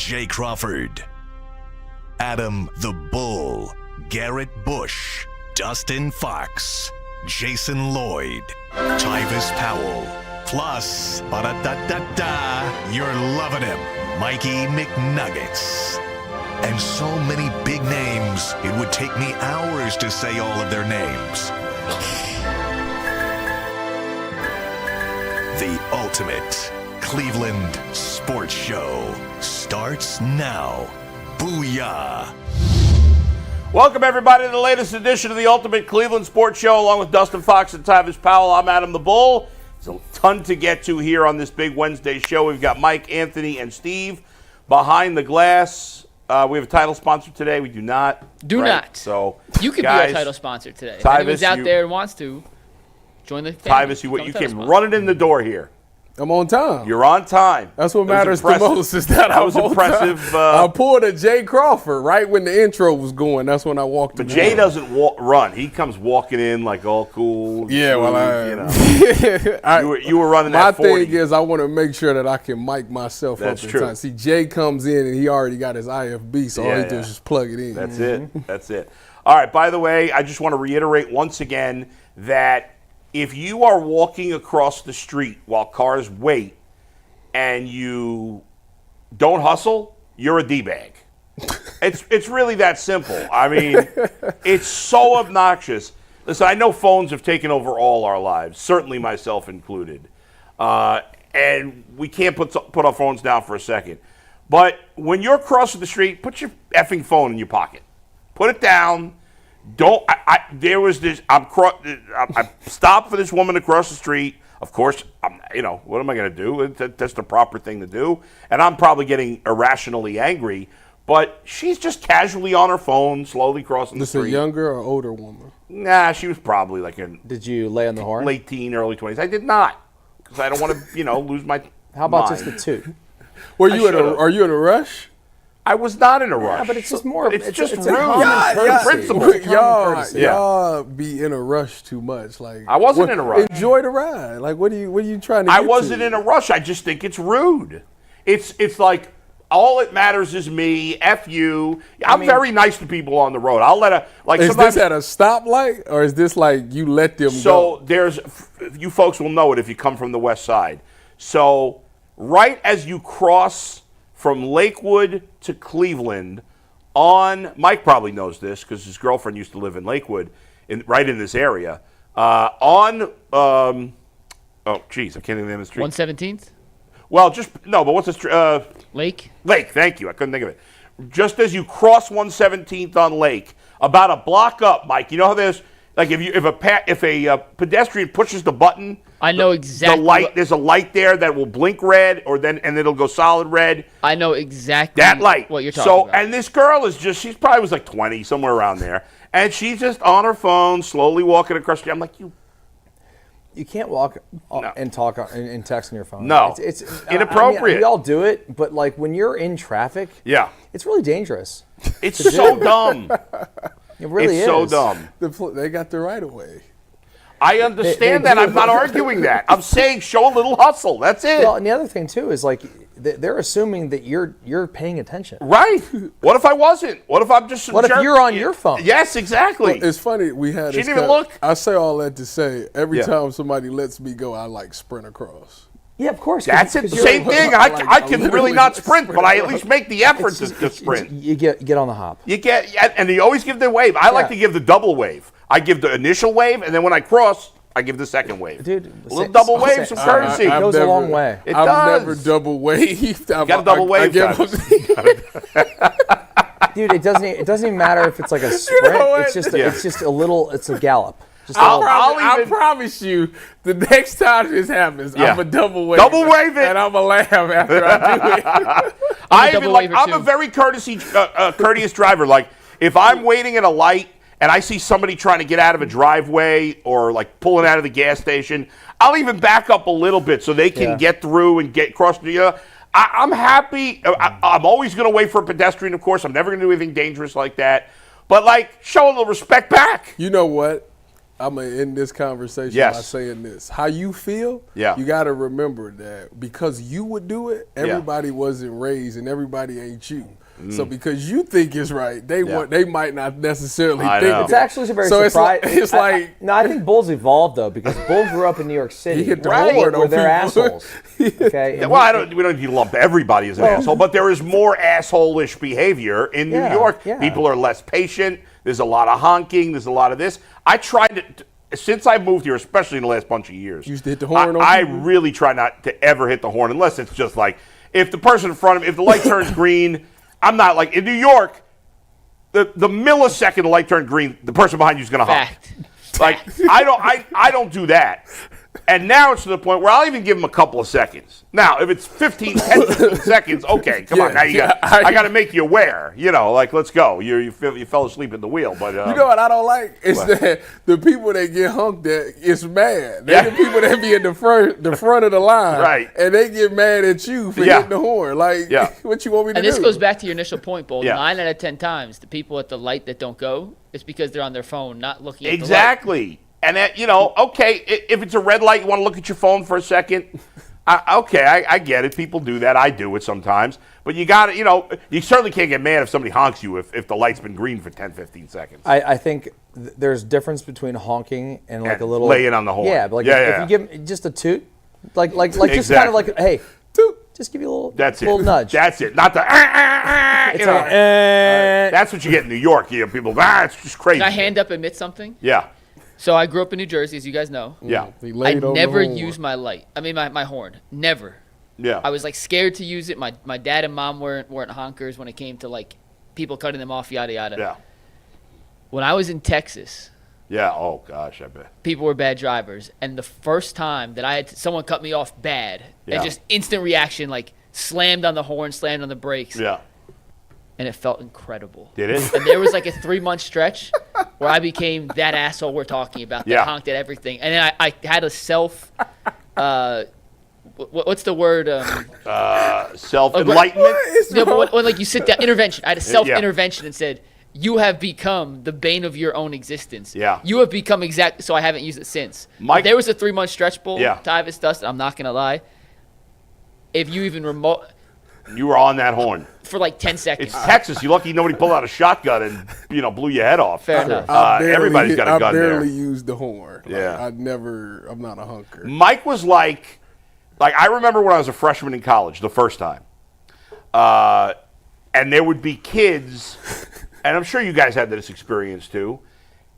Jay Crawford, Adam the Bull, Garrett Bush, Dustin Fox, Jason Lloyd, Tyvis Powell, plus, ba-da-da-da-da, you're loving him, Mikey McNuggets. And so many big names, it would take me hours to say all of their names. The ultimate Cleveland sports show starts now. Booyah! Welcome, everybody, to the latest edition of the Ultimate Cleveland Sports Show, along with Dustin Fox and Travis Powell. I'm Adam the Bull. There's a ton to get to here on this big Wednesday show. We've got Mike, Anthony, and Steve behind the glass. We have a title sponsor today. We do not. Not. So you could guys, be our title sponsor today. If Tyvis, anyone's out there and wants to join the family. Tyvis, you came running in the door here. I'm on time. You're on time. That's what matters the most is that I was impressive. I pulled a Jay Crawford right when the intro was going. That's when I walked in. But Jay doesn't run. He comes walking in like all cool. Yeah, you were running that 40. My thing is I want to make sure that I can mic myself That's up in true. time. See, Jay comes in and he already got his IFB, so all he does is just plug it in. That's it. That's it. All right, by the way, I just want to reiterate once again that if you are walking across the street while cars wait, and you don't hustle, you're a D-bag. It's really that simple. I mean, it's so obnoxious. Listen, I know phones have taken over all our lives, certainly myself included. And we can't put our phones down for a second. But when you're crossing the street, put your effing phone in your pocket. Put it down. There was this, I stopped for this woman across the street. Of course, what am I going to do? That's the proper thing to do. And I'm probably getting irrationally angry, but she's just casually on her phone, slowly crossing the street. Is this a younger or older woman? Nah, she was probably like in Did you lay on the horn? late teen, early 20s. I did not, because I don't want to, lose my How about mind. just the toot? Are you in a rush? I was not in a rush. Yeah, but it's just more. It's just it's rude. a common Principle. courtesy. Y'all be in a rush too much. Like I wasn't in a rush. Enjoy the ride. Like what are you trying to? I wasn't in a rush. I just think it's rude. It's like all it matters is me. F you. I'm very nice to people on the road. I'll let Is this at a stoplight or is this like you let them go? So you folks will know it if you come from the west side. So right as you cross from Lakewood to Cleveland Mike probably knows this because his girlfriend used to live in Lakewood, right in this area. I can't think of the name of the street. 117th? Well, but what's the street? Lake? Lake, thank you. I couldn't think of it. Just as you cross 117th on Lake, about a block up, Mike, you know how there's, like if a pedestrian pushes the button, I know exactly. There's a light there that will blink red, and it'll go solid red. I know exactly that light. What you're talking about. And this girl she probably was like 20, somewhere around there, and she's just on her phone, slowly walking across the street. I'm like, You can't walk and talk and text on your phone. No, it's inappropriate. We all do it, but like when you're in traffic, it's really dangerous. It's so dumb. It really is. It's so dumb. They got the right of way. I understand that. I'm not arguing that. I'm saying show a little hustle. That's it. Well, and the other thing too is like they're assuming that you're paying attention. Right. What if I wasn't? What if I'm just? What if you're on your phone? Yes, exactly. Well, it's funny we had. She didn't even look. I say all that to say every time somebody lets me go, I like sprint across. Yeah, of course. That's it. Same thing. I can really not sprint, but I at least make the effort to sprint. You get on the hop. And you always give the wave. I like to give the double wave. I give the initial wave, and then when I cross, I give the second wave. Dude, a little double wave, some courtesy. It goes a long way. It I've does. never double waved. You got a double wave. Dude, it doesn't even matter if it's like a sprint. It's just a little. It's a gallop. I promise you, the next time this happens, I'm a double wave. Double wave it. And I'm going to laugh after I do it. I'm a very courteous driver. Like, if I'm waiting at a light and I see somebody trying to get out of a driveway or, like, pulling out of the gas station, I'll even back up a little bit so they can get through and get across the I'm happy. I'm always going to wait for a pedestrian, of course. I'm never going to do anything dangerous like that. But, like, show a little respect back. You know what? I'm going to end this conversation Yes. by saying this. How you feel, Yeah. you got to remember that because you would do it, everybody wasn't raised and everybody ain't you. So because you think it's right, they might not necessarily think know. it's It's actually very so surprising. It's like I think Bulls evolved though because Bulls grew up in New York City. He hit the where horn on they're people. assholes. Okay. And Well, we don't need to lump everybody as an asshole, but there is more asshole-ish behavior in New York. Yeah. People are less patient. There's a lot of honking. There's a lot of this. I tried to, since I moved here, especially in the last bunch of years. You used to hit the horn on I people? really try not to ever hit the horn unless it's just like, if the person in front of me, if the light turns green, I'm not like, in New York, the millisecond the light turned green, the person behind you is going to honk. Fact. Like, I don't do that. And now it's to the point where I'll even give them a couple of seconds. Now, if it's 10, 15 seconds, okay, come on. Now I got to make you aware. You know, like, let's go. You fell asleep at the wheel. But you know what I don't like? It's that the people that get hunked at is mad. They're the people that be in the front of the line. Right. And they get mad at you for hitting the horn. Like, what you want me to do? And this goes back to your initial point, Bull. Yeah. 9 out of 10 times, the people at the light that don't go, it's because they're on their phone, not looking at the light. exactly. And that, okay, if it's a red light, you want to look at your phone for a second. I get it. People do that. I do it sometimes. But you got to, you certainly can't get mad if somebody honks you if the light's been green for 10, 15 seconds. I think there's difference between honking and like And a little laying on the horn. Yeah, but like if you give 'em just a toot, like just kind of like, hey, toot, just give you a little little nudge. That's it. Not the It's like, That's what you get in New York. You know, people, it's just crazy. Can I hand up admit something? Yeah. So I grew up in New Jersey, as you guys know. Yeah. He I laid on the never horn. used my light. I mean, my horn. Never. Yeah. I was like scared to use it. My dad and mom weren't honkers when it came to like people cutting them off, yada yada. Yeah. When I was in Texas, Yeah. Oh gosh, I bet. people were bad drivers, and the first time that I had someone cut me off bad, Yeah. and just instant reaction, like slammed on the horn, slammed on the brakes, Yeah. and it felt incredible. Did it? And there was like a 3-month stretch where I became that asshole we're talking about that Yeah. honked at everything, and then I had a self. What's the word? Self-enlightenment. No, but when like you sit down, intervention. I had a self-intervention and said, "You have become the bane of your own existence. Yeah. You have become exact." So I haven't used it since. Mike- There was a 3-month stretch, Bull. Yeah. Tyvis, Dustin. I'm not gonna lie. If you even remote You were on that horn. for like 10 seconds, It's Texas. You're lucky nobody pulled out a shotgun and blew your head off. Fair enough. Everybody's got a gun I there. barely used the horn. Yeah. I'm not a hunker. Mike was like I remember when I was a freshman in college the first time, and there would be kids, and I'm sure you guys had this experience too.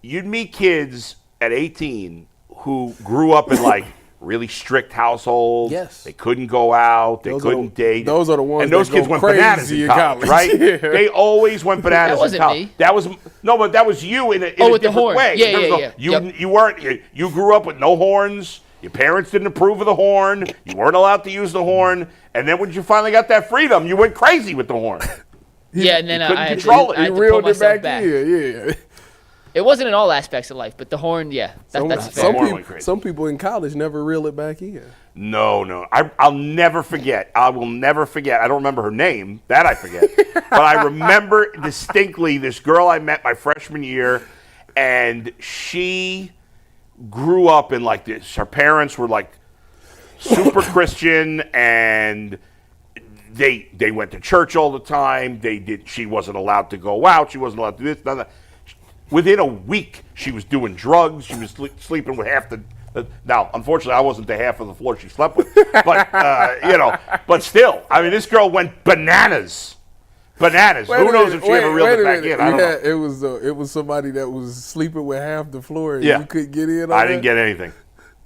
You'd meet kids at 18 who grew up in like really strict households. Yes. They couldn't go out. They Those are couldn't the- date. those are the ones And those that kids go went bananas crazy in in college, college. right? Yeah. They always went bananas That wasn't in college. me. That was no, but that was you in a with different the horn. way. Yeah, In terms yeah, of- yeah. You weren't. You grew up with no horns. Your parents didn't approve of the horn. You weren't allowed to use the horn. And then when you finally got that freedom, you went crazy with the horn. yeah, and then couldn't I had control to, it. I You had to pull Reeled it myself back in. Yeah. It wasn't in all aspects of life, but the horn, yeah, that's fair. horn went crazy. Some people in college never reel it back in. No. I'll never forget. I will never forget. I don't remember her name. That I forget. But I remember distinctly this girl I met my freshman year, and she grew up in like this. Her parents were like super Christian, and they went to church all the time. She wasn't allowed to go out. She wasn't allowed to do this, none of that. Within a week, she was doing drugs. She was sleeping with half the. Now, unfortunately, I wasn't the half of the floor she slept with, but but still, I mean, this girl went bananas. Who knows if she ever reeled it back in? I don't know. It was somebody that was sleeping with half the floor and Yeah. you couldn't get in on I didn't get anything.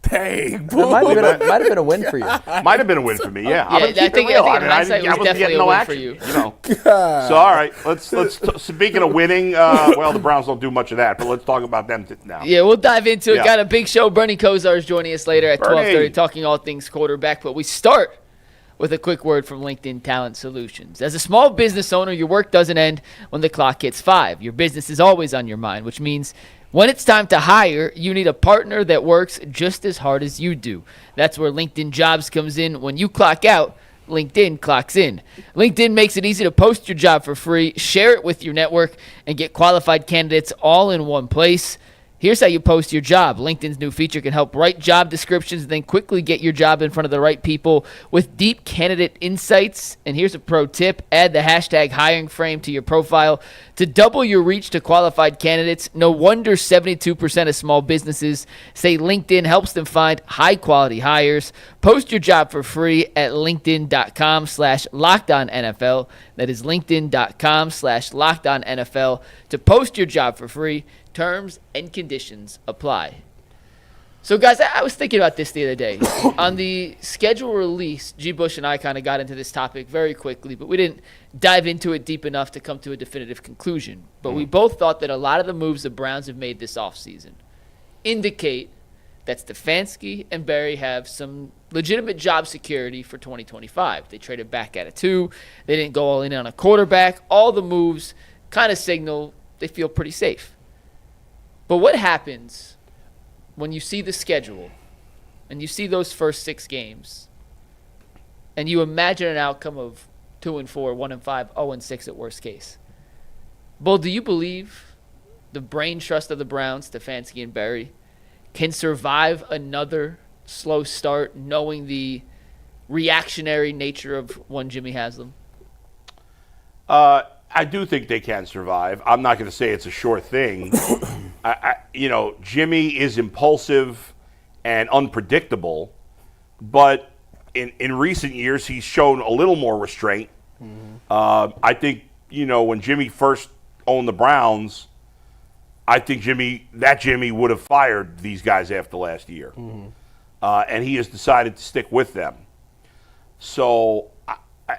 Dang, It might have been a win for you. Might have been a win for me. Yeah, I'm Yeah, gonna I keep think it real. in hindsight it was wasn't definitely getting a no win action, for you. So all right, let's speaking of winning. Well, the Browns don't do much of that, but let's talk about them now. Yeah, we'll dive into it. Yeah. Got a big show. Bernie Kosar is joining us later at Bernie. 12:30, talking all things quarterback. But we start with a quick word from LinkedIn Talent Solutions. As a small business owner, your work doesn't end when the clock hits 5. Your business is always on your mind, which means when it's time to hire, you need a partner that works just as hard as you do. That's where LinkedIn Jobs comes in. When you clock out, LinkedIn clocks in. LinkedIn makes it easy to post your job for free, share it with your network, and get qualified candidates all in one place. Here's how you post your job. LinkedIn's new feature can help write job descriptions and then quickly get your job in front of the right people with deep candidate insights. And here's a pro tip. Add the hashtag hiring frame to your profile to double your reach to qualified candidates. No wonder 72% of small businesses say LinkedIn helps them find high-quality hires. Post your job for free at linkedin.com/LockedOnNFL. That is linkedin.com/LockedOnNFL to post your job for free. Terms and conditions apply. So, guys, I was thinking about this the other day. On the schedule release, G. Bush and I kind of got into this topic very quickly, but we didn't dive into it deep enough to come to a definitive conclusion. But we both thought that a lot of the moves the Browns have made this offseason indicate that Stefanski and Berry have some legitimate job security for 2025. They traded back at a 2. They didn't go all in on a quarterback. All the moves kind of signal they feel pretty safe. But what happens when you see the schedule and you see those first 6 games and you imagine an outcome of 2-4, 1-5, 0-6 at worst case? Bull, do you believe the brain trust of the Browns, Stefanski and Berry, can survive another slow start knowing the reactionary nature of one Jimmy Haslam? I do think they can survive. I'm not going to say it's a sure thing. Jimmy is impulsive and unpredictable, but in recent years he's shown a little more restraint. I think when Jimmy first owned the Browns, I think Jimmy would have fired these guys after last year, and he has decided to stick with them. So.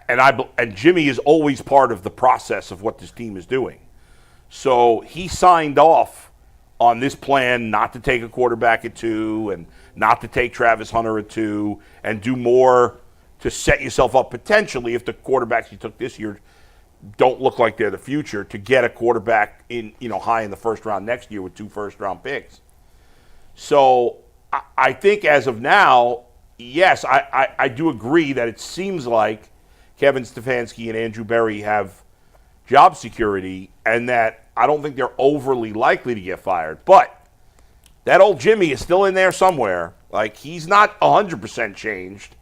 And Jimmy is always part of the process of what this team is doing. So he signed off on this plan not to take a quarterback at 2 and not to take Travis Hunter at 2 and do more to set yourself up potentially if the quarterbacks you took this year don't look like they're the future to get a quarterback in high in the first round next year with 2 first-round picks. So I think as of now, yes, I do agree that it seems like Kevin Stefanski and Andrew Berry have job security and that I don't think they're overly likely to get fired. But that old Jimmy is still in there somewhere. Like, he's not 100% changed.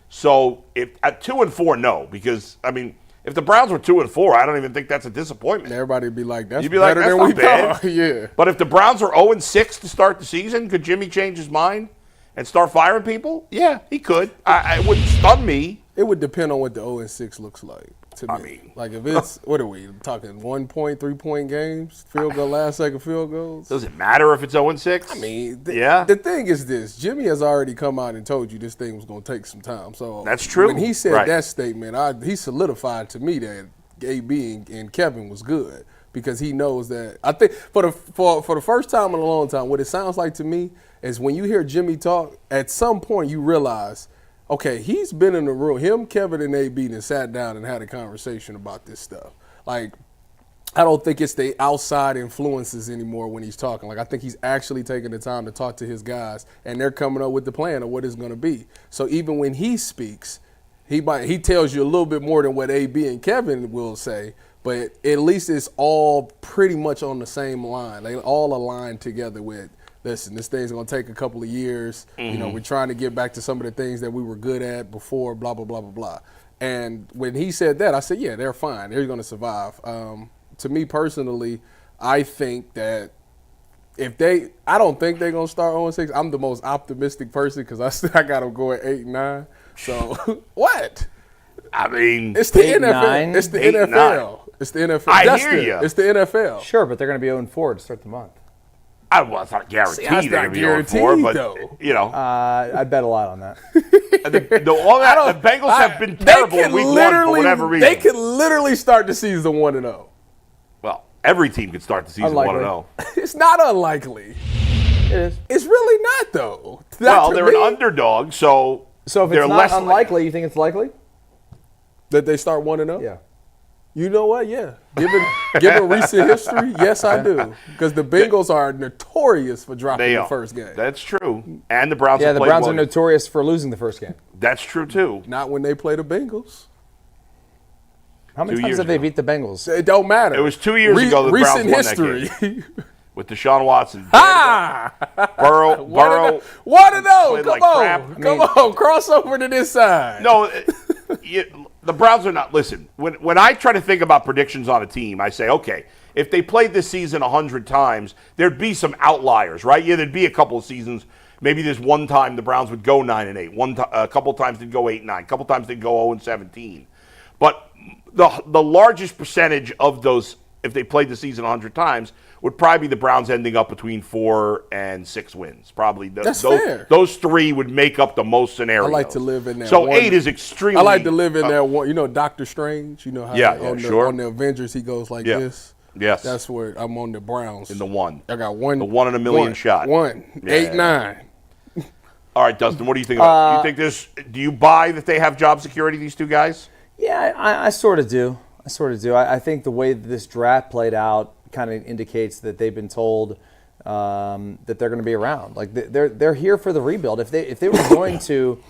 So if at 2-4, no. Because, if the Browns were 2-4, I don't even think that's a disappointment. Everybody would be like, that's You'd be better like, than that's we not bad. thought. Yeah. But if the Browns were 0-6 to start the season, could Jimmy change his mind and start firing people? Yeah, he could. It wouldn't stun me. It would depend on what the 0-6 looks like to me. Like if it's, what are we talking, 1 point, 3 point games, field goal, last second field goals? Does it matter if it's 0-6? The thing is this. Jimmy has already come out and told you this thing was going to take some time. So that's true. When he said that statement, he solidified to me that AB and Kevin was good because he knows that. I think for the first time in a long time, what it sounds like to me is when you hear Jimmy talk, at some point you realize, okay, he's been in the room. Him, Kevin, and AB and sat down and had a conversation about this stuff. Like, I don't think it's the outside influences anymore when he's talking. Like, I think he's actually taking the time to talk to his guys, and they're coming up with the plan of what it's going to be. So even when he speaks, he tells you a little bit more than what AB and Kevin will say, but at least it's all pretty much on the same line. They all aligned together with, listen, this thing's going to take a couple of years. We're trying to get back to some of the things that we were good at before, blah, blah, blah, blah, blah. And when he said that, I said, yeah, they're fine. They're going to survive. To me personally, I think that I don't think they're going to start 0-6. I'm the most optimistic person because I got them going 8-9. So, what? It's the NFL. It's the NFL. It's the NFL. I hear you. It's the NFL. Sure, but they're going to be 0-4 to start the month. It's not guaranteed they're going to be 0-4, but, I bet a lot on that. The Bengals have been terrible in week 1 for whatever reason. They could literally start the season 1-0. Well, every team could start the season 1-0. It's not unlikely. It is. It's really not, though. They're an underdog, so if it's not unlikely, you think it's likely? That they start 1-0? Yeah. You know what? Yeah. Given recent history, yes, I do. Because the Bengals are notorious for dropping the first game. That's true. And the Browns the Browns are notorious for losing the first game. That's true, too. Not when they play the Bengals. How many times have they beat the Bengals? It don't matter. It was 2 years ago the Browns won history. that game. with Deshaun Watson. Burrow. One of those. Come on. Cross over to this side. No, the Browns are not. Listen, when I try to think about predictions on a team, I say, okay, if they played this season 100 times, there'd be some outliers, right? Yeah, there'd be a couple of seasons. Maybe there's one time the Browns would go 9-8. A couple of times they'd go 8-9. A couple of times they'd go 0-17. But the largest percentage of those, if they played the season 100 times, would probably be the Browns ending up between 4 and 6 wins. Probably fair. Those three would make up the most scenarios. I like to live in that. So 8 is extremely. I like to live in that one. You know, Doctor Strange. You know how on the Avengers he goes like this. Yes. That's where I'm on the Browns. In the one. I got one. The 1 in a million shot. 8-9. All right, Dustin, what do you think about it? Do you buy that they have job security, these two guys? Yeah, I sort of do. I think the way that this draft played out kind of indicates that they've been told that they're going to be around. Like they're here for the rebuild. If they were going to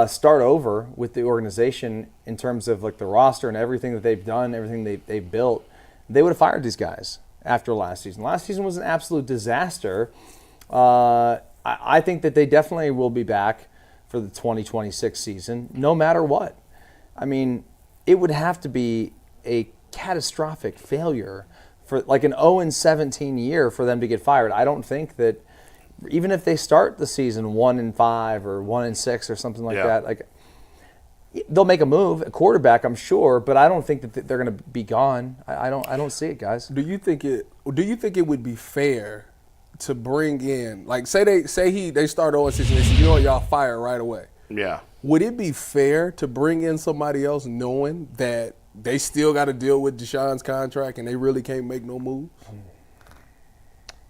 start over with the organization in terms of like the roster and everything that they've done, everything they've built, they would have fired these guys after last season. Last season was an absolute disaster. I think that they definitely will be back for the 2026 season, no matter what. I mean, it would have to be a catastrophic failure for like an 0-17 year for them to get fired. I don't think that even if they start the season 1-5 or 1-6 or something like that, like they'll make a move, a quarterback, I'm sure, but I don't think that they're going to be gone. I don't see it, guys. Do you think it would be fair to bring in, like, say they start 0-6 and they say, you know what, y'all fire right away? Yeah. Would it be fair to bring in somebody else knowing that they still got to deal with Deshaun's contract and they really can't make no moves?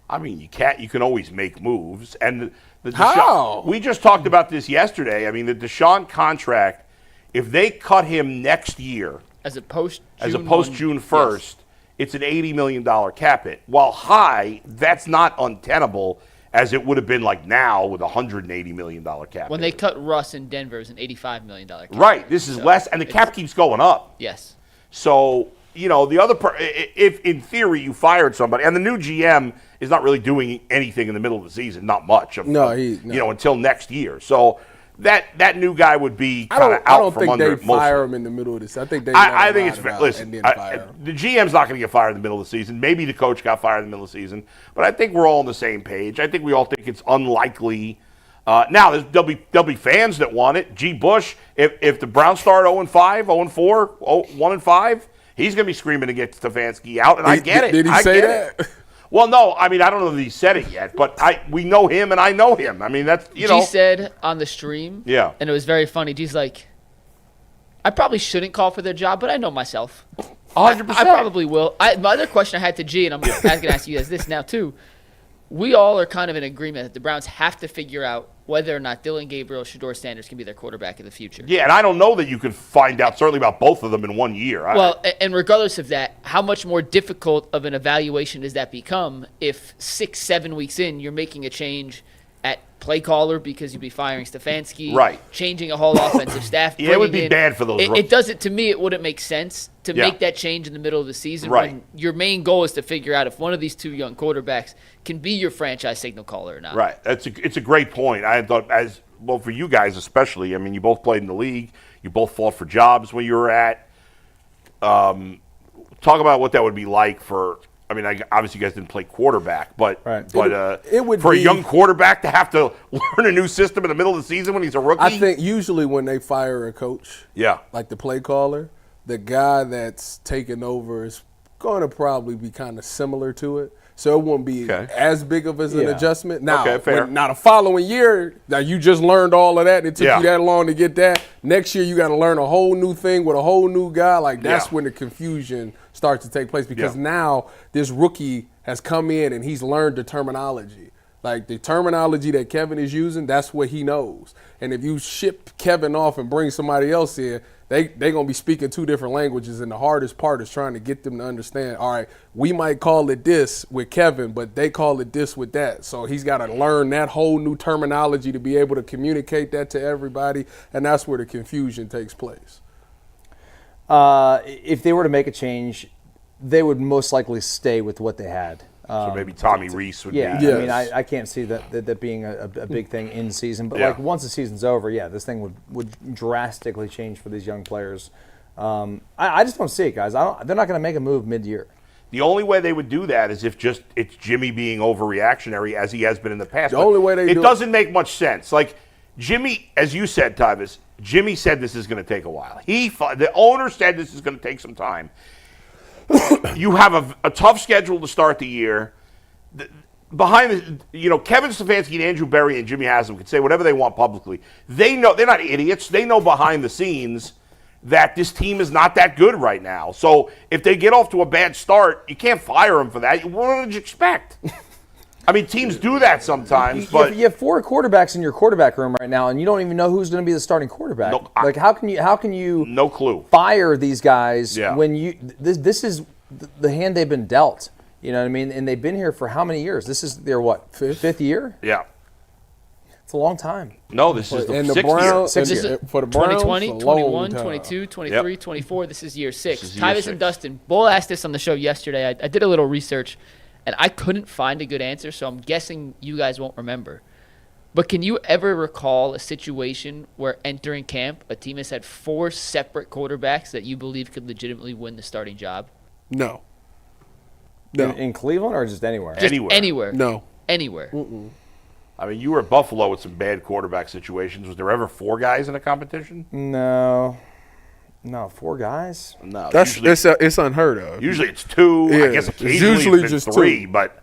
I mean, you can always make moves. And How? We just talked about this yesterday. I mean, the Deshaun contract, if they cut him next year as a post June 1st, it's an $80 million cap hit. While high, that's not untenable as it would have been like now with a $180 million cap When hit. they cut Russ in Denver, it was an $85 million cap Right. hit. This is less, and the cap keeps going up. Yes. So, you know, the other if in theory you fired somebody, and the new GM is not really doing anything in the middle of the season, not much. You know, until next year. So that new guy would be kind of out from under. I don't think they fire him in the middle of this. I think they. I think it's fair. Listen, the GM's not going to get fired in the middle of the season. Maybe the coach got fired in the middle of the season, but I think we're all on the same page. I think we all think it's unlikely. Now there'll be fans that want it. G. Bush, if the Browns start 0-5, 0-4, 1-5, he's going to be screaming to get Stefanski out, and I get it. Did he say that? Well, no, I mean, I don't know that he said it yet, but we know him, and I know him. I mean, that's, you know. G said on the stream, and it was very funny. G's like, I probably shouldn't call for their job, but I know myself. 100%. I probably will. My other question I had to G, and I'm going to ask you guys this now, too. We all are kind of in agreement that the Browns have to figure out whether or not Dylan Gabriel or Shedeur Sanders can be their quarterback in the future. Yeah, and I don't know that you could find out certainly about both of them in 1 year. Well, and regardless of that, how much more difficult of an evaluation does that become if 6-7 weeks in you're making a change at play caller because you'd be firing Stefanski, right? Changing a whole offensive staff. Yeah, it would be bad for those. It doesn't, to me, it wouldn't make sense to make that change in the middle of the season when your main goal is to figure out if one of these two young quarterbacks can be your franchise signal caller or not. Right. It's a great point. I thought as well for you guys especially. I mean, you both played in the league. You both fought for jobs when you were at. Talk about what that would be like for. I mean, obviously you guys didn't play quarterback, but it would for be, a young quarterback to have to learn a new system in the middle of the season when he's a rookie. I think usually when they fire a coach, like the play caller, the guy that's taking over is going to probably be kind of similar to it. So it won't be as big of an adjustment. Now, now the following year, now you just learned all of that. It took you that long to get that. Next year, you got to learn a whole new thing with a whole new guy. Like that's when the confusion starts to take place because now this rookie has come in and he's learned the terminology. Like the terminology that Kevin is using, that's what he knows. And if you ship Kevin off and bring somebody else in, they're going to be speaking two different languages, and the hardest part is trying to get them to understand, all right, we might call it this with Kevin, but they call it this with that. So he's got to learn that whole new terminology to be able to communicate that to everybody, and that's where the confusion takes place. If they were to make a change, they would most likely stay with what they had. So maybe Tommy Reese would Yeah, be. Yes. I mean, I can't see that being a big thing in season. But Yeah. like once the season's over, yeah, this thing would drastically change for these young players. I just don't see it, guys. They're not going to make a move mid-year. The only way they would do that is if just it's Jimmy being overreactionary as he has been in the past. The But only way they it do it- doesn't make much sense. Like Jimmy, as you said, Tyvis, Jimmy said this is going to take a while. The owner said this is going to take some time. You have a tough schedule to start the year. Kevin Stefanski and Andrew Berry and Jimmy Haslam can say whatever they want publicly. They know they're not idiots. They know behind the scenes that this team is not that good right now. So if they get off to a bad start, you can't fire them for that. What did you expect? I mean, teams do that sometimes, but you have 4 quarterbacks in your quarterback room right now, and you don't even know who's going to be the starting quarterback. No, how can you no clue. fire these guys Yeah. when this is the hand they've been dealt? You know what I mean? And they've been here for how many years? This is their what? Fifth year? Yeah. It's a long time. No, this is the And the sixth year. Browns, This and is for the Browns, 2020, a long 21, time. 22, 23, Yep. 24. This is year 6. This is year Tyvis 6. and Dustin. Bull asked this on the show yesterday. I did a little research, and I couldn't find a good answer, so I'm guessing you guys won't remember. But can you ever recall a situation where entering camp, a team has had 4 separate quarterbacks that you believe could legitimately win the starting job? No. No. In Cleveland or just anywhere? Just Anywhere. Anywhere. No. Anywhere. I mean, you were at Buffalo with some bad quarterback situations. Was there ever 4 guys in a competition? No, 4 guys. No. That's usually, it's unheard of. usually it's 2. Yeah, I guess it's occasionally usually it's been just 3, 2. but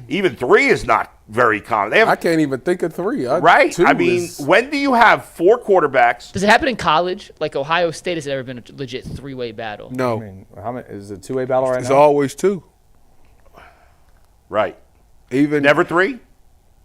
even 3 is not very common. They have I can't even think of 3. right. 2 I mean, is- when do you have 4 quarterbacks? Does it happen in college? Like Ohio State, has it ever been a legit 3-way battle? no, I mean, how many is it a 2-way battle right it's now? always 2. Right. Even Never 3?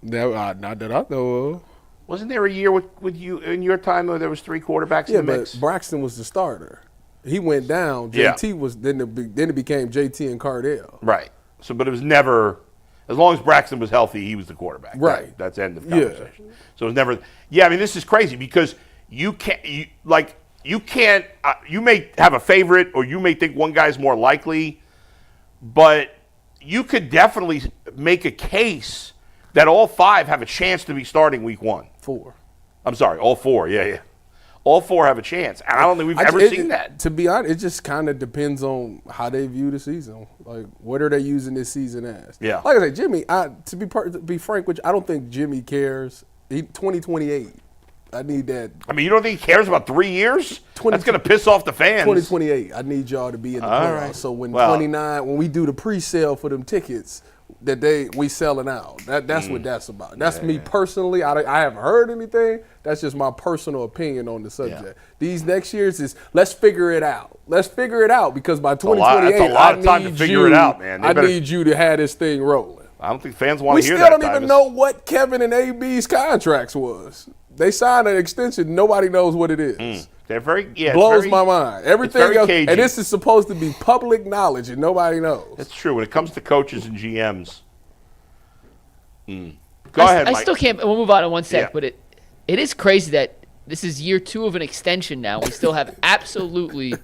not that I know of. Wasn't there a year with you in your time where there was 3 quarterbacks Yeah, in the but mix? Braxton was the starter. He went down. Yeah. JT was then it became JT and Cardell. Right. So, but it was never, as long as Braxton was healthy, he was the quarterback. Right. That's end of Yeah. conversation. So it was never. Yeah, I mean, this is crazy because you can't. You may have a favorite, or you may think one guy's more likely, but you could definitely make a case that all 5 have a chance to be starting week 1. 4. I'm sorry, all 4. Yeah. All 4 have a chance, and I don't think we've ever seen that. To be honest, it just kind of depends on how they view the season. Like, what are they using this season as? Yeah. Like I say, Jimmy. To be frank with you, I don't think Jimmy cares. 2028. I need that. I mean, you don't think he cares about 3 years? 20 That's going to piss off the fans. 2028. I need y'all to be in the All playoffs. right. So when Well- 29, when we do the pre-sale for them tickets, we selling out. That's what that's about. That's me personally. I haven't heard anything. That's just my personal opinion on the subject. Yeah. These next years is let's figure it out. Let's figure it out because by lot- 2028, that's a lot I of time to need figure you- it out, man. They I better- need you to have this thing rolling. I don't think fans want We to hear still that. don't even Tyvis. know what Kevin and AB's contracts was. They signed an extension. Nobody knows what it is. They're very Blows my mind. Everything very else, cagey. and this is supposed to be public knowledge, and nobody knows. That's true. When it comes to coaches and GMs. Go ahead, I Mike. still can't. We'll move on in one sec, Yeah. but it is crazy that this is year 2 of an extension now. We still have absolutely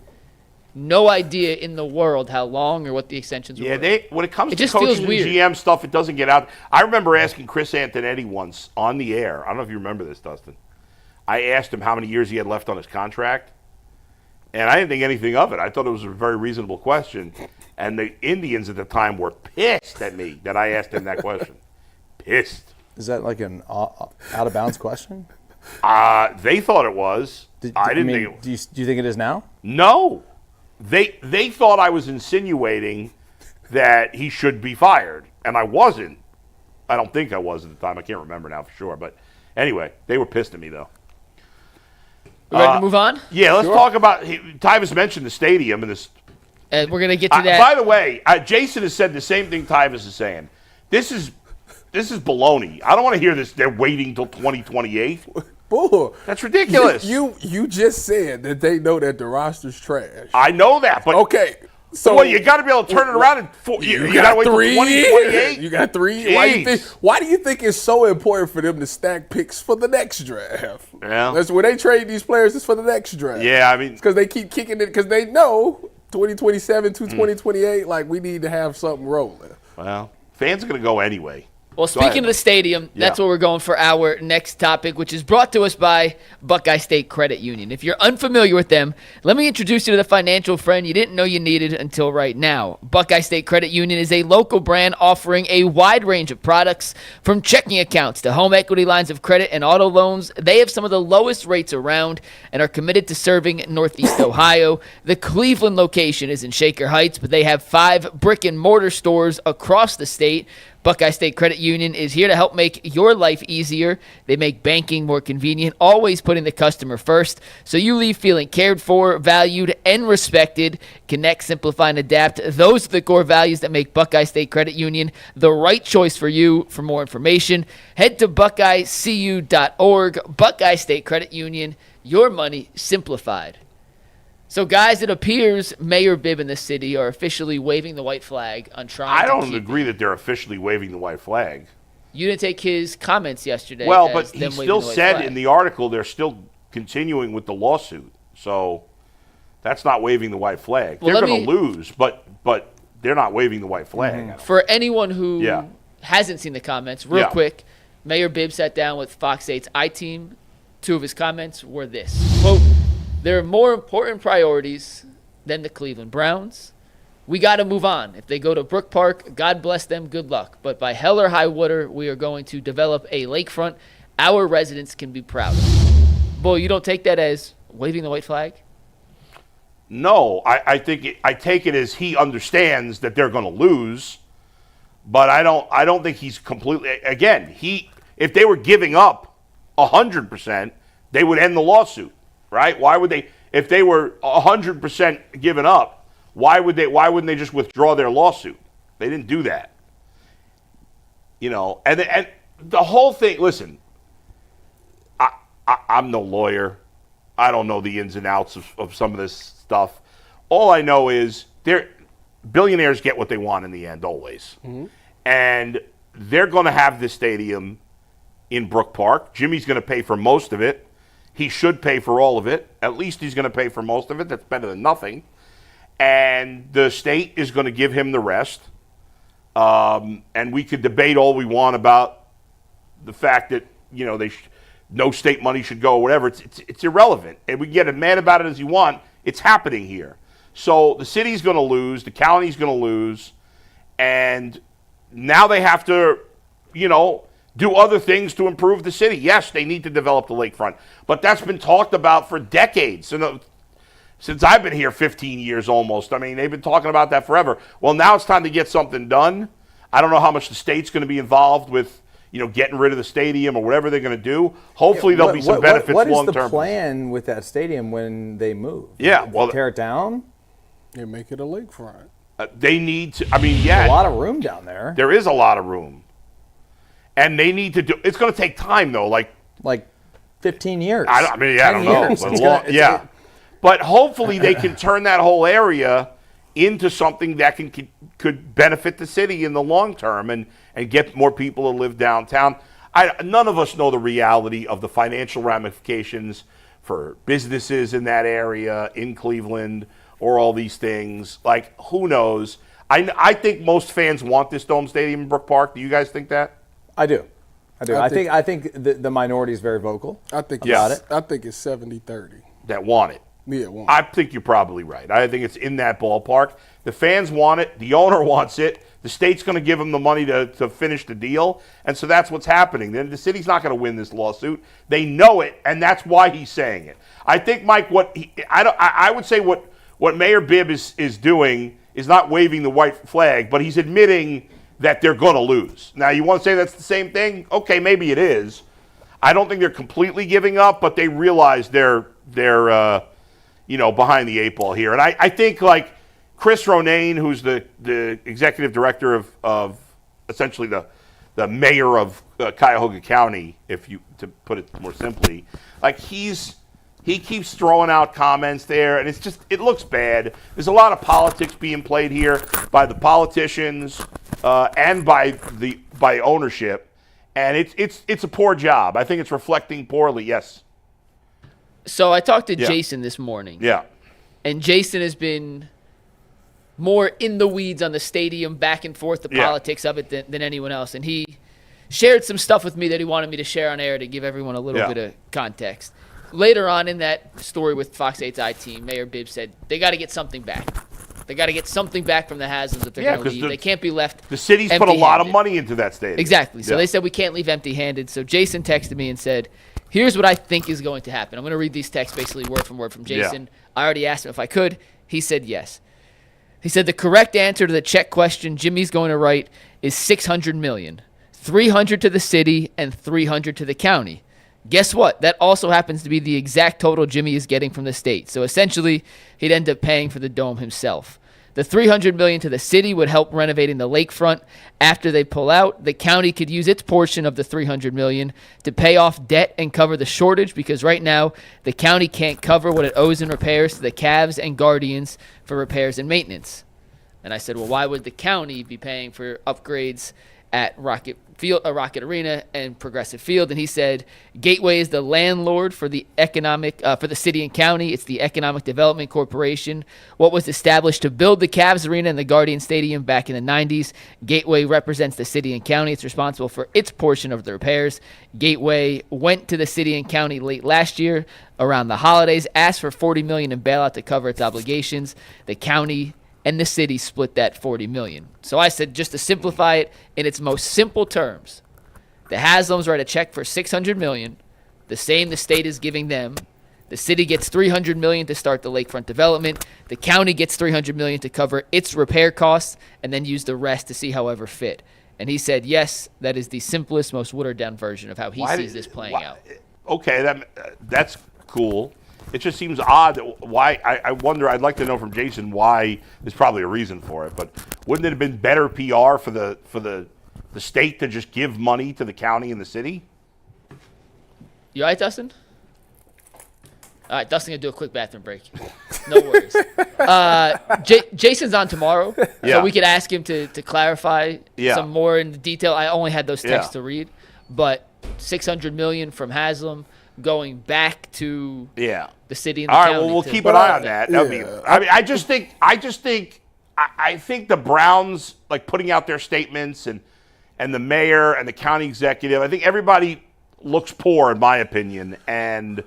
no idea in the world how long or what the extensions Yeah, were. when it comes It to just coaches feels and weird. GM stuff, it doesn't get out. I remember asking Chris Antonetti once on the air. I don't know if you remember this, Dustin. I asked him how many years he had left on his contract, and I didn't think anything of it. I thought it was a very reasonable question, and the Indians at the time were pissed at me that I asked him that question. Pissed. Is that like an out of bounds question? They thought it was. I didn't mean, think it do you think it is now? No. They thought I was insinuating that he should be fired, and I wasn't. I don't think I was at the time. I can't remember now for sure. But anyway, they were pissed at me, though. We ready to move on? Yeah, let's talk about – Tyvis mentioned the stadium and this – We're going to get to that. by the way, Jason has said the same thing Tyvis is saying. This is baloney. I don't want to hear this. They're waiting till 2028. Bull. That's ridiculous. You just said that they know that the roster's trash. I know that, but Okay. So well, you got to be able to turn it around in you got to wait till 2028. You got 3 Jeez. Why do you think it's so important for them to stack picks for the next draft? Yeah. That's when they trade these players, it's for the next draft. Yeah, I mean, Because they keep kicking it because they know 2027 to 2028, like we need to have something rolling. well, Fans are going to go anyway. Well, speaking of the stadium, that's what we're going for our next topic, which is brought to us by Buckeye State Credit Union. If you're unfamiliar with them, let me introduce you to the financial friend you didn't know you needed until right now. Buckeye State Credit Union is a local brand offering a wide range of products, from checking accounts to home equity lines of credit and auto loans. They have some of the lowest rates around and are committed to serving Northeast Ohio. The Cleveland location is in Shaker Heights, but they have 5 brick-and-mortar stores across the state. Buckeye State Credit Union is here to help make your life easier. They make banking more convenient, always putting the customer first, so you leave feeling cared for, valued, and respected. Connect, simplify, and adapt. Those are the core values that make Buckeye State Credit Union the right choice for you. For more information, head to buckeyecu.org. Buckeye State Credit Union, your money simplified. So, guys, it appears Mayor Bibb and the city are officially waving the white flag on trying to I don't agree that they're officially waving the white flag. You didn't take his comments yesterday. Well, but he still said in the article they're still continuing with the lawsuit. So that's not waving the white flag. Well, they're going to lose, but they're not waving the white flag. For anyone who hasn't seen the comments, real quick, Mayor Bibb sat down with Fox 8's I-Team. 2 of his comments were this. Quote, "There are more important priorities than the Cleveland Browns. We got to move on. If they go to Brook Park, God bless them, good luck. But by hell or high water, we are going to develop a lakefront our residents can be proud of." Boy, you don't take that as waving the white flag? No, I take it as he understands that they're going to lose, but I don't think he's completely. Again, if they were giving up 100%, they would end the lawsuit. Right? Why would they? If they were 100% given up, why wouldn't they just withdraw their lawsuit? They didn't do that. And the whole thing. Listen, I'm no lawyer. I don't know the ins and outs of some of this stuff. All I know is billionaires get what they want in the end, always, and they're going to have this stadium in Brook Park. Jimmy's going to pay for most of it. He should pay for all of it. At least he's going to pay for most of it. That's better than nothing. And the state is going to give him the rest. And we could debate all we want about the fact that, no state money should go or whatever. It's irrelevant. And we can get as mad about it as you want. It's happening here. So the city's going to lose. The county's going to lose. And now they have to, do other things to improve the city. Yes, they need to develop the lakefront, but that's been talked about for decades. Since I've been here 15 years almost. I mean, they've been talking about that forever. Well, now it's time to get something done. I don't know how much the state's going to be involved with, getting rid of the stadium or whatever they're going to do. Hopefully there'll be some benefits long-term. What is the plan with that stadium when they move? Yeah, well, tear it down? They make it a lakefront. They need to, There's a lot of room down there. There is a lot of room. And they need to do. It's going to take time, though. Like 15 years. I don't know. But hopefully they can turn that whole area into something that could benefit the city in the long term and get more people to live downtown. None of us know the reality of the financial ramifications for businesses in that area, in Cleveland, or all these things. Like, who knows? I think most fans want this dome stadium in Brook Park. Do you guys think that? I do. I think the minority is very vocal. I think about it. I think it's 70-30. That want it. Yeah, want it. I think you're probably right. I think it's in that ballpark. The fans want it. The owner wants it. The state's going to give them the money to finish the deal. And so that's what's happening. Then the city's not going to win this lawsuit. They know it, and that's why he's saying it. I think, Mike, I would say what Mayor Bibb is doing is not waving the white flag, but he's admitting that they're going to lose. Now, you want to say that's the same thing? Okay, maybe it is. I don't think they're completely giving up, but they realize they're behind the 8 ball here. And I think, like, Chris Ronayne, who's the executive director of essentially the mayor of Cuyahoga County, to put it more simply, like, he keeps throwing out comments there, and it looks bad. There's a lot of politics being played here by the politicians and by ownership, and it's a poor job. I think it's reflecting poorly. Yes. So I talked to Jason this morning. Yeah. And Jason has been more in the weeds on the stadium, back and forth, the politics of it than anyone else. And he shared some stuff with me that he wanted me to share on air to give everyone a little bit of context. Later on in that story with Fox 8's I-Team, Mayor Bibb said they got to get something back. They got to get something back from the Haslams if they're going to leave. They can't be left The city's put a lot of money into that stadium. Exactly. So they said we can't leave empty-handed. So Jason texted me and said, here's what I think is going to happen. I'm going to read these texts basically word from word from Jason. I already asked him if I could. He said yes. He said the correct answer to the check question Jimmy's going to write is $600 million, $300 to the city and $300 to the county. Guess what? That also happens to be the exact total Jimmy is getting from the state. So essentially, he'd end up paying for the dome himself. The $300 million to the city would help renovating the lakefront. After they pull out, the county could use its portion of the $300 million to pay off debt and cover the shortage, because right now the county can't cover what it owes in repairs to the Cavs and Guardians for repairs and maintenance. And I said, well, why would the county be paying for upgrades at Rocket Arena and Progressive Field? And he said, Gateway is the landlord for the for the city and county. It's the Economic Development Corporation, what was established to build the Cavs Arena and the Guardian Stadium back in the 90s. Gateway represents the city and county. It's responsible for its portion of the repairs. Gateway went to the city and county late last year around the holidays, asked for $40 million in bailout to cover its obligations. The county and the city split that $40 million. So I said, just to simplify it in its most simple terms, the Haslams write a check for $600 million, the same the state is giving them. The city gets $300 million to start the lakefront development. The county gets $300 million to cover its repair costs, and then use the rest to see however fit. And he said, yes, that is the simplest, most watered-down version of how he sees this playing out. Okay, that's cool. It just seems odd why. I wonder. I'd like to know from Jason why. There's probably a reason for it, but wouldn't it have been better PR for the state to just give money to the county and the city? You all right, Dustin? All right, Dustin gonna do a quick bathroom break. No worries. Jason's on tomorrow, so we could ask him to clarify some more in detail. I only had those texts to read, but $600 million from Haslam going back to the city and the county. All right, well, we'll keep an eye on that. I think the Browns, like, putting out their statements and the mayor and the county executive, I think everybody looks poor, in my opinion. And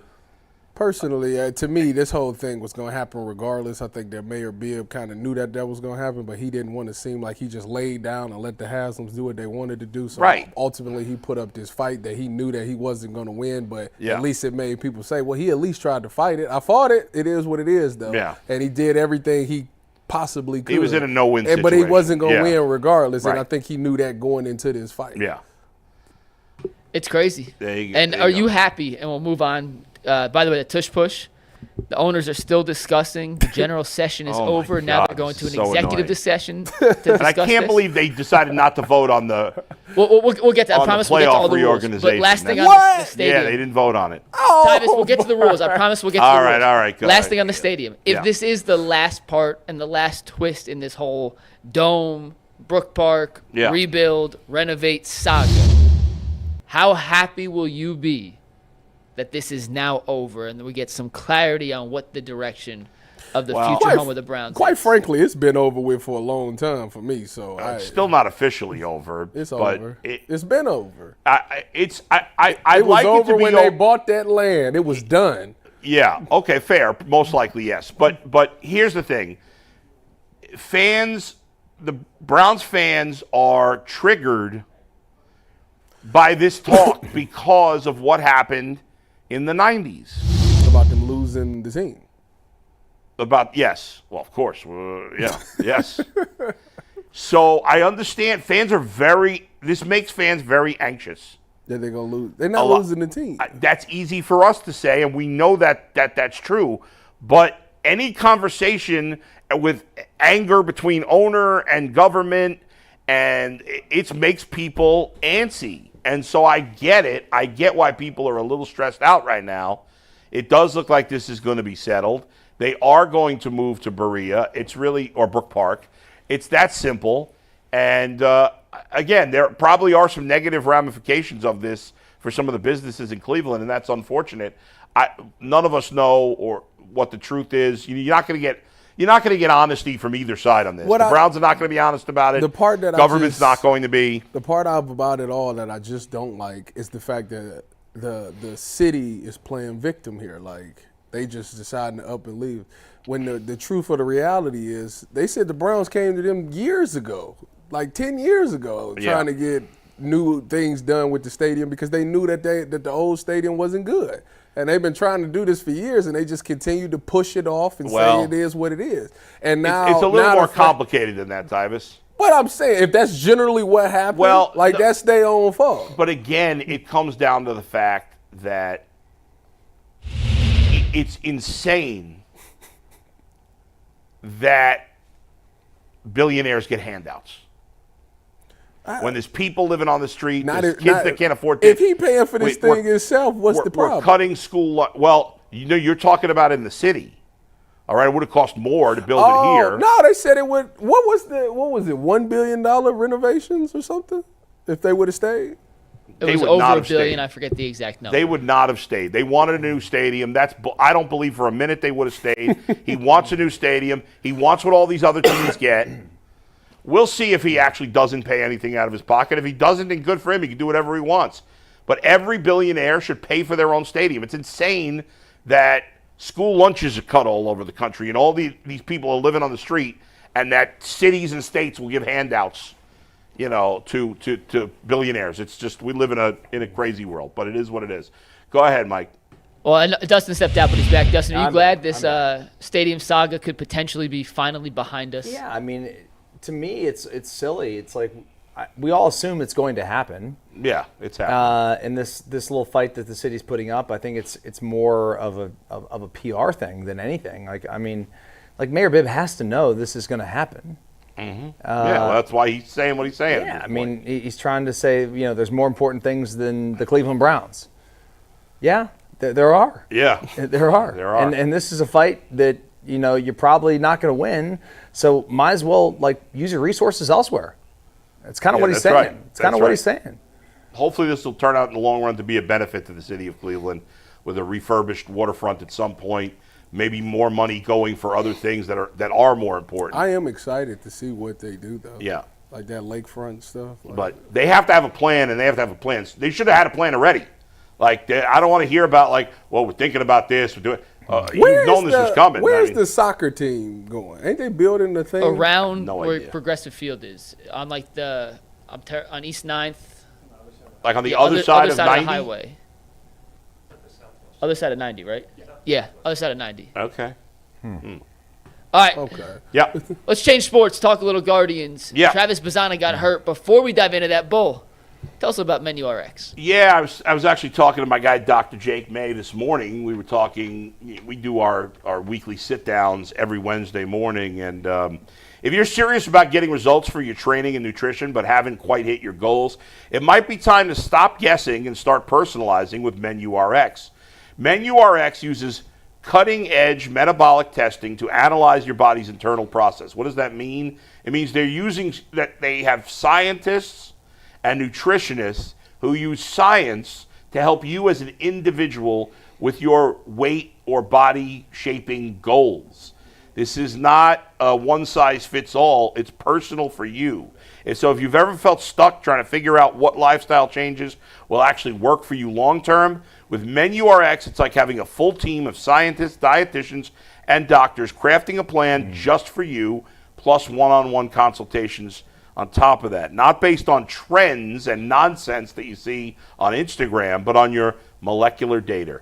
personally, to me, this whole thing was going to happen regardless. I think that Mayor Bibb kind of knew that was going to happen, but he didn't want to seem like he just laid down and let the Haslams do what they wanted to do. So ultimately, he put up this fight that he knew that he wasn't going to win, but at least it made people say, well, he at least tried to fight it. I fought it. It is what it is, though. Yeah. And he did everything he possibly could. He was in a no-win situation. But he wasn't going to win regardless, and I think he knew that going into this fight. Yeah. It's crazy. Are you happy? And we'll move on. By the way, the tush push, the owners are still discussing. The general session is over. Now they're going to an executive session to discuss and I can't believe they decided not to vote on the We'll get to that. I promise we'll get to all the rules. But last thing on the stadium. Yeah, they didn't vote on it. Tyvis, we'll get to the rules. I promise we'll get to the rules. All right. Last thing on the stadium. If this is the last part and the last twist in this whole dome, Brook Park, rebuild, renovate saga, how happy will you be that this is now over and we get some clarity on what the direction of the future home of the Browns quite is? Frankly, it's been over with for a long time for me. So it's still not officially over. It's over. It's been over. It was like over when they bought that land. It was done. Yeah. Okay. Fair. Most likely, yes. But here's the thing. The Browns fans are triggered by this talk because of what happened in the 90s. About them losing the team. Yes. Well, of course. Yes. So I understand this makes fans very anxious. That they're going to lose. They're not losing the team. That's easy for us to say, and we know that's true. But any conversation with anger between owner and government, and it makes people antsy. And so I get it. I get why people are a little stressed out right now. It does look like this is going to be settled. They are going to move to Berea. Or Brook Park. It's that simple. And again, there probably are some negative ramifications of this for some of the businesses in Cleveland, and that's unfortunate. None of us know or what the truth is. You're not going to get you're not going to get honesty from either side on this. The Browns are not going to be honest about it. The part that government's not going to be. The part about it all that I just don't like is the fact that the city is playing victim here. Like, they just deciding to up and leave. When the truth of the reality is, they said the Browns came to them years ago, like 10 years ago, trying to get new things done with the stadium because they knew that the old stadium wasn't good. And they've been trying to do this for years, and they just continue to push it off and say it is what it is. And now it's a little more complicated than that, Tyvis. But I'm saying, if that's generally what happened, that's their own fault. But again, it comes down to the fact that it's insane that billionaires get handouts. When there's people living on the street, there's kids that can't afford things. If he paying for this thing himself, what's the problem? We're cutting school. Well, you're talking about in the city. All right, it would have cost more to build it here. No, they said it would. What was it? $1 billion renovations or something? If they would have stayed, it was over $1 billion. I forget the exact number. They would not have stayed. They wanted a new stadium. I don't believe for a minute they would have stayed. He wants a new stadium. He wants what all these other teams get. We'll see if he actually doesn't pay anything out of his pocket. If he doesn't, then good for him. He can do whatever he wants. But every billionaire should pay for their own stadium. It's insane that school lunches are cut all over the country and all these people are living on the street and that cities and states will give handouts, to billionaires. It's just we live in a crazy world, but it is what it is. Go ahead, Mike. Well, Dustin stepped out, but he's back. Dustin, are you glad this stadium saga could potentially be finally behind us? Yeah, I mean, to me, it's silly. It's like we all assume it's going to happen. Yeah, it's happening. And this little fight that the city's putting up, I think it's more of a PR thing than anything. Like Mayor Bibb has to know this is going to happen. Mm-hmm. That's why he's saying what he's saying. Yeah, I mean, he's trying to say there's more important things than the Cleveland Browns. Yeah, there are. Yeah, there are. And this is a fight that you're probably not going to win. So might as well use your resources elsewhere. It's kind of what he's saying. Right. It's kind of what he's saying. Hopefully this will turn out in the long run to be a benefit to the city of Cleveland with a refurbished waterfront at some point, maybe more money going for other things that are more important. I am excited to see what they do, though. Yeah. Like that lakefront stuff. But they have to have a plan, and they have to have a plan. They should have had a plan already. I don't want to hear about, we're thinking about this. We're doing you've known this was coming. Where's the soccer team going? Ain't they building the thing? Around where Progressive Field is. On on East 9th. Like on the other side of 90? Of the highway. Other side of 90, right? Yeah, other side of 90. Okay. All right. Okay. Yeah. Let's change sports. Talk a little Guardians. Yeah. Travis Bazzana got hurt. Before we dive into that bull, tell us about Menu RX. Yeah, I was actually talking to my guy, Dr. Jake May, this morning. We were talking. We do our weekly sit-downs every Wednesday morning. And if you're serious about getting results for your training and nutrition but haven't quite hit your goals, it might be time to stop guessing and start personalizing with Menu RX. Menu RX uses cutting-edge metabolic testing to analyze your body's internal process. What does that mean? It means they have scientists and nutritionists who use science to help you as an individual with your weight or body shaping goals. This is not a one-size-fits-all. It's personal for you. And so if you've ever felt stuck trying to figure out what lifestyle changes will actually work for you long-term, with Menu RX, it's like having a full team of scientists, dietitians, and doctors crafting a plan just for you, plus one-on-one consultations on top of that. Not based on trends and nonsense that you see on Instagram, but on your molecular data.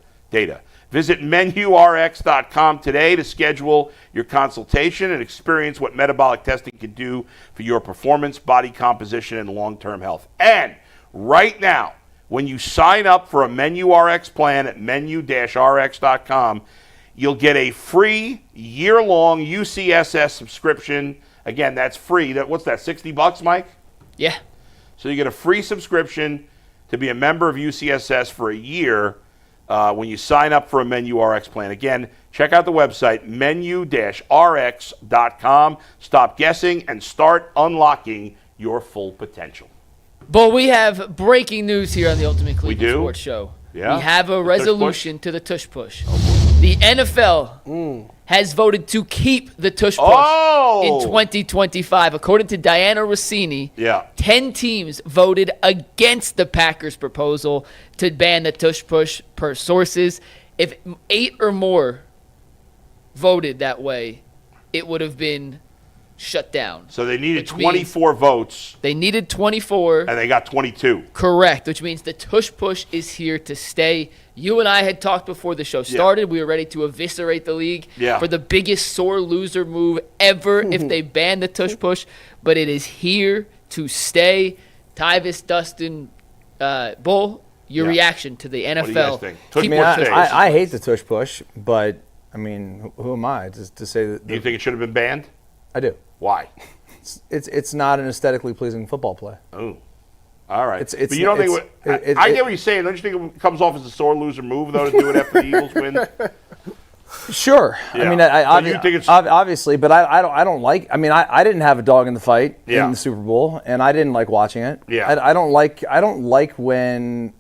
Visit menurx.com today to schedule your consultation and experience what metabolic testing can do for your performance, body composition, and long-term health. And right now, when you sign up for a Menu RX plan at menu-rx.com, you'll get a free year-long UCSS subscription. Again, that's free. What's that, $60, Mike? Yeah. So you get a free subscription to be a member of UCSS for a year when you sign up for a Menu RX plan. Again, check out the website, menu-rx.com. Stop guessing and start unlocking your full potential. But we have breaking news here on the Ultimate Cleveland Sports Show. Yeah. We have a resolution to the tush push. The NFL has voted to keep the tush push in 2025. According to Diana Rossini, 10 teams voted against the Packers' proposal to ban the tush push per sources. If 8 or more voted that way, it would have been shut down. So they needed 24 votes. They needed 24. And they got 22. Correct, which means the tush push is here to stay. You and I had talked before the show started. We were ready to eviscerate the league for the biggest sore loser move ever if they ban the tush push. But it is here to stay. Tyvis, Dustin, Bull, your reaction to the NFL. What do you guys think? Tush push I hate the tush push, but, I mean, who am I to say that? Do you think it should have been banned? I do. Why? It's not an aesthetically pleasing football play. Oh, all right. But you don't think I get what you're saying. Don't you think it comes off as a sore loser move though to do it after the Eagles win? Sure. Yeah. I mean, you think it's obviously, but I don't like. I mean, I didn't have a dog in the fight in the Super Bowl, and I didn't like watching it. Yeah. I don't like when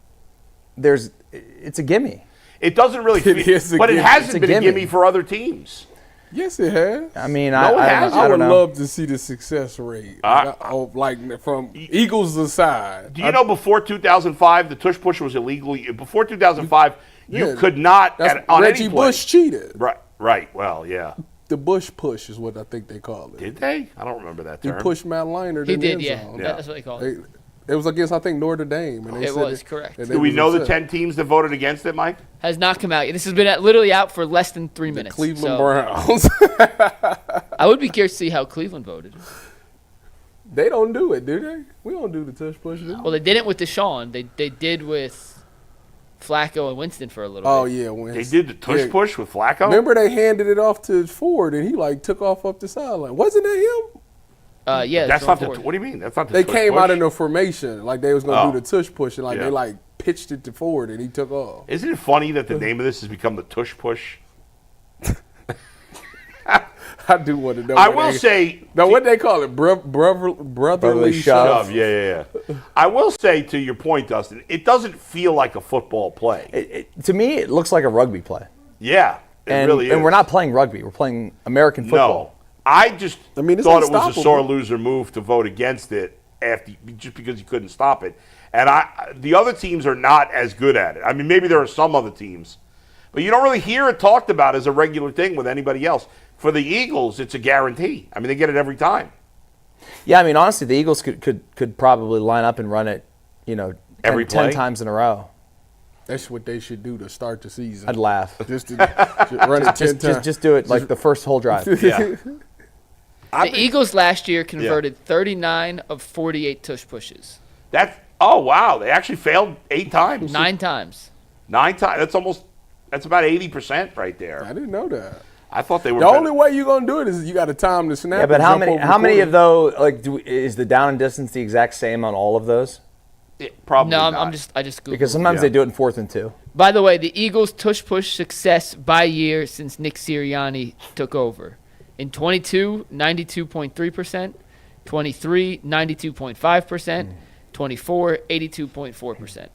it's a gimme. It doesn't really feel, but it hasn't been a gimme for other teams. Yes, it has. I mean, I would love to see the success rate, like from Eagles aside. Do you know before 2005 the tush push was illegal? Before 2005, you could not on Reggie any play. Bush cheated. Right. Well, yeah. The Bush push is what I think they call it. Did they? I don't remember that term. He pushed Matt Leinart. He in did, the end zone. That's what they call it. It was against, I think, Notre Dame. And it was, correct. Do we know the 10 teams that voted against it, Mike? Has not come out yet. This has been literally out for less than 3 minutes. Cleveland Browns. I would be curious to see how Cleveland voted. They don't do it, do they? We don't do the tush push, do we? Well, they didn't with Deshaun. They did with Flacco and Winston for a little bit. Oh, yeah. Winston. They did the tush push with Flacco? Remember they handed it off to Ford, and he, took off up the sideline. Wasn't that him? Yeah, that's not what do you mean? That's not the They tush came push? out in the formation, like they was gonna do the tush push, and they pitched it to Ford, and he took off. Isn't it funny that the name of this has become the tush push? I do want to know. I will say. Now, what they call it? Brotherly shove. Yeah. I will say, to your point, Dustin, it doesn't feel like a football play. To me, it looks like a rugby play. Yeah, it really is. And we're not playing rugby. We're playing American football. No. I just thought it was a sore loser move to vote against it just because you couldn't stop it. And the other teams are not as good at it. I mean, maybe there are some other teams, but you don't really hear it talked about as a regular thing with anybody else. For the Eagles, it's a guarantee. I mean, they get it every time. Yeah, I mean, honestly, the Eagles could probably line up and run it, every 10 times in a row. That's what they should do to start the season. I'd laugh. Just run it 10 times. Just do it like the first whole drive. Yeah. The Eagles last year converted 39 of 48 tush pushes. Oh, wow. They actually failed 8 times. 9 times. 9 times. That's about 80% right there. I didn't know that. I thought they were. The only way you're gonna do it is you got to time the snap. Yeah, but how many of those is the down and distance the exact same on all of those? Probably no, not. I just Googled because sometimes they do it in 4th and 2. By the way, the Eagles' tush push success by year since Nick Sirianni took over. In 22, 92.3%, 23, 92.5%, 24, 82.4%.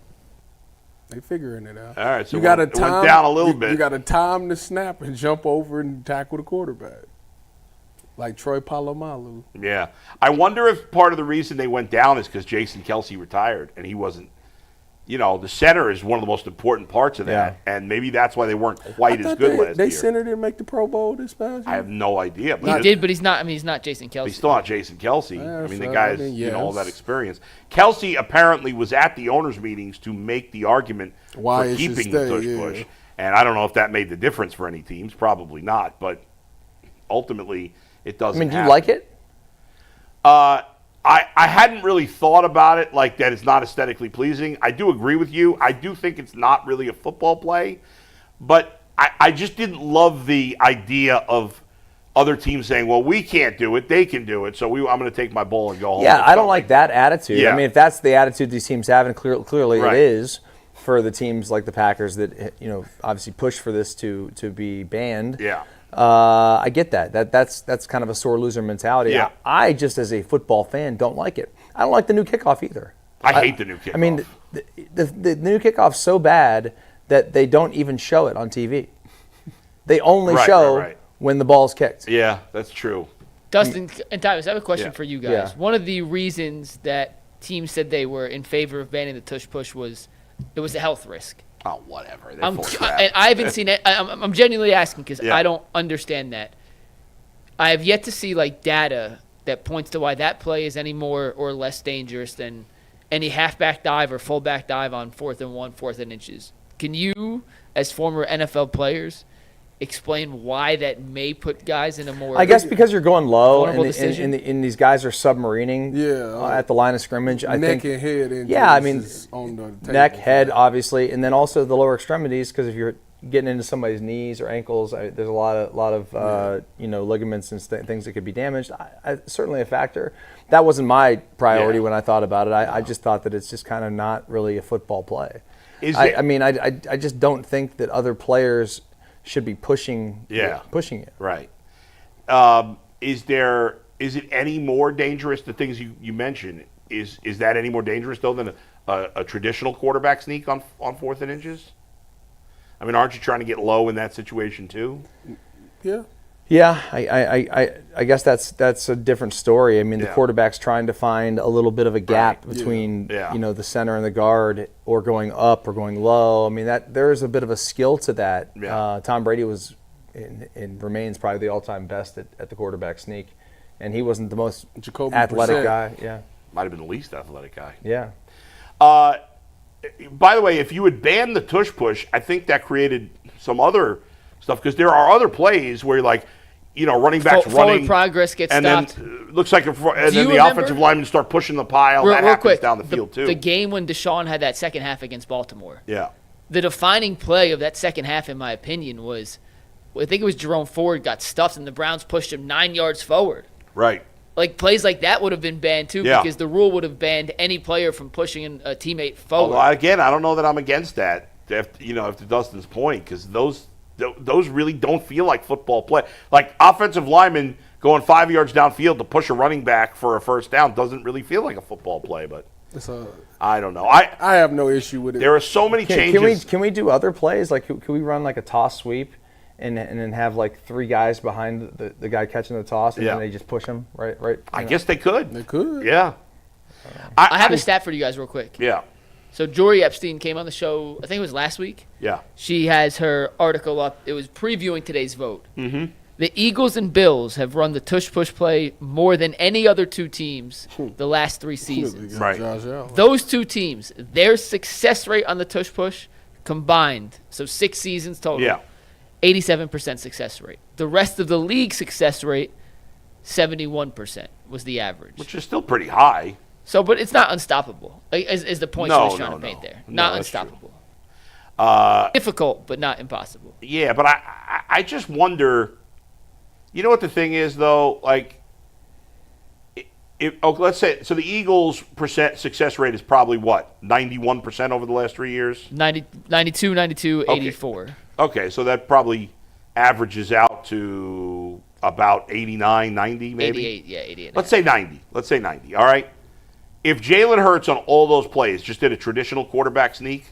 They figuring it out. All right, so you got to went down a little bit. You got to time the snap and jump over and tackle the quarterback, like Troy Polamalu. Yeah, I wonder if part of the reason they went down is because Jason Kelce retired and he wasn't. The center is one of the most important parts of that, and maybe that's why they weren't quite as good last year. They center didn't make the Pro Bowl this past year? I have no idea. He did, but he's not. I mean, he's not Jason Kelce. He's still not Jason Kelce. Yeah, the guy has all that experience. Kelce apparently was at the owners' meetings to make the argument for keeping the tush push, and I don't know if that made the difference for any teams. Probably not, but ultimately it doesn't. I mean, do you like it? I hadn't really thought about it like that. It's not aesthetically pleasing. I do agree with you. I do think it's not really a football play, but I just didn't love the idea of other teams saying, well, we can't do it. They can do it. So I'm going to take my ball and go home. Yeah, I don't like that attitude. Yeah. I mean, if that's the attitude these teams have, and clearly Right. it is for the teams like the Packers that, obviously push for this to be banned. Yeah. I get that. That's kind of a sore loser mentality. Yeah. I just, as a football fan, don't like it. I don't like the new kickoff either. I hate the new kickoff. I mean, the new kickoff's so bad that they don't even show it on TV. They only show when the ball's kicked. Yeah, that's true. Dustin and Tyvis, I have a question Yeah. for you guys. Yeah. One of the reasons that teams said they were in favor of banning the tush push was it was a health risk. Oh, whatever. They're full of crap. And I haven't seen it. I'm genuinely asking because Yeah. I don't understand that. I have yet to see like data that points to why that play is any more or less dangerous than any halfback dive or fullback dive on 4th and 1, 4th and inches. Can you, as former NFL players, explain why that may put guys in a more? I guess because you're going low vulnerable and, decision? and these guys are submarining at the line of scrimmage. I neck think and head injuries. Yeah, I mean, is on the table. neck, head, obviously, and then also the lower extremities because if you're getting into somebody's knees or ankles, there's a lot of ligaments and things that could be damaged. Certainly a factor. That wasn't my priority when I thought about it. I just thought that it's just kind of not really a football play. I just don't think that other players should be pushing it. Right. Is it any more dangerous, the things you mentioned, is that any more dangerous, though, than a traditional quarterback sneak on 4th and inches? I mean, aren't you trying to get low in that situation, too? Yeah. Yeah, I guess that's a different story. I mean, the quarterback's trying to find a little bit of a gap between the center and the guard, or going up or going low. I mean, there is a bit of a skill to that. Yeah. Tom Brady was and remains probably the all-time best at the quarterback sneak, and he wasn't the most athletic guy. Yeah, might have been the least athletic guy. Yeah. By the way, if you had banned the tush push, I think that created some other stuff because there are other plays where running backs running, forward progress gets and stopped. then looks like, and then the offensive linemen start pushing the pile. That happens quick, down the field too. The game when Deshaun had that second half against Baltimore. Yeah. The defining play of that second half, in my opinion, was I think it was Jerome Ford got stuffed and the Browns pushed him 9 yards forward. Right. Like plays like that would have been banned too because the rule would have banned any player from pushing a teammate forward. Although, again, I don't know that I'm against that. After Dustin's point, because those really don't feel like football play. Like offensive linemen going 5 yards downfield to push a running back for a first down doesn't really feel like a football play. But I don't know. I have no issue with it. There are so many changes. Can we do other plays? Like, can we run like a toss sweep? And then have like 3 guys behind the guy catching the toss, and then they just push him right. I guess they could. They could. Yeah. I have a stat for you guys real quick. Yeah. So Jory Epstein came on the show, I think it was last week. Yeah. She has her article up. It was previewing today's vote. Mm-hmm. The Eagles and Bills have run the tush-push play more than any other two teams the last 3 seasons. Right. Those 2 teams, their success rate on the tush-push combined, so 6 seasons total, 87% success rate. The rest of the league success rate, 71% was the average. Which is still pretty high. So, but it's not unstoppable, is the point she was trying to paint there. Not unstoppable. Difficult, but not impossible. Yeah, but I just wonder, you know what the thing is, though? Like, let's say, so the Eagles' success rate is probably what, 91% over the last 3 years? 92, 84. Okay, so that probably averages out to about 89, 90 maybe? 88, yeah, 88. Let's say 90, all right? If Jalen Hurts on all those plays just did a traditional quarterback sneak,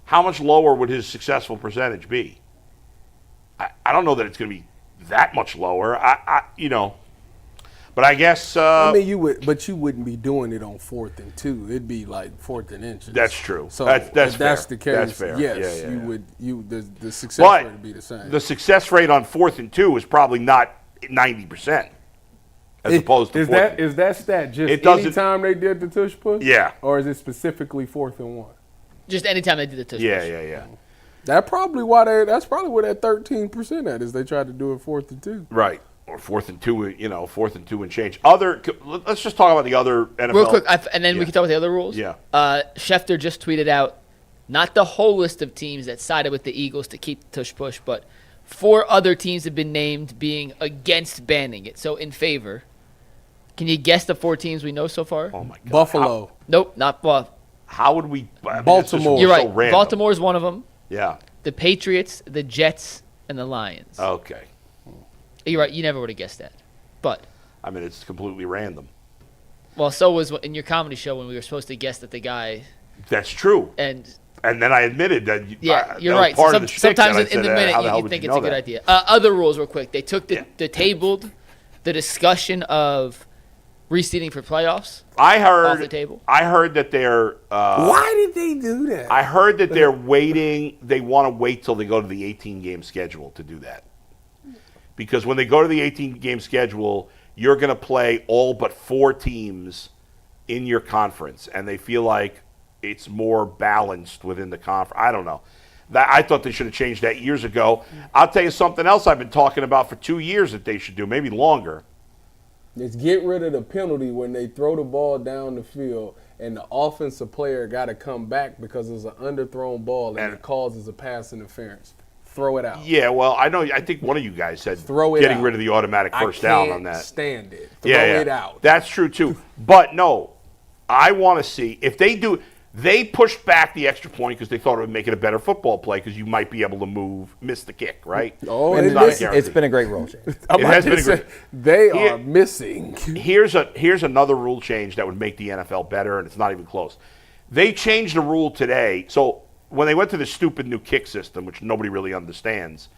how much lower would his successful percentage be? I don't know that it's going to be that much lower. But I guess I mean, you wouldn't be doing it on 4th and 2. It'd be like 4th and inches. That's true. So that's if that's the case, that's fair. yes, you would. The success rate would be the same. The success rate on 4th and 2 is probably not 90%. As opposed to is that stat just any time they did the tush push? Yeah. Or is it specifically 4th and 1? Just anytime they did the tush push. Yeah. That's probably where that 13% at is. They tried to do it 4th and 2. Right. Or 4th and 2, 4th and 2 and change. Let's just talk about the other NFL. Real quick, and then we can talk about the other rules. Yeah. Schefter just tweeted out, not the whole list of teams that sided with the Eagles to keep the tush push, but 4 other teams have been named being against banning it, so in favor. Can you guess the 4 teams we know so far? Oh, my God. Buffalo. Nope, not Buff. How would we? Baltimore. You're right. So random. Baltimore's one of them. Yeah. The Patriots, the Jets, and the Lions. Okay. You're right. You never would have guessed that. But. I mean, it's completely random. Well, so was in your comedy show when we were supposed to guess that the guy. That's true. And And then I admitted that. Yeah, you're that was right. Part of the shtick Sometimes that I in the said, minute how the hell you would think you it's a know good that? idea. Other rules, real quick. They took the tabled the discussion of reseeding for playoffs. I heard off the table. I heard that they're. Why did they do that? I heard that they're waiting. They want to wait till they go to the 18-game schedule to do that. Because when they go to the 18-game schedule, you're going to play all but 4 teams in your conference, and they feel like it's more balanced within the conference. I don't know. I thought they should have changed that years ago. I'll tell you something else I've been talking about for 2 years that they should do, maybe longer. Let's get rid of the penalty when they throw the ball down the field and the offensive player got to come back because it's an underthrown ball and it causes a pass interference. Throw it out. Yeah, well, I think one of you guys said Throw it getting out. rid of the automatic first down on I that. can't stand it. Throw Yeah, it out. That's true too. But no, I want to see if they do. They pushed back the extra point because they thought it would make it a better football play because you might be able to miss the kick, right? Oh, And it not a is. guarantee. it's been a great role change. I'm It about has to been a say, great- they Here- are missing. Here's another rule change that would make the NFL better, and it's not even close. They changed the rule today. So when they went to the stupid new kick system, which nobody really understands,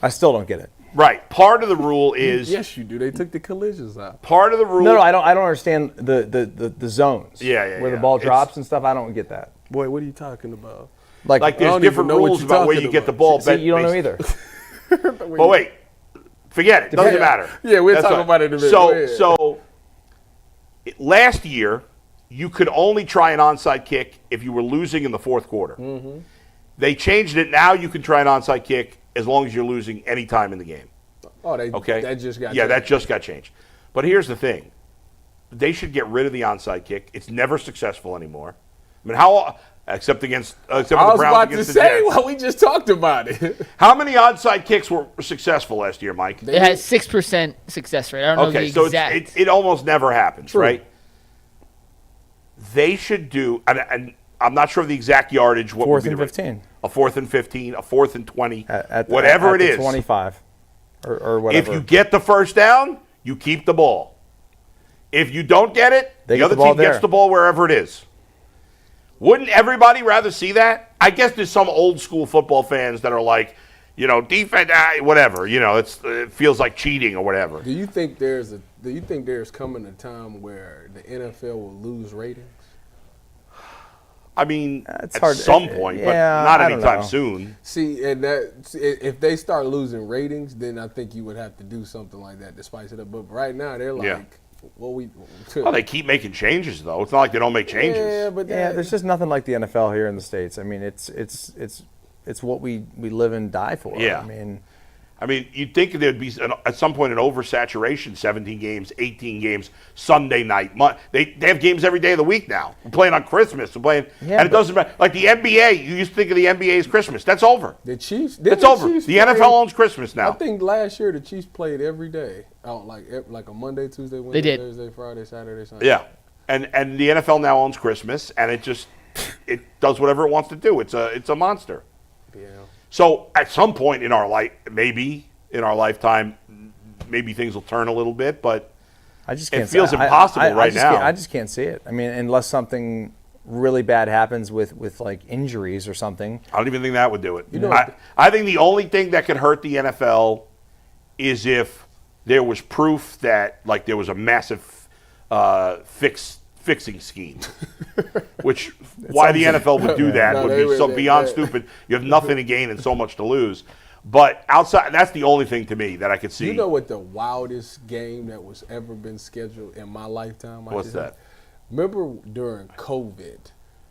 I still don't get it. right? Part of the rule is Yes, you do. They took the collisions out. part of the rule. No, I don't understand the zones. Yeah, Where yeah. the ball It's- drops and stuff. I don't get that. Boy, what are you talking about? Like I there's don't different even know what rules you're about where talking you get the about. ball. See, you don't know either. But wait, forget it. Doesn't matter. Yeah, we'll That's talk right. about it in a minute. Go ahead. So last year, you could only try an onside kick if you were losing in the fourth quarter. Mm-hmm. They changed it. Now you can try an onside kick as long as you're losing any time in the game. Oh, Okay? that just got that changed. just got changed. But here's the thing. They should get rid of the onside kick. It's never successful anymore. I mean, how except with I the was Browns about to against the say, Jets. well, we just talked about it. How many onside kicks were successful last year, Mike? It has 6% success rate. I don't know Okay, the so exact. it almost never happens, True. right? They should do, and I'm not sure of the exact yardage. What Fourth would be and the 15. A 4th and 15, a 4th and 20, At whatever the it is. 25 or If whatever. you get the first down, you keep the ball. If you don't get it, They the get other the ball team gets there. the ball wherever it is. Wouldn't everybody rather see that? I guess there's some old school football fans that are like, defense, whatever. It feels like cheating or whatever. Do you think there's coming a time where the NFL will lose ratings? I mean, It's at hard- some point, but yeah, not I don't anytime know. soon. See, and if they start losing ratings, then I think you would have to do something like that to spice it up. But right now, they're like, Yeah. well, They keep making changes, though. It's not like they don't make changes. Yeah, but Yeah, there's just nothing like the NFL here in the States. I mean, it's what we live and die for. Yeah. I mean, You'd think there'd be at some point an oversaturation, 17 games, 18 games, Sunday night. They have games every day of the week now. We're playing on Christmas. We're playing, Yeah, and it doesn't matter. Like the NBA, you used to think of the NBA as Christmas. That's over. the Chiefs. That's over. The NFL owns Christmas now. I think last year the Chiefs played every day, out like a Monday, Tuesday, Wednesday, did. Thursday, Friday, Saturday, Sunday. Yeah, and the NFL now owns Christmas, and it does whatever it wants to do. It's a monster. Yeah. So at some point in our lifetime, maybe things will turn a little bit, but I just can't. it feels see, impossible right now. I just can't see it. I mean, unless something really bad happens with like injuries or something. I don't even think that would do it. know- I think the only thing that could hurt the NFL is if there was proof that like there was a massive fixing scheme. Which why the NFL would do that No, would they be would- so they- beyond they- stupid. You have nothing to gain and so much to lose. But outside, that's the only thing to me that I could see. You know what the wildest game that was ever been scheduled in my lifetime? What's that? Remember during COVID,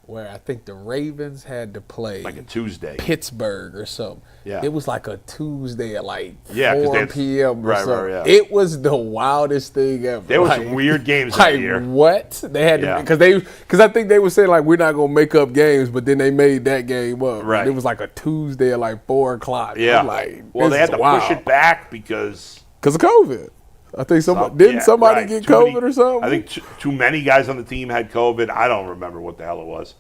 where I think the Ravens had to play Like a Tuesday. Pittsburgh or something. Yeah. It was like a Tuesday at like Yeah, 'cause 4 they had- p.m. or right, something. yeah. It was the wildest thing ever. There was Like- some weird games like, that year. what? They had Yeah. to, because I think they were saying like we're not gonna make up games, but then they made that game up. Right. It was like a Tuesday at like 4 o'clock. Yeah. I'm like, Well, they this had is to push wild. it back because Because of COVID. I think somebody yeah, get too COVID many- or something? I think too many guys on the team had COVID. I don't remember what the hell it was.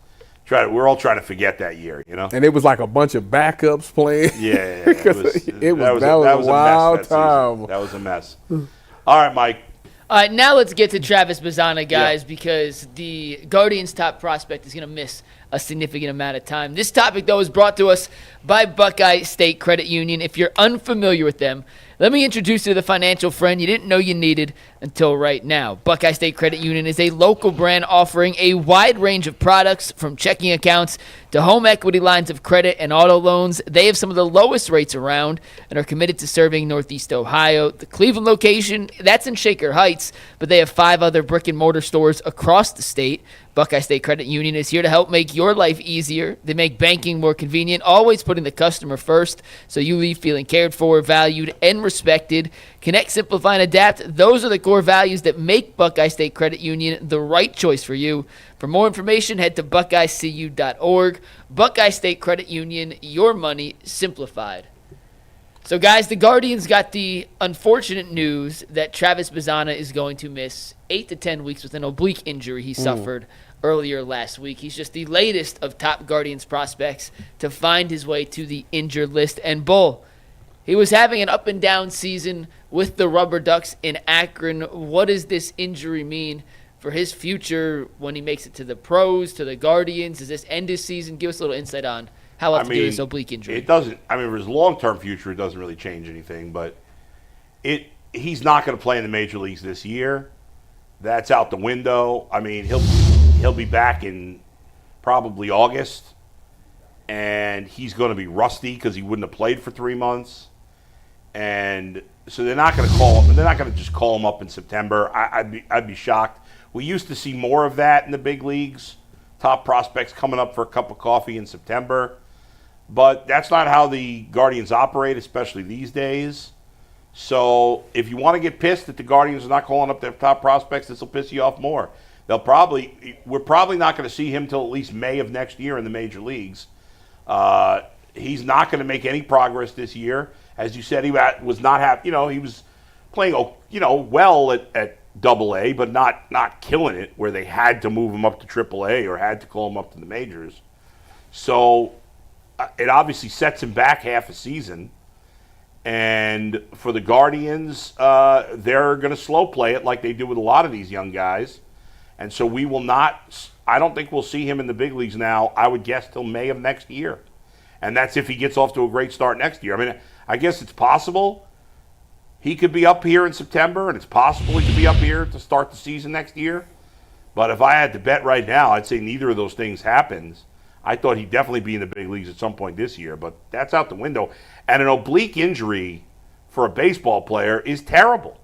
We're all trying to forget that year, And it was like a bunch of backups playing. Yeah. Because that was a wild mess that season. time. That was a mess. All right, Mike. All right, now let's get to Travis Bazzana, guys, because the Guardians' top prospect is going to miss a significant amount of time. This topic, though, is brought to us by Buckeye State Credit Union. If you're unfamiliar with them, let me introduce you to the financial friend you didn't know you needed until right now. Buckeye State Credit Union is a local brand offering a wide range of products from checking accounts to home equity lines of credit and auto loans. They have some of the lowest rates around and are committed to serving Northeast Ohio. The Cleveland location, that's in Shaker Heights, but they have 5 other brick and mortar stores across the state. Buckeye State Credit Union is here to help make your life easier. They make banking more convenient, always putting the customer first, so you leave feeling cared for, valued, and respected. Connect, simplify, and adapt. Those are the core values that make Buckeye State Credit Union the right choice for you. For more information, head to buckeyescu.org. Buckeye State Credit Union, your money simplified. So, guys, the Guardians got the unfortunate news that Travis Bazzana is going to miss 8 to 10 weeks with an oblique injury he suffered earlier last week. He's just the latest of top Guardians prospects to find his way to the injured list. And, Bull, he was having an up-and-down season with the Rubber Ducks in Akron. What does this injury mean for his future when he makes it to the pros, to the Guardians? Does this end his season? Give us a little insight on how to do this oblique injury. It doesn't. I mean, for his long-term future, it doesn't really change anything. But he's not going to play in the major leagues this year. That's out the window. I mean, he'll be back in probably August, and he's going to be rusty because he wouldn't have played for 3 months. And so they're not going to call him. They're not going to just call him up in September. I'd be shocked. We used to see more of that in the big leagues. Top prospects coming up for a cup of coffee in September. But that's not how the Guardians operate, especially these days. So if you want to get pissed that the Guardians are not calling up their top prospects, this will piss you off more. We're probably not going to see him till at least May of next year in the major leagues. He's not going to make any progress this year. As you said, he was not happy. He was playing, well at Double-A, but not killing it, where they had to move him up to Triple-A or had to call him up to the majors. So it obviously sets him back half a season. And for the Guardians, they're going to slow play it like they do with a lot of these young guys. And so I don't think we'll see him in the big leagues now, I would guess, till May of next year. And that's if he gets off to a great start next year. I mean, I guess it's possible he could be up here in September, and it's possible he could be up here to start the season next year. But if I had to bet right now, I'd say neither of those things happens. I thought he'd definitely be in the big leagues at some point this year, but that's out the window. And an oblique injury for a baseball player is terrible.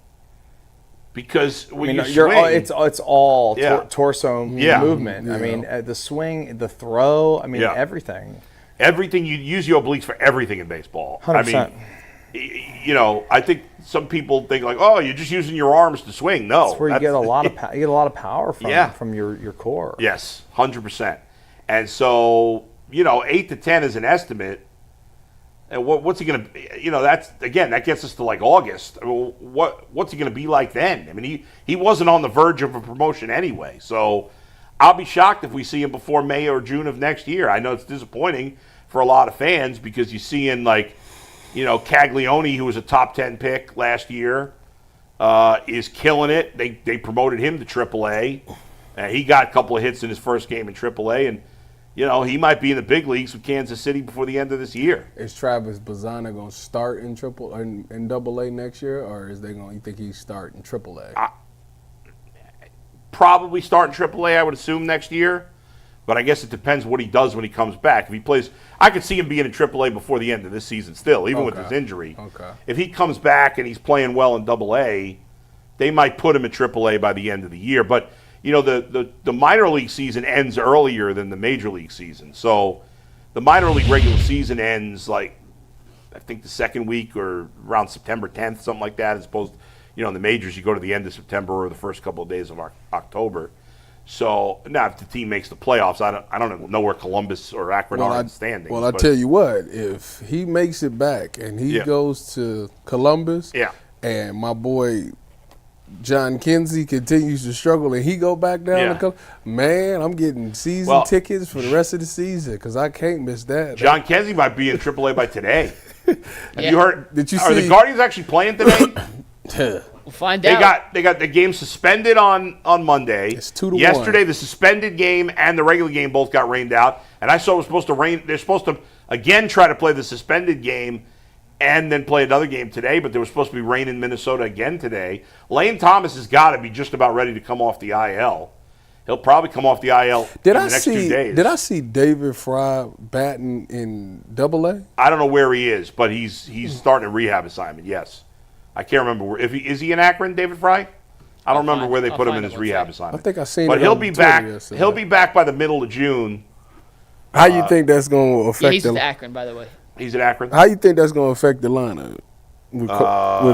Because when you swing, it's all torso movement. Yeah. I mean, the swing, the throw. I mean, everything. Everything. You use your obliques for everything in baseball. 100%. I mean, I think some people think like, oh, you're just using your arms to swing. No, that's where you get a lot of power from your core. Yes, 100%. And so 8 to 10 is an estimate. And what's he going to? That gets us to like August. I mean, what's he going to be like then? I mean, he wasn't on the verge of a promotion anyway. So I'll be shocked if we see him before May or June of next year. I know it's disappointing for a lot of fans because you see in Caglione, who was a top 10 pick last year, is killing it. They promoted him to AAA. He got a couple of hits in his first game in AAA, and he might be in the big leagues with Kansas City before the end of this year. Is Travis Bazzana going to start in Double-A next year, or you think he's starting AAA? Probably start in AAA, I would assume, next year. But I guess it depends what he does when he comes back. If he plays, I could see him being in AAA before the end of this season still, even with his injury. Okay. If he comes back and he's playing well in AA, they might put him in AAA by the end of the year. But the minor league season ends earlier than the major league season. So the minor league regular season ends I think the second week or around September 10th, something like that, as opposed to, in the majors you go to the end of September or the first couple of days of October. So now if the team makes the playoffs, I don't know where Columbus or Akron are in standings. Well, I tell you what, if he makes it back and he goes to Columbus and my boy John Kinsey continues to struggle and he go back down to man, I'm getting season tickets for the rest of the season because I can't miss that. John Kinsey might be in AAA by today. Have you heard? Did you are see the Guardians actually playing today? We'll find out. They got the game suspended on Monday. It's 2-1. Yesterday, the suspended game and the regular game both got rained out. And I saw it was supposed to rain. They're supposed to again try to play the suspended game and then play another game today, but there was supposed to be rain in Minnesota again today. Lane Thomas has got to be just about ready to come off the IL. He'll probably come off the IL in the next 2 days. Did I see David Fry batting in AA? I don't know where he is, but he's starting a rehab assignment, yes. I can't remember where. Is he in Akron, David Fry? I don't remember where they put him in his rehab assignment. I think I seen but it he'll on be Twitter back. yesterday. He'll be back by the middle of June. How you think that's going to Yeah, affect he's with Akron, by the way. He's in Akron. How you think that's going to affect the lineup with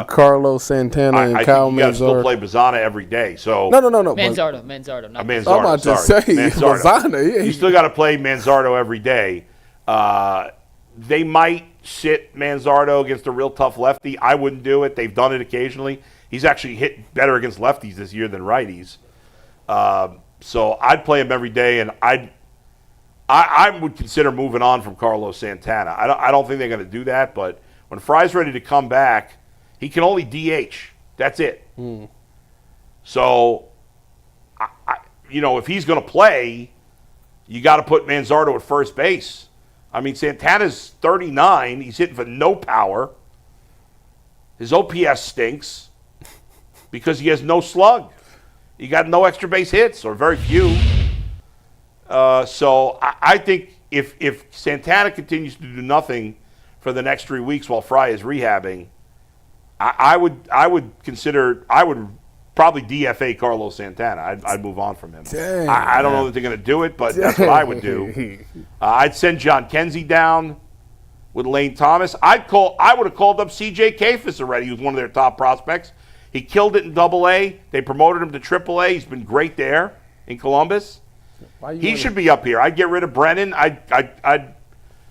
Carlos Santana and I Kyle think you got to still Manzardo? play Bazzana every day. So No. Manzardo, not Manzardo. I'm about to sorry. say Bazzana. Yeah, You still got to play Manzardo every day. They might sit Manzardo against a real tough lefty. I wouldn't do it. They've done it occasionally. He's actually hit better against lefties this year than righties. So I'd play him every day, and I would consider moving on from Carlos Santana. I don't think they're going to do that, but when Fry's ready to come back, he can only DH. That's it. So, if he's going to play, you got to put Manzardo at first base. I mean, Santana's 39. He's hitting for no power. His OPS stinks because he has no slug. He got no extra base hits, or very few. So I think if Santana continues to do nothing for the next 3 weeks while Fry is rehabbing, I would probably DFA Carlos Santana. I'd move on from him. Dang, I don't know that they're going to do it, but that's what I would do. I'd send John Kenzie down with Lane Thomas. I would have called up C.J. Kafis already. He was one of their top prospects. He killed it in AA. They promoted him to AAA. He's been great there in Columbus. He should be up here. I'd get rid of Brennan. I'd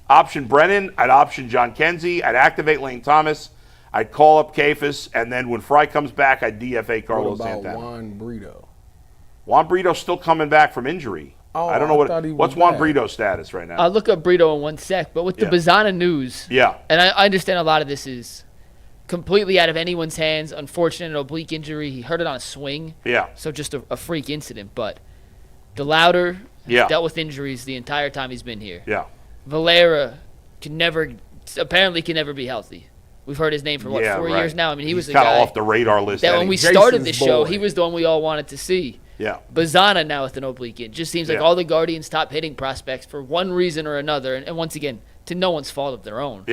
option Brennan. I'd option John Kenzie. I'd activate Lane Thomas. I'd call up Kafis, and then when Fry comes back, I'd DFA Carlos Santana. What about Juan Brito? Juan Brito's still coming back from injury. Oh, I don't know what's Juan Brito's status right now. I'll look up Brito in 1 sec, but with the Bazzana news, and I understand a lot of this is completely out of anyone's hands. Unfortunate oblique injury. He hurt it on a swing. Yeah. So just a freak incident. But DeLauder has dealt with injuries the entire time he's been here. Yeah. Valera apparently can never be healthy. We've heard his name for 4 years now. I mean, he was a guy kind of off the radar list. That when we started the show, he was the one we all wanted to see. Yeah. Bazzana now with an oblique. It just seems like all the Guardians' top hitting prospects, for one reason or another, and once again, to no one's fault of their own,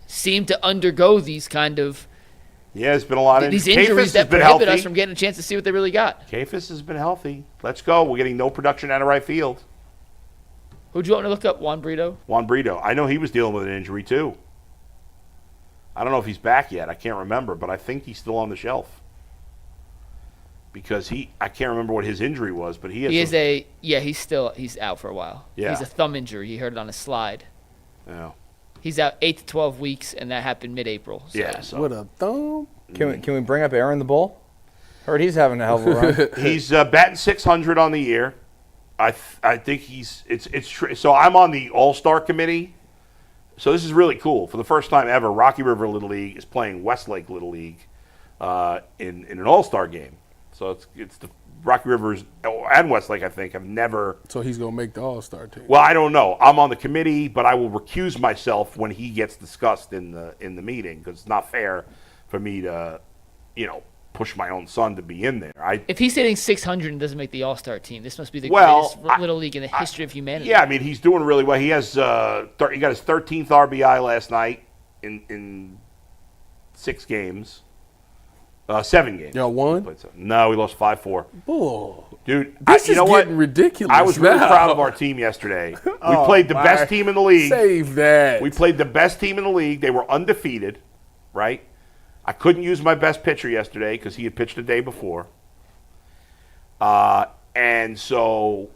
seem to undergo these kind of there's been a lot of these injuries that prohibit us from getting a chance to see what they really got. Kafis has been healthy. Let's go. We're getting no production out of right field. Who'd you want to look up? Juan Brito? Juan Brito. I know he was dealing with an injury too. I don't know if he's back yet. I can't remember, but I think he's still on the shelf. Because I can't remember what his injury was, but he's out for a while. Yeah. He's a thumb injury. He hurt it on a slide. Yeah. He's out 8 to 12 weeks, and that happened mid-April. So. Yeah. So. With a thumb? Can we bring up Aaron the Bull? Heard he's having a hell of a run. He's batting .600 on the year. I think so I'm on the All-Star committee. So this is really cool. For the first time ever, Rocky River Little League is playing Westlake Little League in an All-Star game. So it's the Rocky Rivers and Westlake, I think, have never. So he's going to make the All-Star team. Well, I don't know. I'm on the committee, but I will recuse myself when he gets discussed in the meeting because it's not fair for me to, push my own son to be in there. If he's hitting .600 and doesn't make the All-Star team, this must be the greatest Little League in the history of humanity. Yeah, I mean, he's doing really well. He has he got his 13th RBI last night in 6 games. 7 games. Y'all won? No, we lost 5-4. Bull. Dude, this is getting ridiculous. I was really proud of our team yesterday. We played the best team in the league. Save that. We played the best team in the league. They were undefeated, right? I couldn't use my best pitcher yesterday because he had pitched the day before. And so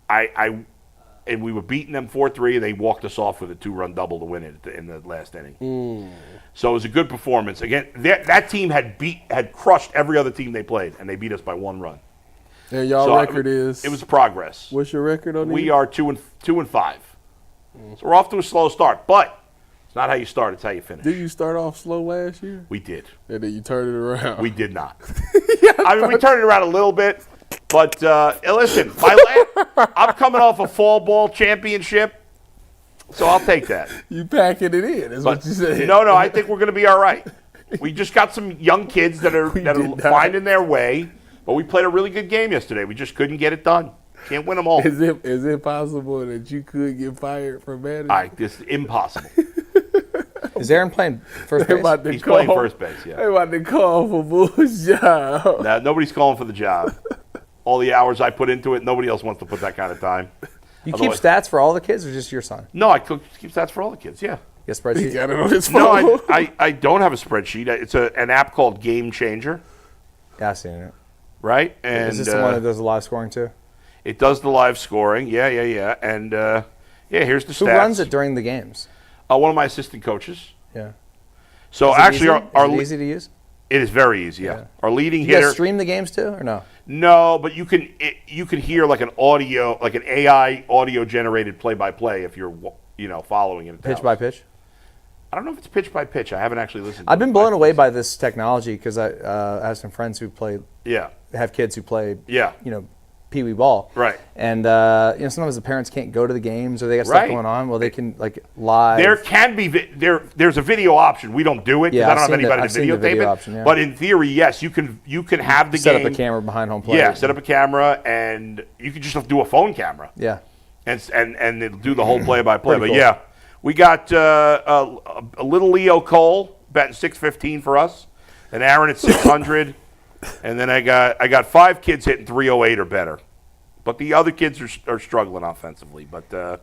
and we were beating them 4-3, and they walked us off with a 2-run double to win it in the last inning. So it was a good performance. Again, that team had crushed every other team they played, and they beat us by 1 run. And y'all record is? It was progress. What's your record on these? We are 2-5. So we're off to a slow start. But It's not how you start, it's how you finish. Did you start off slow last year? We did. And then you turned it around. We did not. I mean, we turned it around a little bit, but listen, I'm coming off a fall ball championship, so I'll take that. You packing it in, is what you said. No, I think we're going to be all right. We just got some young kids that are finding their way, but we played a really good game yesterday. We just couldn't get it done. Can't win them all. Is it possible that you could get fired from manager? This is impossible. Is Aaron playing first base? He's playing first base, yeah. They about to call for Bull's job. No, nobody's calling for the job. All the hours I put into it, nobody else wants to put that kind of time. You keep stats for all the kids or just your son? No, I keep stats for all the kids, yeah. You got a spreadsheet? He got it on his phone. No, I don't have a spreadsheet. It's an app called Game Changer, Yeah, I've seen it. right? And Is this the one that does the live scoring too? it does the live scoring. Yeah. And, here's the stats. Who runs it during the games? One of my assistant coaches. Yeah. So Is it actually, easy? Is it easy to use? it is very easy, yeah. Our leading You guys hitter. stream the games too, or no? No, but you can hear like an AI audio generated play-by-play if you're following it. Pitch by pitch? I don't know if it's pitch by pitch. I haven't actually listened. I've been blown away by this technology because I have some friends who have kids who play, Pee Wee ball. Right. And, sometimes the parents can't go to the games or they got stuff Right. going on. Well, they can, live. There can be there's a video option. We don't do it because Yeah, I don't I've have seen anybody I've to seen the videotape video it. option, yeah. But in theory, yes, you can have the set game. up a camera behind home plate. Yeah, set up a camera, and you can just do a phone camera. Yeah. And it'll do the whole play-by-play. But cool. yeah, we got a little Leo Cole betting $6.15 for us, and Aaron at 600, and then I got 5 kids hitting 308 or better. But the other kids are struggling offensively. But there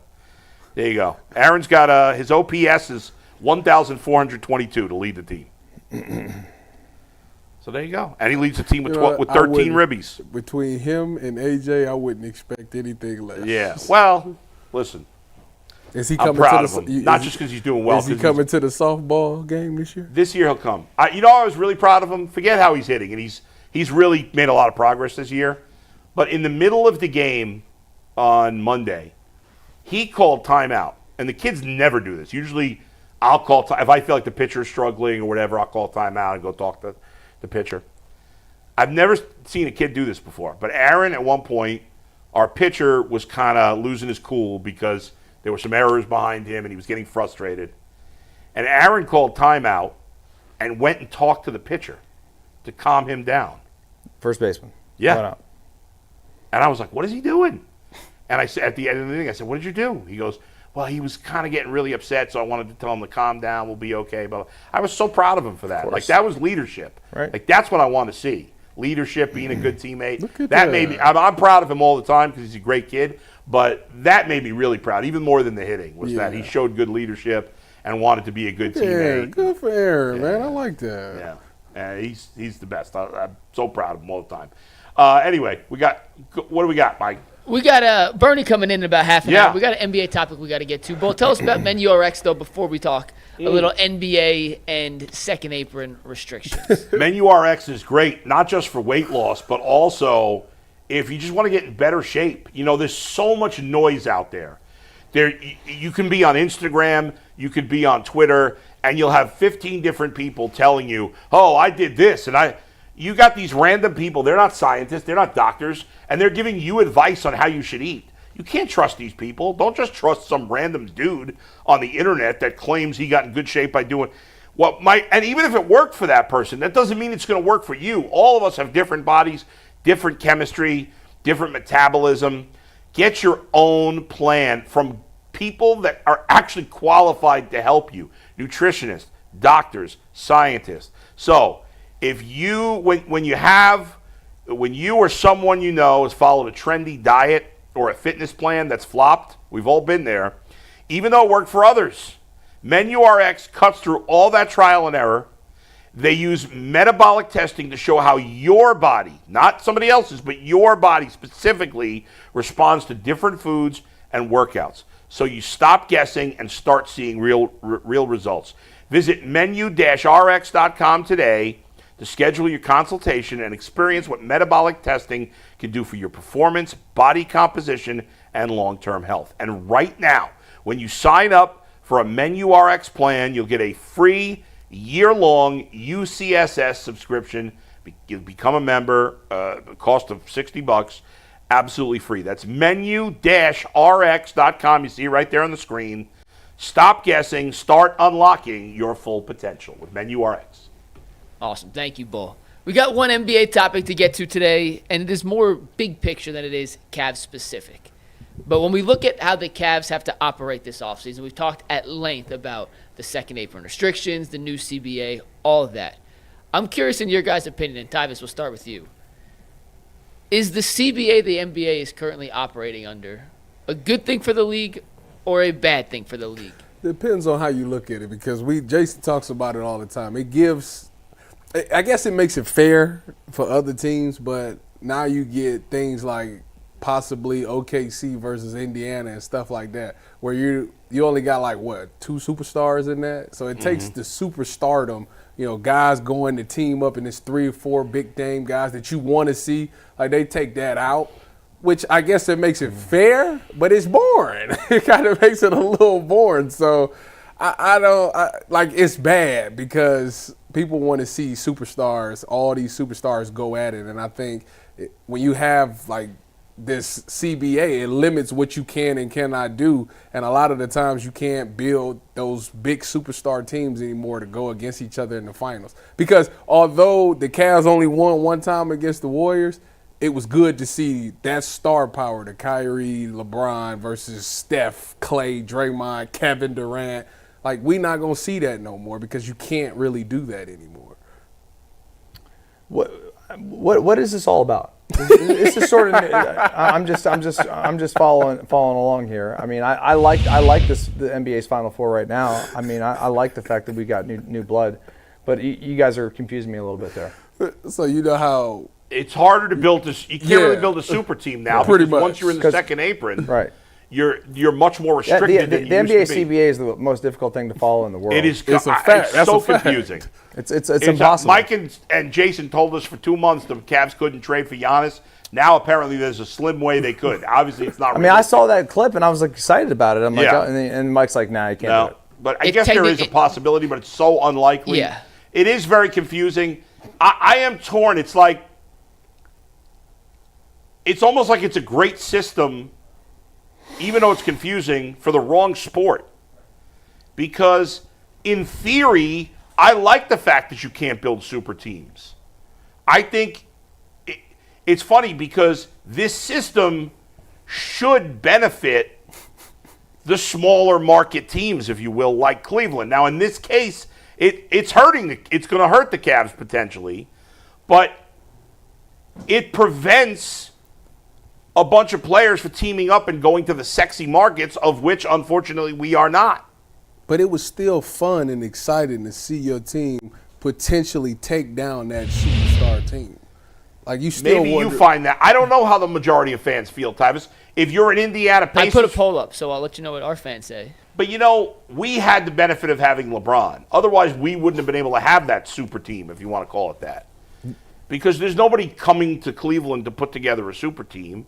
you go. Aaron's got his OPS is 1,422 to lead the team. So there you go. And he leads the team with 13 ribbies. Between him and AJ, I wouldn't expect anything less. Yeah. Well, listen. Is he I'm coming proud to of him. Not just because he's doing well. Is he coming to the softball game this year? This year he'll come. I was really proud of him. Forget how he's hitting, and he's really made a lot of progress this year. But in the middle of the game on Monday, he called timeout. And the kids never do this. Usually I'll call if I feel like the pitcher's struggling or whatever, I'll call timeout and go talk to the pitcher. I've never seen a kid do this before. But Aaron, at one point, our pitcher was kind of losing his cool because there were some errors behind him and he was getting frustrated. And Aaron called timeout and went and talked to the pitcher to calm him down. First baseman. Yeah. Why not? And I was like, what is he doing? And I said, at the end of the thing, I said, what did you do? He goes, well, he was kind of getting really upset, so I wanted to tell him to calm down, we'll be okay. But I was so proud of him for that. Like, that was leadership. Right. Like, that's what I want to see. Leadership, being a good teammate. Look at That made me, I'm proud of him all the time because he's a great kid, but that made me really proud, even more than the hitting, was that he showed good leadership and wanted to be a good teammate. Yeah, good for Aaron, man. I like that. Yeah. He's the best. I'm so proud of him all the time. Anyway, what do we got, Mike? We got Bernie coming in about half an Yeah. hour. We got an NBA topic we got to get to. Bull, tell us about Menu RX, though, before we talk a little NBA and second apron restrictions. Menu RX is great, not just for weight loss, but also if you just want to get in better shape. There's so much noise out there. You can be on Instagram, you could be on Twitter, and you'll have 15 different people telling you, oh, I did this, and you got these random people. They're not scientists. They're not doctors. And they're giving you advice on how you should eat. You can't trust these people. Don't just trust some random dude on the internet that claims he got in good shape by doing what might. And even if it worked for that person, that doesn't mean it's going to work for you. All of us have different bodies, different chemistry, different metabolism. Get your own plan from people that are actually qualified to help you. Nutritionists, doctors, scientists. So, if you, when you or someone you know has followed a trendy diet or a fitness plan that's flopped, we've all been there, even though it worked for others, Menu RX cuts through all that trial and error. They use metabolic testing to show how your body, not somebody else's, but your body specifically responds to different foods and workouts. So you stop guessing and start seeing real results. Visit menu-rx.com today to schedule your consultation and experience what metabolic testing can do for your performance, body composition, and long-term health. And right now, when you sign up For a Menu RX plan, you'll get a free year-long UCSS subscription. You'll become a member, cost of $60, absolutely free. That's menu-rx.com. You see it right there on the screen. Stop guessing, start unlocking your full potential with Menu RX. Awesome. Thank you, Bull. We got one NBA topic to get to today, and it is more big picture than it is Cavs specific. But when we look at how the Cavs have to operate this offseason, we've talked at length about the second apron restrictions, the new CBA, all of that. I'm curious in your guys' opinion, and Tyvis, we'll start with you. Is the CBA the NBA is currently operating under a good thing for the league or a bad thing for the league? Depends on how you look at it, because Jason talks about it all the time. It gives, I guess it makes it fair for other teams, but now you get things like possibly OKC versus Indiana and stuff like that, where you only got like, what, 2 superstars in that? So it takes the superstardom, guys going to team up, and it's 3 or 4 big name guys that you want to see. Like, they take that out, which I guess it makes it fair, but it's boring. It kind of makes it a little boring. So it's bad because people want to see superstars, all these superstars go at it. And I think when you have like this CBA, it limits what you can and cannot do. And a lot of the times you can't build those big superstar teams anymore to go against each other in the finals. Because although the Cavs only won one time against the Warriors, it was good to see that star power, the Kyrie, LeBron versus Steph, Clay, Draymond, Kevin Durant. Like, we not going to see that no more because you can't really do that anymore. What is this all about? This is sort of. I'm just following along here. I mean, I like this, the NBA's Final Four right now. I mean, I like the fact that we got new blood, but you guys are confusing me a little bit there. So you know how it's harder to build this. You can't really build a super team now. Pretty because much. Once you're in the second apron, right? You're much more restricted than you the NBA used to be. CBA is the most difficult thing to follow in the world. It is. It's a fact. It's so That's a fact. confusing. It's impossible. Mike and Jason told us for 2 months the Cavs couldn't trade for Giannis. Now apparently there's a slim way they could. Obviously it's not. I mean, I saw that clip and I was like excited about it. I'm like, Yeah. oh, and Mike's like, nah, you can't do it. But I guess there is a possibility, but it's so unlikely. Yeah. It is very confusing. I am torn. It's like, it's almost like it's a great system, even though it's confusing, for the wrong sport. Because in theory, I like the fact that you can't build super teams. I think it's funny because this system should benefit the smaller market teams, if you will, like Cleveland. Now, in this case, it's hurting. It's going to hurt the Cavs potentially, but it prevents a bunch of players from teaming up and going to the sexy markets, of which, unfortunately, we are not. But it was still fun and exciting to see your team potentially take down that superstar team. Like, you still Maybe you find that. I don't know how the majority of fans feel, Tyvis. If you're an Indiana Pacers, I put a poll up, so I'll let you know what our fans say. But, we had the benefit of having LeBron. Otherwise, we wouldn't have been able to have that super team, if you want to call it that. Because there's nobody coming to Cleveland to put together a super team.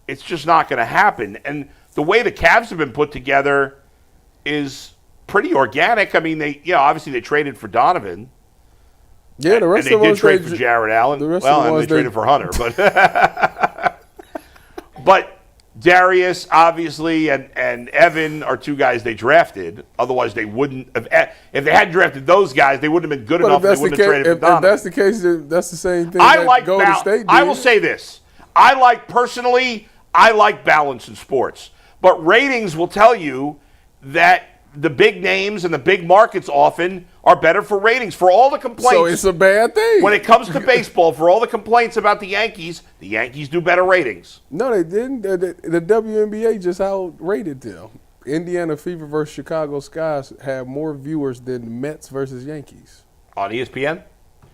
It's just not going to happen. And the way the Cavs have been put together is pretty organic. I mean, obviously they traded for Donovan. Yeah, the rest and of they us did trade for Jared Allen. And they traded for Hunter, but Darius, obviously, and Evan are 2 guys they drafted. Otherwise, they wouldn't have. If they hadn't drafted those guys, they wouldn't have been good enough. They wouldn't have traded for Donovan. If that's the case, that's the same thing. Golden State did. I will say this: I like balance in sports, but ratings will tell you that the big names and the big markets often are better for ratings. For all the complaints, so it's a bad thing. When it comes to baseball, for all the complaints about the Yankees do better ratings. No, they didn't. The WNBA just outrated them. Indiana Fever versus Chicago Sky had more viewers than Mets versus Yankees. On ESPN?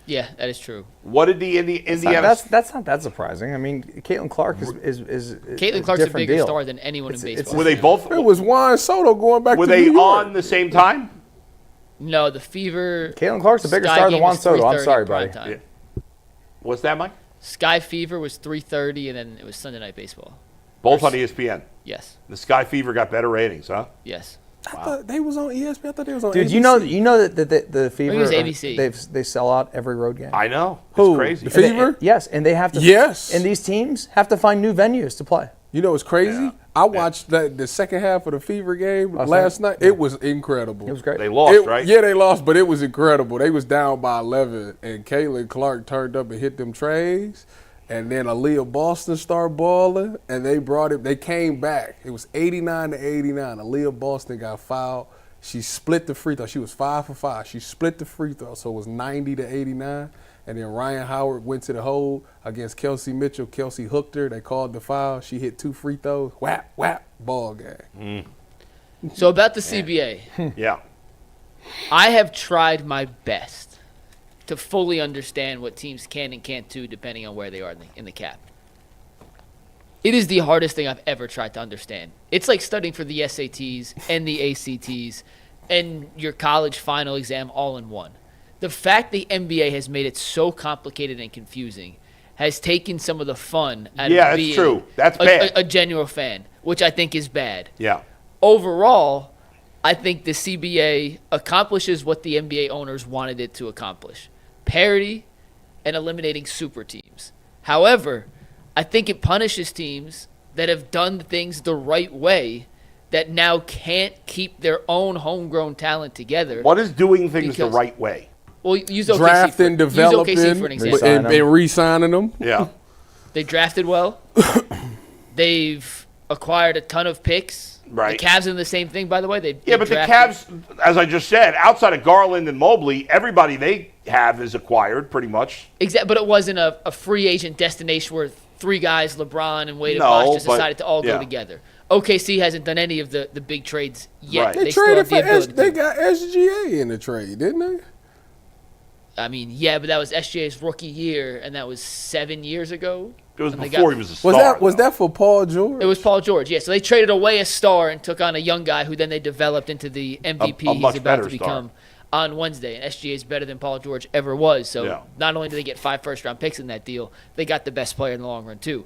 Yeah, that is true. What did the Indiana... That's not that surprising. I mean, Caitlin Clark is Caitlin Clark's a bigger star than anyone in baseball. Were they both... It was Juan Soto going back to New York. Were they on the same time? No, the Fever... Caitlin Clark's a bigger star than Juan Soto. I'm sorry, buddy. Yeah. What's that, Mike? Sky Fever was 3:30, and then it was Sunday Night Baseball. Both on ESPN? Yes. The Sky Fever got better ratings, huh? Yes. I thought they was on ESPN. I thought they was on Dude, ABC. you know that the Fever, it was ABC. they sell out every road game. I know. Who? It's crazy. The Fever? Yes, and they have to. Yes. And these teams have to find new venues to play. You know what's crazy? Yeah. I watched the second half of the Fever game last night. It was incredible. It was great. They lost, right? Yeah, they lost, but it was incredible. They was down by 11, and Caitlin Clark turned up and hit them trays, and then Aaliyah Boston started balling, and they brought it. They came back. It was 89-89. Aaliyah Boston got fouled. She split the free throw. She was 5 for 5. She split the free throw, so it was 90-89. And then Ryan Howard went to the hole against Kelsey Mitchell. Kelsey hooked her. They called the foul. She hit 2 free throws. Whap, whap, ball game. So about the CBA, Yeah. I have tried my best to fully understand what teams can and can't do depending on where they are in the cap. It is the hardest thing I've ever tried to understand. It's like studying for the SATs and the ACTs and your college final exam all in one. The fact the NBA has made it so complicated and confusing has taken some of the fun out Yeah, of that's being true. That's bad. a genuine fan, which I think is bad. Yeah. Overall, I think the CBA accomplishes what the NBA owners wanted it to accomplish: parity and eliminating super teams. However, I think it punishes teams that have done things the right way that now can't keep their own homegrown talent together. What is doing things the Because- right way? Well, use OKC Drafting, developing, use OKC for an example. and re-signing them. Yeah. They drafted well. They've acquired a ton of picks. Right. The Cavs are the same thing, by the way. Yeah, but the Cavs, as I just said, outside of Garland and Mobley, everybody they have is acquired pretty much. Exactly, but it wasn't a free agent destination where 3 guys, LeBron and Wade and No, Bosh, just but- decided to all yeah. go together. OKC hasn't done any of the big trades yet. Right. They still traded have the for ability they to. got SGA in the trade, didn't they? I mean, yeah, but that was SGA's rookie year, and that was 7 years ago. It was And they before got- he was a star. Was that for Paul George? It was Paul George, yeah. So they traded away a star and took on a young guy who then they developed into the MVP A much he's about better to become on Wednesday. And SGA is better than Paul George ever was. So Yeah. not only did they get 5 first-round picks in that deal, they got the best player in the long run too.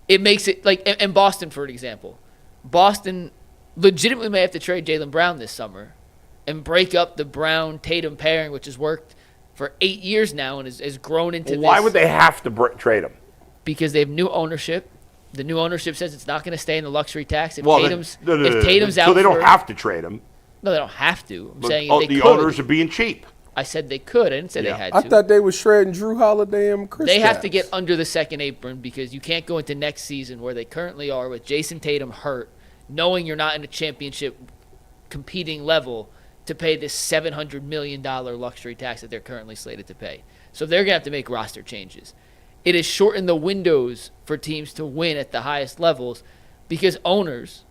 It makes it like, and Boston, for an example. Boston legitimately may have to trade Jaylen Brown this summer and break up the Brown-Tatum pairing, which has worked for 8 years now and has grown into Why this. would they have to trade him? Because they have new ownership. The new ownership says it's not going to stay in the luxury tax. If Well, Tatum's, no, if Tatum's out, so they don't for- have to trade him. No, they don't have to. I'm But, saying oh, they the could. owners are being cheap. I said they could. I didn't say Yeah. they had I to. thought they was shredding Drew Holiday and Chris. They have to get under the second apron because you can't go into next season where they currently are with Jason Tatum hurt, knowing you're not in a championship competing level, to pay this $700 million luxury tax that they're currently slated to pay. So they're going to have to make roster changes. It has shortened the windows for teams to win at the highest levels because owners,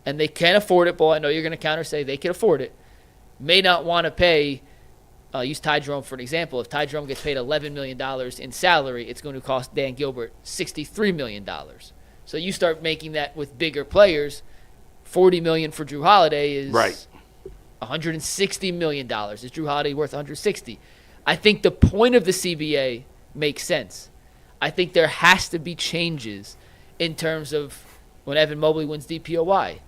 and they can afford it, Paul, I know you're going to counter say they can afford it, may not want to pay. Use Ty Jerome for an example. If Ty Jerome gets paid $11 million in salary, it's going to cost Dan Gilbert $63 million. So you start making that with bigger players. $40 million for Drew Holiday is Right. $160 million. Is Drew Holiday worth $160? I think the point of the CBA makes sense. I think there has to be changes in terms of when Evan Mobley wins DPOY.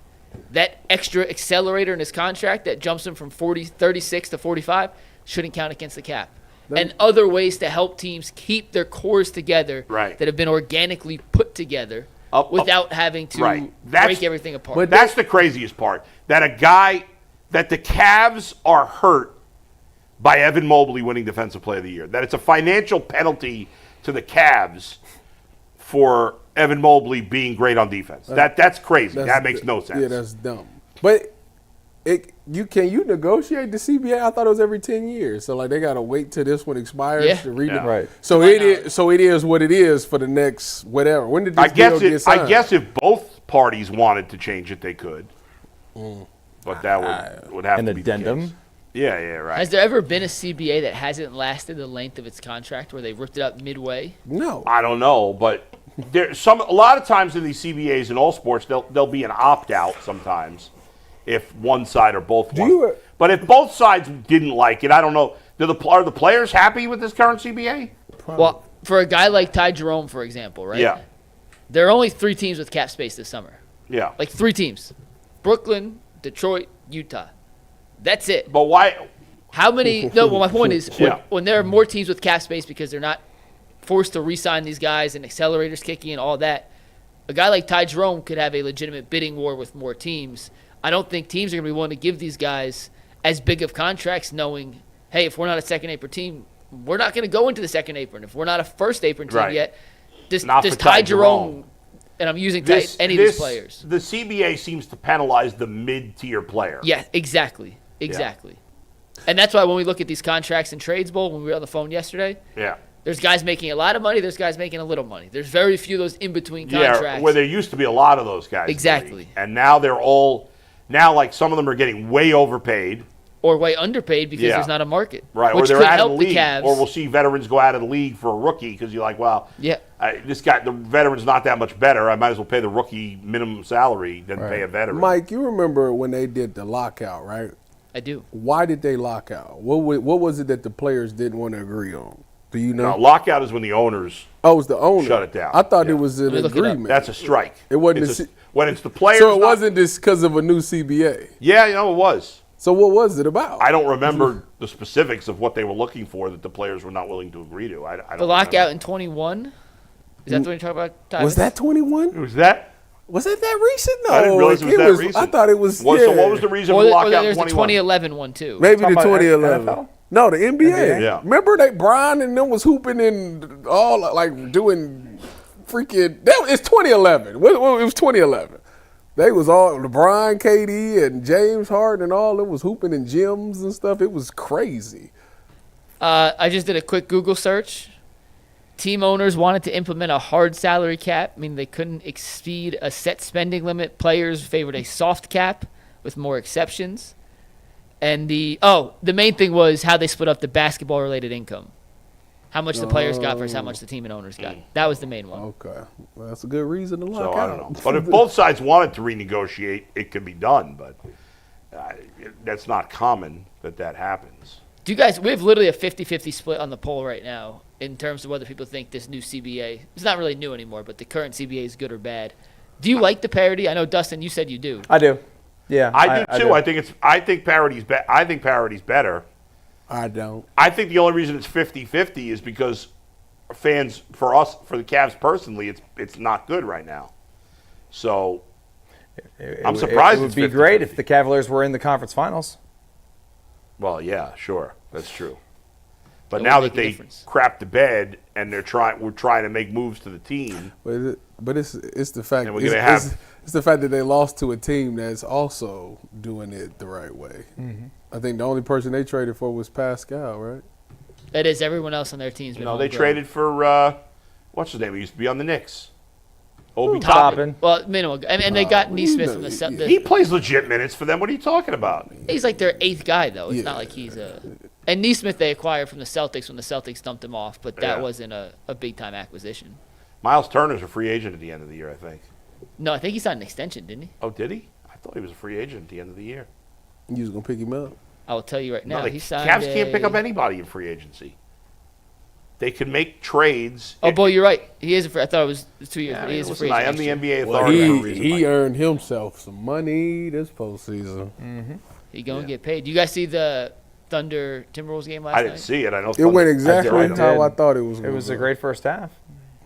That extra accelerator in his contract that jumps him from 36 to 45 shouldn't count against the cap. And other ways to help teams keep their cores together Right. that have been organically put together without having to Right. break everything apart. But that's the craziest part. That the Cavs are hurt by Evan Mobley winning Defensive Player of the Year. That it's a financial penalty to the Cavs for Evan Mobley being great on defense. That's crazy. That makes no sense. Yeah, that's dumb. But can you negotiate the CBA? I thought it was every 10 years. So like they gotta wait till this one expires Yeah. to read Yeah. it. Right. So it is what it is for the next whatever. When did this deal get signed? I guess if both parties wanted to change it, they could. But that would have An to be the addendum? case. Yeah, right. Has there ever been a CBA that hasn't lasted the length of its contract where they ripped it up midway? No. I don't know, but a lot of times in these CBAs in all sports, there'll be an opt out sometimes if one side or both want. But if both sides didn't like it, I don't know. Are the players happy with this current CBA? Well, for a guy like Ty Jerome, for example, right? Yeah, There are only 3 teams with cap space this summer. yeah. Like 3 teams: Brooklyn, Detroit, Utah. That's it. But why? How many? No, well, my point is Yeah. when there are more teams with cap space because they're not forced to re-sign these guys and accelerators kicking and all that, a guy like Ty Jerome could have a legitimate bidding war with more teams. I don't think teams are going to be willing to give these guys as big of contracts knowing, hey, if we're not a second apron team, we're not going to go into the second apron. If we're not a first apron team Right. yet, does Not for Ty Ty Jerome, Jerome. and I'm using any of these players. The CBA seems to penalize the mid-tier player. Yeah, exactly. And that's why when we look at these contracts and trades bowl, when we were on the phone yesterday, Yeah. there's guys making a lot of money, there's guys making a little money. There's very few of those in-between contracts. Yeah, where there used to be a lot of those guys. Exactly. And now they're all, like some of them are getting way overpaid. Or way underpaid because Yeah. there's not a market. Right, which or they're could out of help the the league. Cavs. Or we'll see veterans go out of the league for a rookie because you're like, well, Yeah. this guy, the veteran's not that much better. I might as well pay the rookie minimum salary than pay a veteran. Mike, you remember when they did the lockout, right? I do. Why did they lock out? What was it that the players didn't want to agree on? Do you know? No, lockout is when the owners, Oh, it was the owner. Shut it down. I thought Yeah. it was an Let me look it up. agreement. that's a strike. It wasn't It's a C- when it's the players. so it not- wasn't just because of a new CBA. Yeah, it was. So what was it about? I don't remember the specifics of what they were looking for that the players were not willing to agree to. I don't The lockout remember. in 21? Is that the one you're talking about, Tyvis? Was that 21? Was that? Was it that recent? No, I didn't realize it was that recent. I thought it was. So yeah. what was the reason Or, for the or lockout in there's the 21? 2011 one, too. Maybe the Talking about 2011. NFL? No, the NBA. Yeah. Remember that Brian and them was hooping and all like doing freaking. It's 2011. It was 2011. They was all LeBron, KD, and James Harden and all. It was hooping in gyms and stuff. It was crazy. I just did a quick Google search. Team owners wanted to implement a hard salary cap, meaning they couldn't exceed a set spending limit. Players favored a soft cap with more exceptions. And the main thing was how they split up the basketball-related income. How much the players got versus how much the team and owners got. That was the main one. Okay, well, that's a good reason to lock So out. I don't know. But if both sides wanted to renegotiate, it could be done. But that's not common that happens. Do you guys, we have literally a 50-50 split on the poll right now in terms of whether people think this new CBA, it's not really new anymore, but the current CBA is good or bad. Do you like the parity? I know, Dustin, you said you do. I do. Yeah, I do too. I think parity's better. I don't. I think the only reason it's 50-50 is because fans, for the Cavs personally, it's not good right now. So I'm surprised It would it's be great 50-50. if the Cavaliers were in the conference finals. Well, yeah, sure, that's true. But It now would that make a they difference. crap the bed and we're trying to make moves to the team. But it's the fact And we're gonna have- it's the fact that they lost to a team that's also doing it the right way. Mm-hmm. I think the only person they traded for was Pascal, right? That is, everyone else on their team's been No, they homegrown. traded for what's his name? He used to be on the Knicks. Obi Toppin. Well, minimal. And they got Neesmith from the He plays legit minutes for them. What are you talking about? He's like their 8th guy, though. It's Yeah. not like he's a. And Neesmith they acquired from the Celtics when the Celtics dumped him off, but that Yeah. wasn't a big time acquisition. Miles Turner's a free agent at the end of the year, I think. No, I think he signed an extension, didn't he? Oh, did he? I thought he was a free agent at the end of the year. You was gonna pick him up. I will tell you right now. No, He signed. Cavs can't pick up anybody in free agency. They can make trades. Oh, boy, you're right. He is a free. I thought it was 2 years. Yeah, but he is a listen, free I agent. am the next year. NBA authority. for a reason, He Mike. earned himself some money this postseason. He going to get paid. Do you guys see the Thunder Timberwolves game last I night? didn't see it. I know It went I exactly did. how I thought it was. It was a great first half.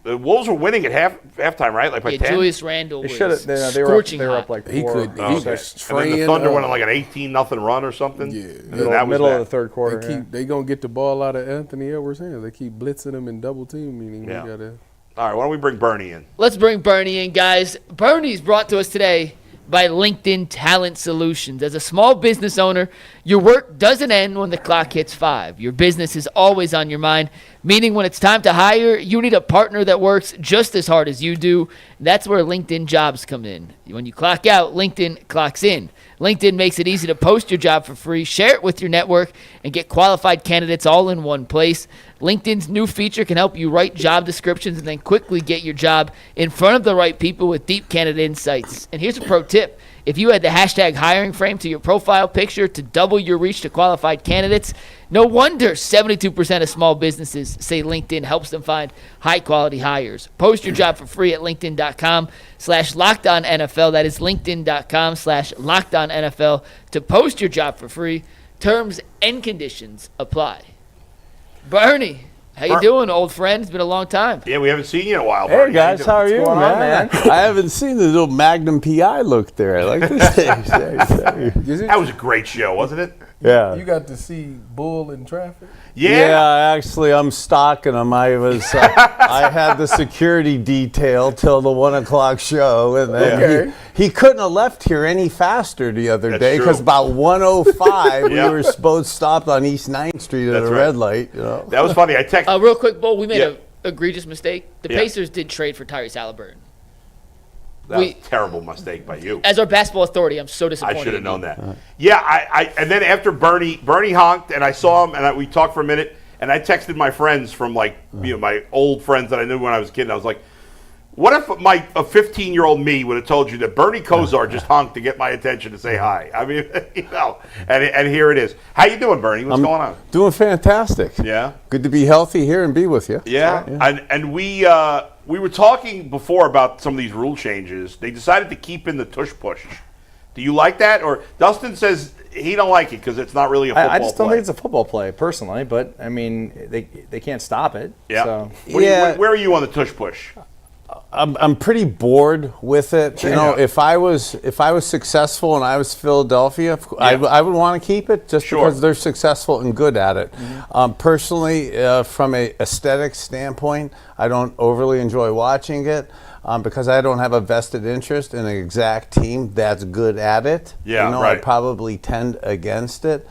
The Wolves were winning at halftime, right? Like by Yeah, 10. Julius Randle They was should have. They were up. scorching They were hot. up like He 4. could- Oh, he okay. was And then the spraying Thunder up. went on like an 18-0 run or something. Yeah. And Middle, that was middle that. of the third quarter. They yeah. gonna get the ball out of Anthony Edwards' hands. They keep blitzing him and double teaming him. Yeah. You gotta, All right, why don't we bring Bernie in? Let's bring Bernie in, guys. Bernie's brought to us today by LinkedIn Talent Solutions. As a small business owner, your work doesn't end when the clock hits 5. Your business is always on your mind, meaning when it's time to hire, you need a partner that works just as hard as you do. That's where LinkedIn Jobs come in. When you clock out, LinkedIn clocks in. LinkedIn makes it easy to post your job for free, share it with your network, and get qualified candidates all in one place. LinkedIn's new feature can help you write job descriptions and then quickly get your job in front of the right people with deep candidate insights. And here's a pro tip. If you had the hashtag hiring frame to your profile picture to double your reach to qualified candidates, no wonder 72% of small businesses say LinkedIn helps them find high-quality hires. Post your job for free at linkedin.com/LockedOnNFL. That is linkedin.com/LockedOnNFL to post your job for free. Terms and conditions apply. Bernie, how you doing, old friend? It's been a long time. Yeah, we haven't seen you in a while. Hey Bernie. guys, how are you, going on, man? I haven't seen the little Magnum PI look there. I like this thing. That was a great show, wasn't it? Yeah. You got to see Bull in traffic? Yeah. Actually, I'm stalking him. I had the security detail till the 1 o'clock show, and then he couldn't have left here any faster the other That's day because true. about 1:05 Yeah. we were both stopped on East 9th Street at That's a right. red light. You know. That was funny. I texted. Real quick, Bull, we made Yeah. an egregious mistake. The Yeah. Pacers did trade for Tyrese Halliburton. That was a terrible mistake by you. As our basketball authority, I'm so disappointed. I should have in known you. that. Yeah, and then after Bernie honked, and I saw him, and we talked for a minute, and I texted my friends from my old friends that I knew when I was a kid, and I was like, what if a 15-year-old me would have told you that Bernie Kosar just honked to get my attention to say hi? I mean, and here it is. How you doing, Bernie? What's going on? Doing fantastic. Yeah. Good to be healthy here and be with you. Yeah. And we were talking before about some of these rule changes. They decided to keep in the tush push. Do you like that? Or Dustin says he don't like it because it's not really a football I just don't play. think it's a football play, personally, but, I mean, they can't stop it. Yeah. So. Where are you on the tush push? I'm pretty bored with it. You know, if I was successful and I was Philadelphia, I would want to keep it just because they're successful and good at it. Personally, from a aesthetic standpoint, I don't overly enjoy watching it because I don't have a vested interest in an exact team that's good at it. Yeah, you know, right. I probably tend against it.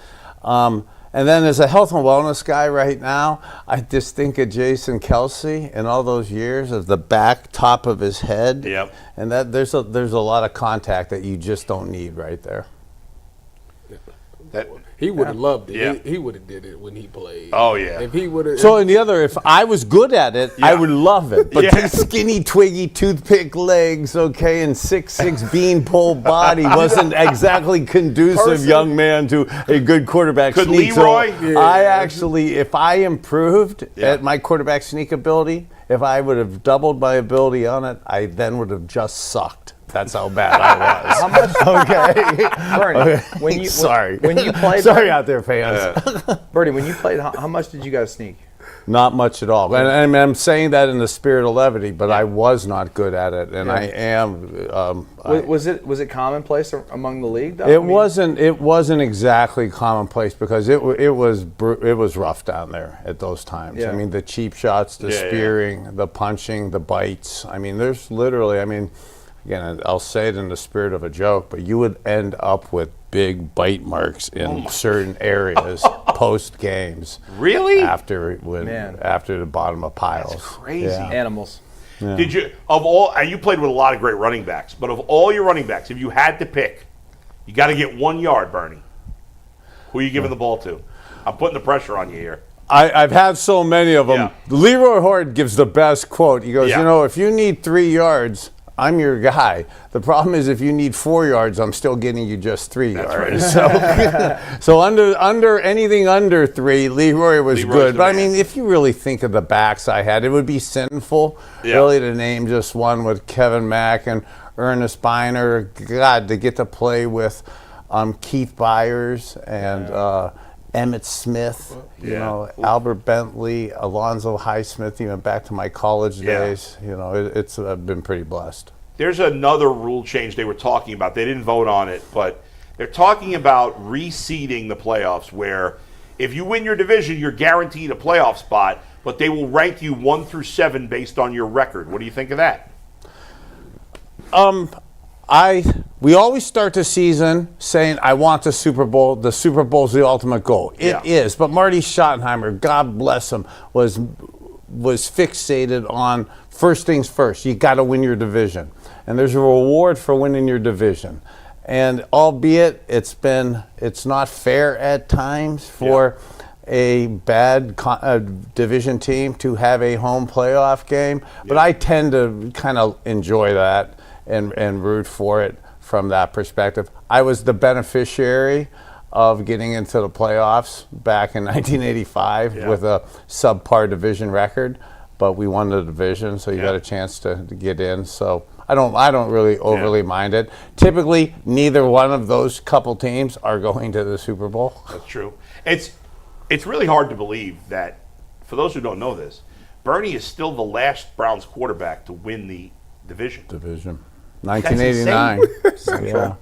And then as a health and wellness guy right now, I just think of Jason Kelsey and all those years of the back top of his head. Yep. And that there's a lot of contact that you just don't need right there. He would have loved it. Yeah. He would have did it when he played. Oh, yeah. If he would have. So if I was good at it, I would love it. But Yeah. his skinny, twiggy, toothpick legs, and 6'6" beanpole body wasn't exactly conducive, young man, to a good quarterback Could sneak. Leroy? So I actually, if I improved at my quarterback sneak ability, if I would have doubled my ability on it, I then would have just sucked. That's how bad I was. How much? Okay. Bernie, when you played, Sorry out there, fans. Bernie, when you played, how much did you guys sneak? Not much at all. And I'm saying that in the spirit of levity, but I was not good at it, and I am. Was it commonplace among the league, though? It wasn't exactly commonplace because it was rough down there at those times. Yeah. I mean, the cheap shots, the spearing, the punching, the bites. I mean, there's literally. I mean, again, I'll say it in the spirit of a joke, but you would end up with big bite marks in certain areas post games. Really? After the bottom of piles. That's crazy. Yeah. Animals. Yeah. Did you and you played with a lot of great running backs, but of all your running backs, if you had to pick, you got to get 1 yard, Bernie. Who are you giving the ball to? I'm putting the pressure on you here. I've had so many of them. Yeah. Leroy Horde gives the best quote. He goes, if you need 3 yards, I'm your guy. The problem is if you need 4 yards, I'm still getting you just 3 yards. Right. So under anything under 3, Leroy was good. But I mean, if you really think of the backs I had, it would be sinful really to name just one with Kevin Mack and Ernest Biner. God, to get to play with Keith Byers and Emmett Smith, Albert Bentley, Alonzo Highsmith, even back to my college days. I've been pretty blessed. There's another rule change they were talking about. They didn't vote on it, but they're talking about reseeding the playoffs where if you win your division, you're guaranteed a playoff spot, but they will rank you 1 through 7 based on your record. What do you think of that? We always start the season saying, I want the Super Bowl. The Super Bowl's the ultimate goal. It is. But Marty Schottenheimer, God bless him, was fixated on first things first. You got to win your division. And there's a reward for winning your division. And albeit it's not fair at times for a bad division team to have a home playoff game. But I tend to kind of enjoy that and root for it from that perspective. I was the beneficiary of getting into the playoffs back in 1985 with a subpar division record, but we won the division, so you got a chance to get in. So I don't really overly mind it. Typically, neither one of those couple teams are going to the Super Bowl. That's true. It's really hard to believe that, for those who don't know this, Bernie is still the last Browns quarterback to win the division. 1989. Yeah.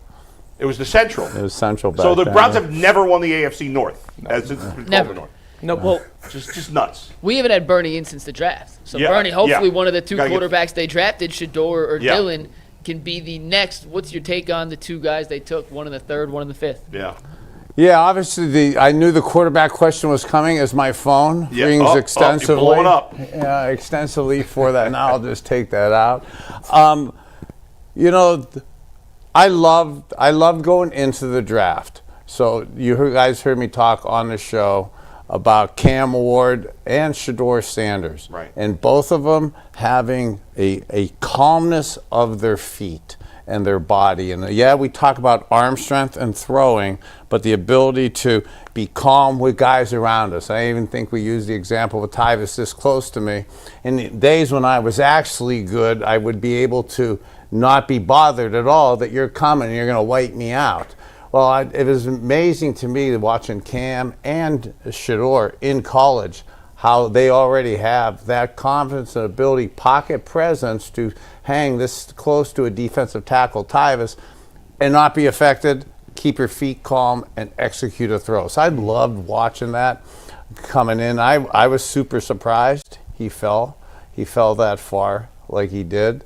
It was the Central. It was Central back So the then. Browns have never won the AFC North. As it's been called Never. the North. No, well, Just nuts. we haven't had Bernie in since the draft. So Yeah, Bernie, hopefully yeah. one of the two Gotta get- quarterbacks they drafted, Shador or Yeah. Dylan, can be the next. What's your take on the two guys they took, one in the third, one in the fifth? Yeah. Yeah, obviously I knew the quarterback question was coming as my phone rings extensively. You're blowing up. Yeah, extensively for that. Now I'll just take that out. You know, I loved going into the draft. So you guys heard me talk on the show about Cam Ward and Shador Sanders. Right. And both of them having a calmness of their feet and their body. And yeah, we talk about arm strength and throwing, but the ability to be calm with guys around us. I even think we used the example of Tyvis this close to me. In the days when I was actually good, I would be able to not be bothered at all that you're coming and you're going to wipe me out. Well, it was amazing to me watching Cam and Shador in college, how they already have that confidence and ability, pocket presence to hang this close to a defensive tackle, Tyvis, and not be affected, keep your feet calm, and execute a throw. So I loved watching that coming in. I was super surprised he fell that far like he did.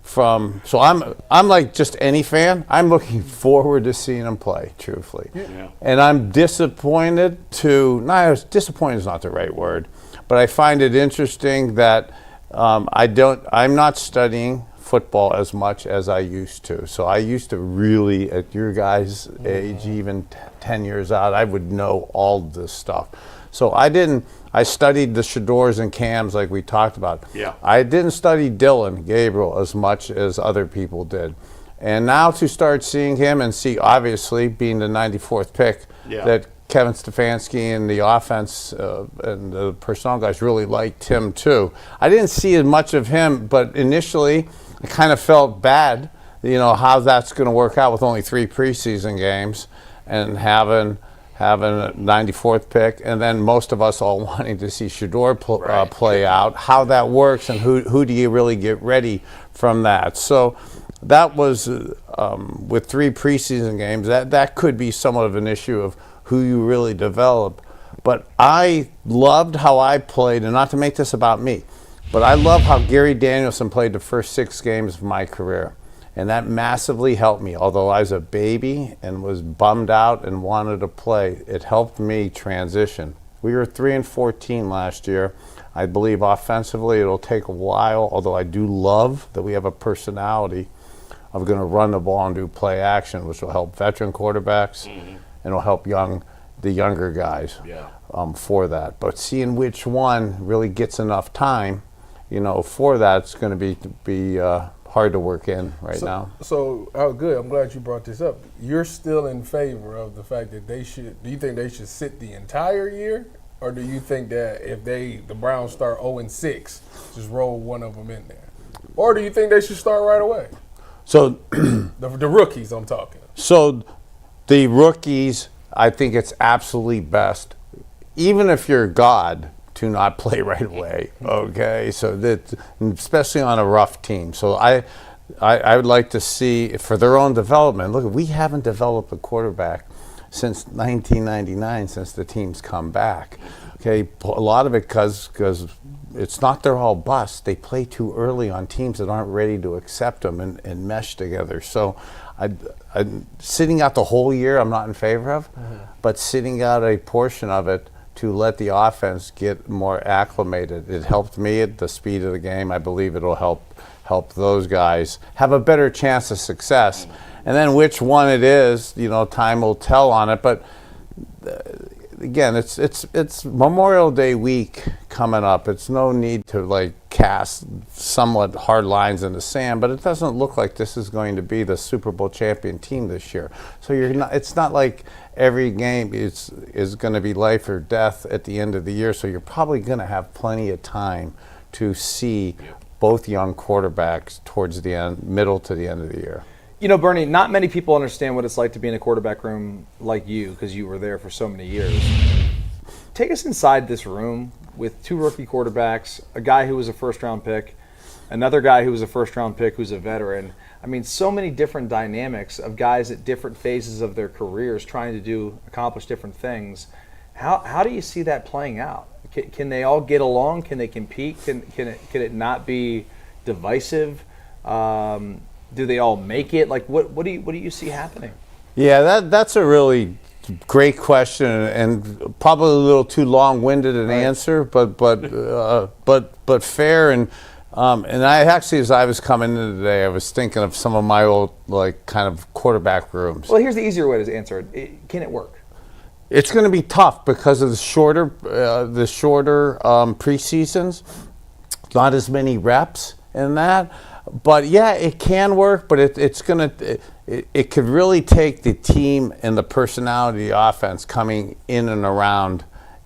So I'm like just any fan. I'm looking forward to seeing him play, truthfully. Yeah. And I'm disappointed disappointed is not the right word, but I find it interesting that I'm not studying football as much as I used to. So I used to really, at your guys' age, even 10 years out, I would know all this stuff. So I studied the Shadors and Cams like we talked about. Yeah. I didn't study Dylan Gabriel as much as other people did. And now to start seeing him and see, obviously, being the 94th pick, that Kevin Stefanski and the offense and the personnel guys really liked him too. I didn't see as much of him, but initially I kind of felt bad, how that's going to work out with only 3 preseason games and having a 94th pick, and then most of us all wanting to see Shador play out, how that works, and who do you really get ready from that. So that was, with 3 preseason games, that could be somewhat of an issue of who you really develop. But I loved how I played, and not to make this about me, but I love how Gary Danielson played the first 6 games of my career. And that massively helped me. Although I was a baby and was bummed out and wanted to play, it helped me transition. We were 3-14 last year. I believe offensively it'll take a while, although I do love that we have a personality of going to run the ball and do play action, which will help veteran quarterbacks and will help the younger guys for that. But seeing which one really gets enough time, for that, it's going to be hard to work in now. So, good. I'm glad you brought this up. You're still in favor of the fact that do you think they should sit the entire year? Or do you think that if the Browns start 0-6, just roll one of them in there? Or do you think they should start right away? So the rookies I'm talking. So the rookies, I think it's absolutely best, even if you're God, to not play right away. Okay, so that, especially on a rough team. So I would like to see, for their own development. Look, we haven't developed a quarterback since 1999, since the team's come back. Okay, a lot of it because it's not they're all busts. They play too early on teams that aren't ready to accept them and mesh together. So sitting out the whole year, I'm not in favor of, but sitting out a portion of it to let the offense get more acclimated. It helped me at the speed of the game. I believe it'll help those guys have a better chance of success. And then which one it is, time will tell on it. But again, it's Memorial Day week coming up. It's no need to like cast somewhat hard lines in the sand, but it doesn't look like this is going to be the Super Bowl champion team this year. So it's not like every game is going to be life or death at the end of the year. So you're probably going to have plenty of time to see both young quarterbacks towards the end, middle to the end of the year. You know, Bernie, not many people understand what it's like to be in a quarterback room like you, because you were there for so many years. Take us inside this room with two rookie quarterbacks, a guy who was a first-round pick, another guy who was a first-round pick who's a veteran. I mean, so many different dynamics of guys at different phases of their careers trying to accomplish different things. How do you see that playing out? Can they all get along? Can they compete? Can it not be divisive? Do they all make it? Like, what do you see happening? Yeah, that's a really great question, and probably a little too long-winded an answer, but fair. And I actually, as I was coming in today, I was thinking of some of my old like kind of quarterback rooms. Well, here's the easier way to answer it. Can it work? It's going to be tough because of the shorter preseasons, not as many reps in that. But yeah, it can work, but it could really take the team and the personality of the offense coming in and around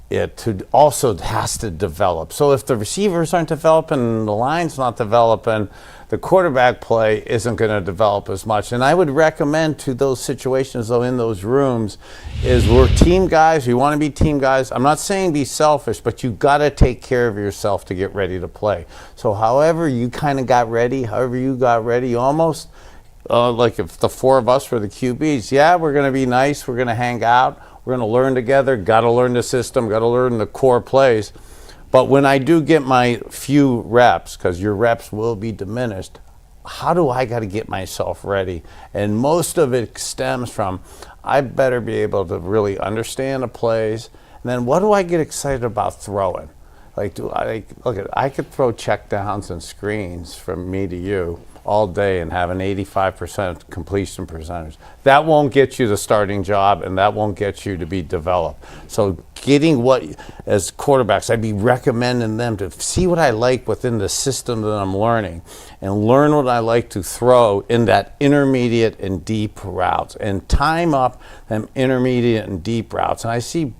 it to also has to develop. So if the receivers aren't developing, the line's not developing, the quarterback play isn't going to develop as much. And I would recommend to those situations, though, in those rooms, is we're team guys. We want to be team guys. I'm not saying be selfish, but you got to take care of yourself to get ready to play. So however you kind of got ready, almost like if the four of us were the QBs, yeah, we're going to be nice. We're going to hang out. We're going to learn together. Got to learn the system. Got to learn the core plays. But when I do get my few reps, because your reps will be diminished, how do I got to get myself ready? And most of it stems from I better be able to really understand the plays. And then what do I get excited about throwing? Like, I could throw checkdowns and screens from me to you all day and have an 85% completion percentage. That won't get you the starting job, and that won't get you to be developed. So getting as quarterbacks, I'd be recommending them to see what I like within the system that I'm learning and learn what I like to throw in that intermediate and deep routes and time up them intermediate and deep routes. And I see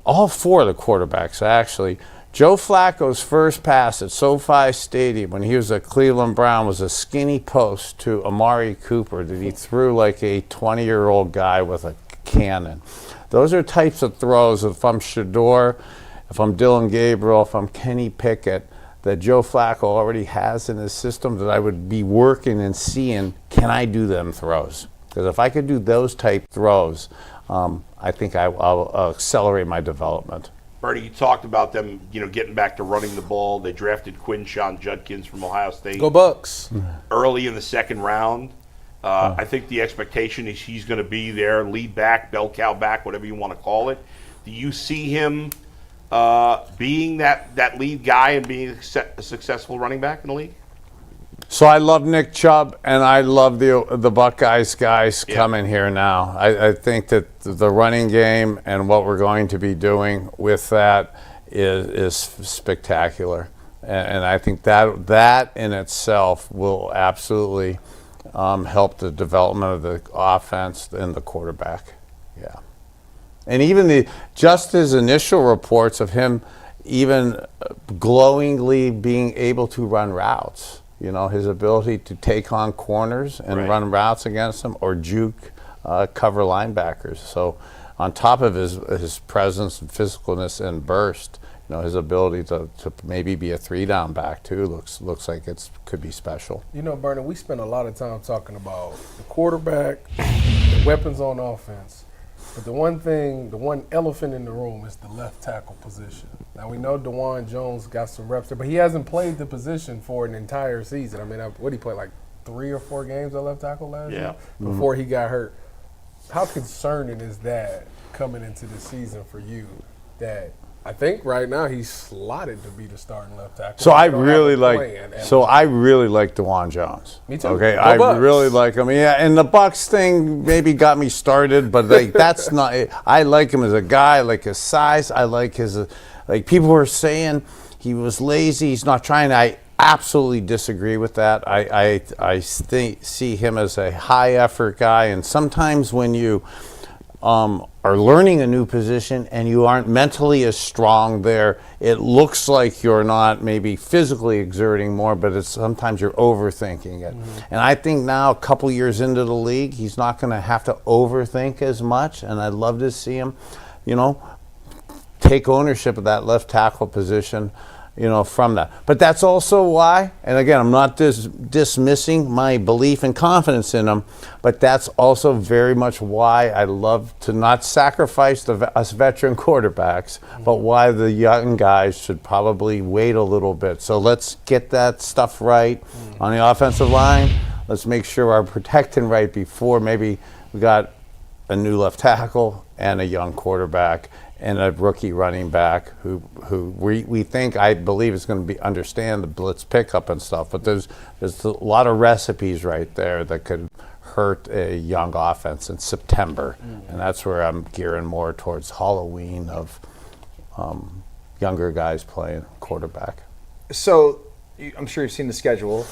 all four of the quarterbacks actually. Joe Flacco's first pass at SoFi Stadium when he was a Cleveland Brown was a skinny post to Amari Cooper that he threw like a 20-year-old guy with a cannon. Those are types of throws, if I'm Shador, if I'm Dylan Gabriel, if I'm Kenny Pickett, that Joe Flacco already has in his system that I would be working and seeing, can I do them throws? Because if I could do those type throws, I think I'll accelerate my development. Bernie, you talked about them, getting back to running the ball. They drafted Quinshon Judkins from Ohio State. Go Bucks. Early in the second round. I think the expectation is he's going to be their lead back, bell cow back, whatever you want to call it. Do you see him being that lead guy and being a successful running back in the league? So I love Nick Chubb, and I love the Buckeyes guys coming here now. I think that the running game and what we're going to be doing with that is spectacular. And I think that in itself will absolutely help the development of the offense and the quarterback. Yeah. And even just his initial reports of him even glowingly being able to run routes. His ability to take on corners and run routes against them or juke cover linebackers. So on top of his presence and physicalness and burst, his ability to maybe be a 3-down back too looks like it could be special. Bernie, we spend a lot of time talking about the quarterback, the weapons on offense. But the one elephant in the room is the left tackle position. Now, we know DeJuan Jones got some reps there, but he hasn't played the position for an entire season. I mean, what did he play, like 3 or 4 games at left tackle last year before he got hurt? How concerning is that coming into the season for you that I think right now he's slotted to be the starting left tackle. So I They don't really have a like. plan, and So I really like DeJuan Jones. Me too. Okay, Go I Bucks. really like him. Yeah, and the Bucks thing maybe got me started, but like that's not. I like him as a guy. I like his size. I like his. Like people were saying he was lazy. He's not trying. I absolutely disagree with that. I see him as a high effort guy, and sometimes when you are learning a new position and you aren't mentally as strong there, it looks like you're not maybe physically exerting more, but it's sometimes you're overthinking it. And I think now, a couple years into the league, he's not going to have to overthink as much, and I'd love to see him, take ownership of that left tackle position, from that. But that's also why, and again, I'm not dismissing my belief and confidence in him, but that's also very much why I love to not sacrifice us veteran quarterbacks, but why the young guys should probably wait a little bit. So let's get that stuff right on the offensive line. Let's make sure we're protecting right before maybe we got a new left tackle and a young quarterback and a rookie running back who we think, I believe, is going to understand the blitz pickup and stuff. But there's a lot of recipes right there that could hurt a young offense in September, and that's where I'm gearing more towards Halloween of younger guys playing quarterback. So I'm sure you've seen the schedule.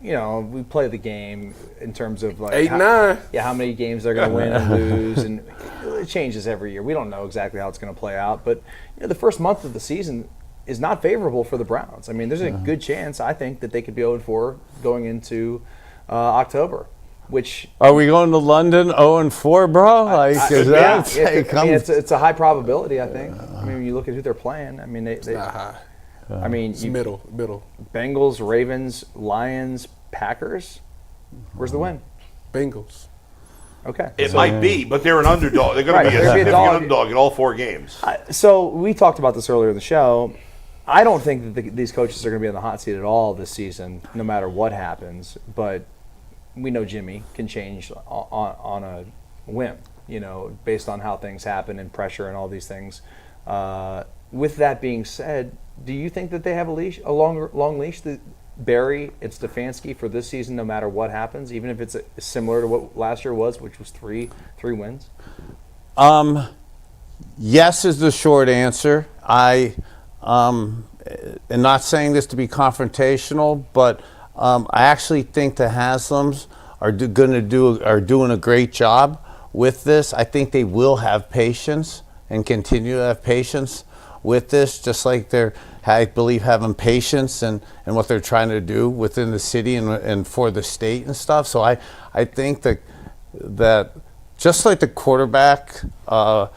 We play the game in terms of like 8-9. Yeah, how many games they're going to win and lose, and it changes every year. We don't know exactly how it's going to play out, but the first month of the season is not favorable for the Browns. I mean, there's a good chance, I think, that they could be 0-4 going into October. Which are we going to London 0-4, bro? It's a high probability, I think. I mean, when you look at who they're playing, I mean, it's not high. I mean, middle. Bengals, Ravens, Lions, Packers. Where's the win? Bengals. Okay. It might be, but they're an underdog. They're going to be a significant underdog in all 4 games. So we talked about this earlier in the show. I don't think that these coaches are going to be on the hot seat at all this season, no matter what happens. But we know Jimmy can change on a whim, based on how things happen and pressure and all these things. With that being said, do you think that they have a long leash that Berry and Stefanski for this season, no matter what happens, even if it's similar to what last year was, which was three wins? Yes is the short answer. I am not saying this to be confrontational, but I actually think the Haslams are doing a great job with this. I think they will have patience and continue to have patience with this, just like they're, I believe, having patience and what they're trying to do within the city and for the state and stuff. So I think that just like the quarterback, I've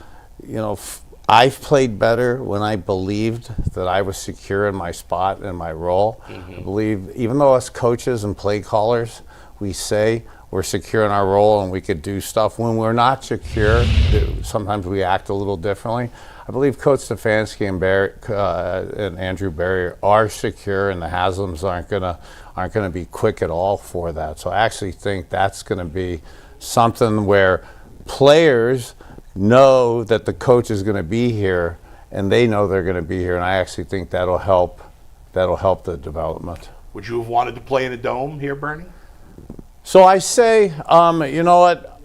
played better when I believed that I was secure in my spot and my role. I believe, even though us coaches and play callers, we say we're secure in our role and we could do stuff. When we're not secure, sometimes we act a little differently. I believe Coach Stefanski and Andrew Berry are secure, and the Haslams aren't gonna be quick at all for that. So I actually think that's going to be something where players know that the coach is going to be here, and they know they're going to be here, and I actually think that'll help the development. Would you have wanted to play in a dome here, Bernie? So I say, you know what?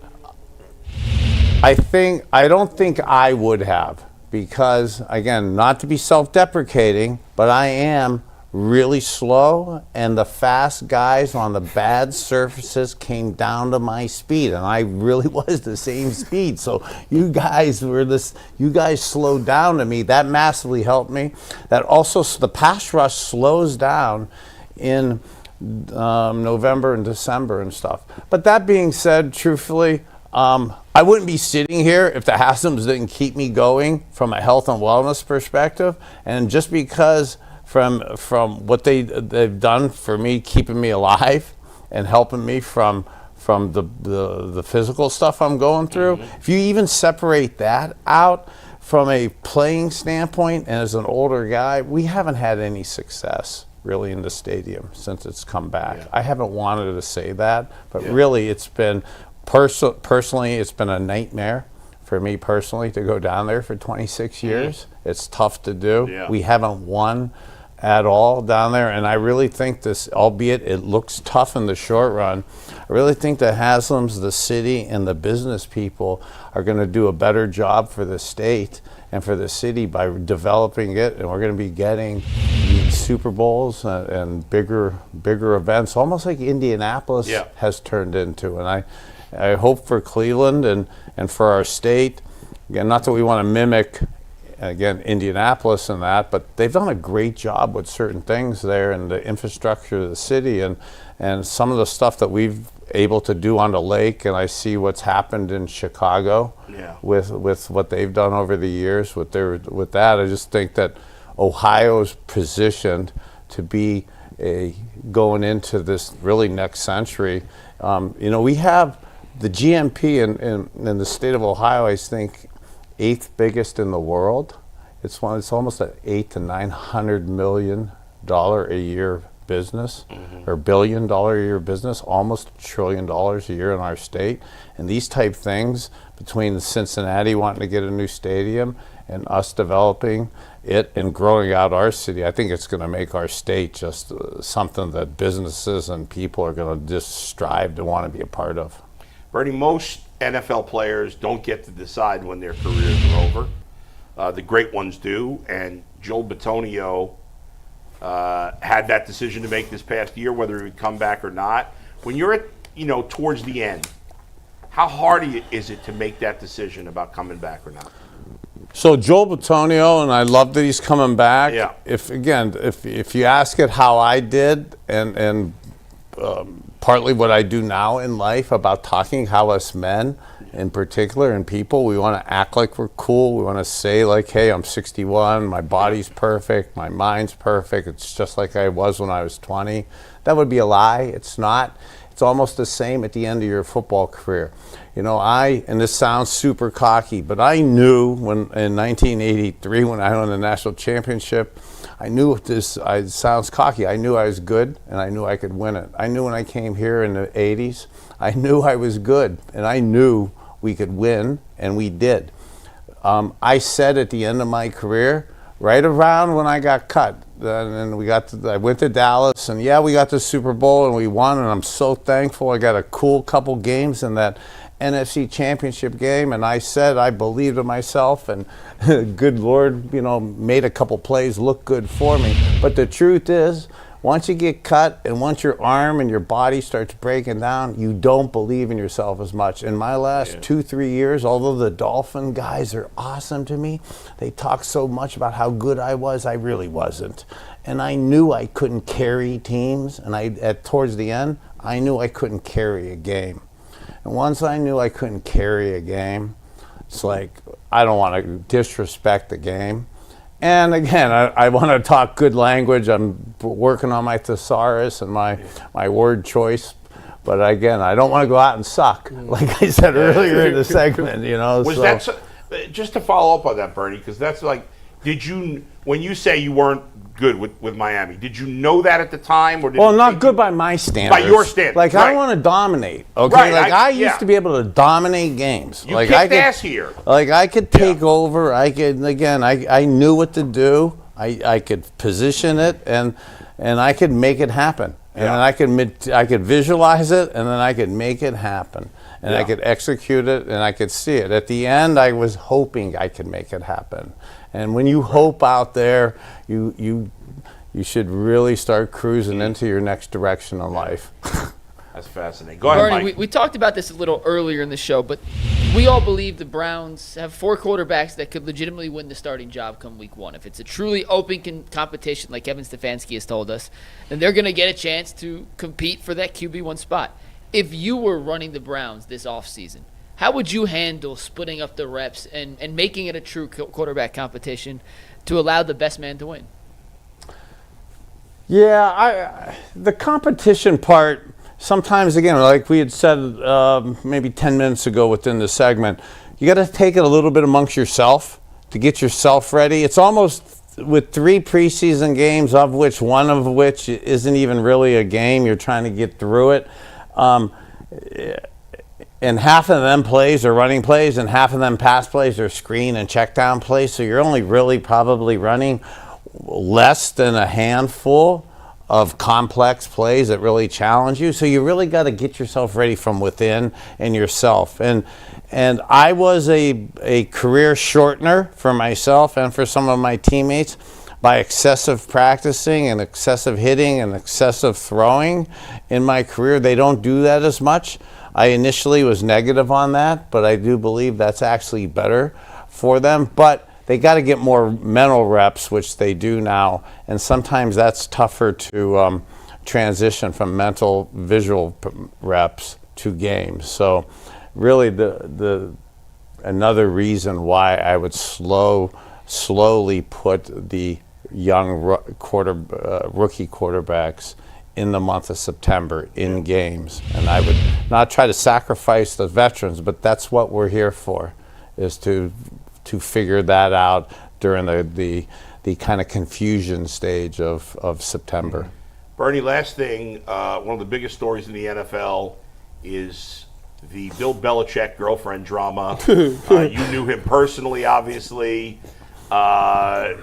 I don't think I would have, because, again, not to be self-deprecating, but I am really slow, and the fast guys on the bad surfaces came down to my speed, and I really was the same speed. So you guys slowed down to me. That massively helped me. That also, the pass rush slows down in November and December and stuff. But that being said, truthfully, I wouldn't be sitting here if the Haslams didn't keep me going from a health and wellness perspective. And just because from what they've done for me, keeping me alive and helping me from the physical stuff I'm going through, if you even separate that out from a playing standpoint, and as an older guy, we haven't had any success really in the stadium since it's come back. I haven't wanted to say that, but really it's been personally, it's been a nightmare for me personally to go down there for 26 years. It's tough to do. Yeah. We haven't won at all down there, and I really think this, albeit it looks tough in the short run, I really think the Haslams, the city, and the business people are going to do a better job for the state and for the city by developing it, and we're going to be getting Super Bowls and bigger events, almost like Indianapolis has turned into. And I hope for Cleveland and for our state, again, not that we want to mimic again Indianapolis and that, but they've done a great job with certain things there and the infrastructure of the city and some of the stuff that we've able to do on the lake. And I see what's happened in Chicago with what they've done over the years with that. I just think that Ohio's positioned to be going into this really next century. We have the GMP in the state of Ohio, I think, 8th biggest in the world. It's almost an $800 to $900 million a year business, or $1 billion a year business, almost $1 trillion a year in our state. And these type things, between Cincinnati wanting to get a new stadium and us developing it and growing out our city, I think it's going to make our state just something that businesses and people are going to just strive to want to be a part of. Bernie, most NFL players don't get to decide when their careers are over. The great ones do, and Joel Bitonio had that decision to make this past year, whether he would come back or not. When you're at, towards the end, how hard is it to make that decision about coming back or not? So Joel Bitonio, and I love that he's coming back. Yeah. If you ask it how I did, and partly what I do now in life about talking, how us men in particular and people, we want to act like we're cool. We want to say like, hey, I'm 61, my body's perfect, my mind's perfect. It's just like I was when I was 20. That would be a lie. It's not. It's almost the same at the end of your football career. And this sounds super cocky, but I knew in 1983 when I won the national championship, I knew it sounds cocky. I knew I was good, and I knew I could win it. I knew when I came here in the 80s, I knew I was good, and I knew we could win, and we did. I said at the end of my career, right around when I got cut, and I went to Dallas, and we got the Super Bowl, and we won, and I'm so thankful. I got a cool couple games in that NFC championship game, and I said I believed in myself, and good Lord, made a couple plays look good for me. But the truth is, once you get cut and once your arm and your body starts breaking down, you don't believe in yourself as much. In my last 2-3 years, although the Dolphin guys are awesome to me, they talk so much about how good I was, I really wasn't. And I knew I couldn't carry teams, and towards the end, I knew I couldn't carry a game. And once I knew I couldn't carry a game, it's like, I don't want to disrespect the game. And again, I want to talk good language. I'm working on my thesaurus and my word choice. But again, I don't want to go out and suck, like I said earlier in the segment, that just to follow up on that, Bernie, because that's like, when you say you weren't good with Miami, did you know that at the time? Or not good by my standards. By your standards. Like, I want to dominate, okay? Right, I used to be able to dominate games. You kicked ass here. Like, I could take over. I could, again, I knew what to do. I could position it, and I could make it happen. And then I could visualize it, and then I could make it happen. And I could execute it, and I could see it. At the end, I was hoping I could make it happen. And when you hope out there, you should really start cruising into your next direction in life. That's fascinating. Go ahead, Bernie, Mike. we talked about this a little earlier in the show, but we all believe the Browns have 4 quarterbacks that could legitimately win the starting job come week 1. If it's a truly open competition, like Kevin Stefanski has told us, then they're going to get a chance to compete for that QB1 spot. If you were running the Browns this offseason, how would you handle splitting up the reps and making it a true quarterback competition to allow the best man to win? Yeah, the competition part, sometimes, again, like we had said maybe 10 minutes ago within the segment, you got to take it a little bit amongst yourself to get yourself ready. It's almost with 3 preseason games, one of which isn't even really a game. You're trying to get through it. and half of them plays are running plays, and half of them pass plays are screen and check down plays. So you're only really probably running less than a handful of complex plays that really challenge you. So you really got to get yourself ready from within and yourself. And I was a career shortener for myself and for some of my teammates by excessive practicing and excessive hitting and excessive throwing in my career. They don't do that as much. I initially was negative on that, but I do believe that's actually better for them. But they got to get more mental reps, which they do now, and sometimes that's tougher to transition from mental visual reps to games. So really the another reason why I would slowly put the young rookie quarterbacks in the month of September in games, and I would not try to sacrifice the veterans, but that's what we're here for, is to figure that out during the kind of confusion stage of September. Bernie, last thing, one of the biggest stories in the NFL is the Bill Belichick girlfriend drama. You knew him personally, obviously. I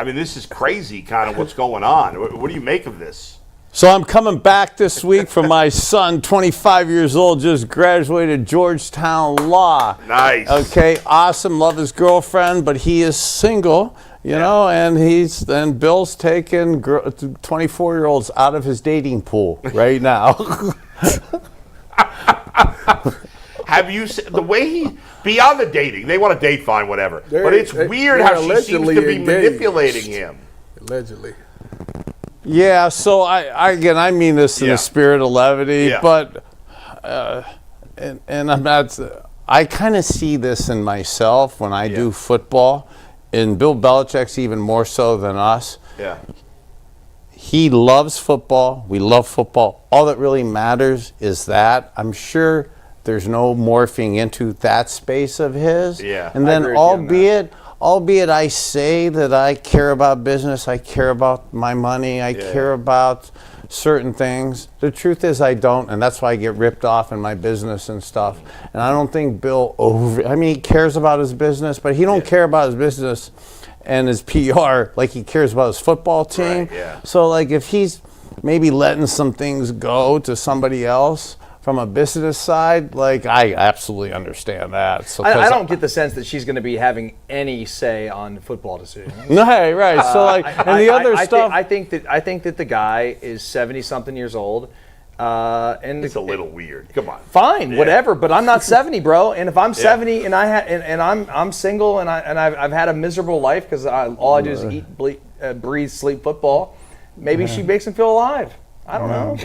mean, this is crazy, kind of what's going on. What do you make of this? So I'm coming back this week from my son, 25 years old, just graduated Georgetown Law. Nice. Okay, awesome. Love his girlfriend, but he is single, you know, and Bill's taking 24-year-olds out of his dating pool right now. Have you seen the way he, beyond the dating, they want to date, fine, whatever. But it's weird how she seems to be manipulating him. Allegedly. Yeah, so I mean this in the spirit of levity, but and I'm not. I kind of see this in myself when I do football, and Bill Belichick's even more so than us. Yeah, he loves football. We love football. All that really matters is that. I'm sure there's no morphing into that space of his. Yeah, and then albeit I say that I care about business, I care about my money, I care about certain things. The truth is I don't, and that's why I get ripped off in my business and stuff. And I don't think Bill he cares about his business, but he don't care about his business and his PR like he cares about his football team. Right, yeah. So like if he's maybe letting some things go to somebody else, from a business side, like I absolutely understand that. So I don't get the sense that she's going to be having any say on football decisions. No, right. So like, and the other stuff. I think that the guy is 70-something years old, and it's a little weird. Come on. Fine, whatever. But I'm not 70, bro. And if I'm 70 and I'm single and I've had a miserable life because all I do is eat, breathe, sleep football, maybe she makes him feel alive. I don't know.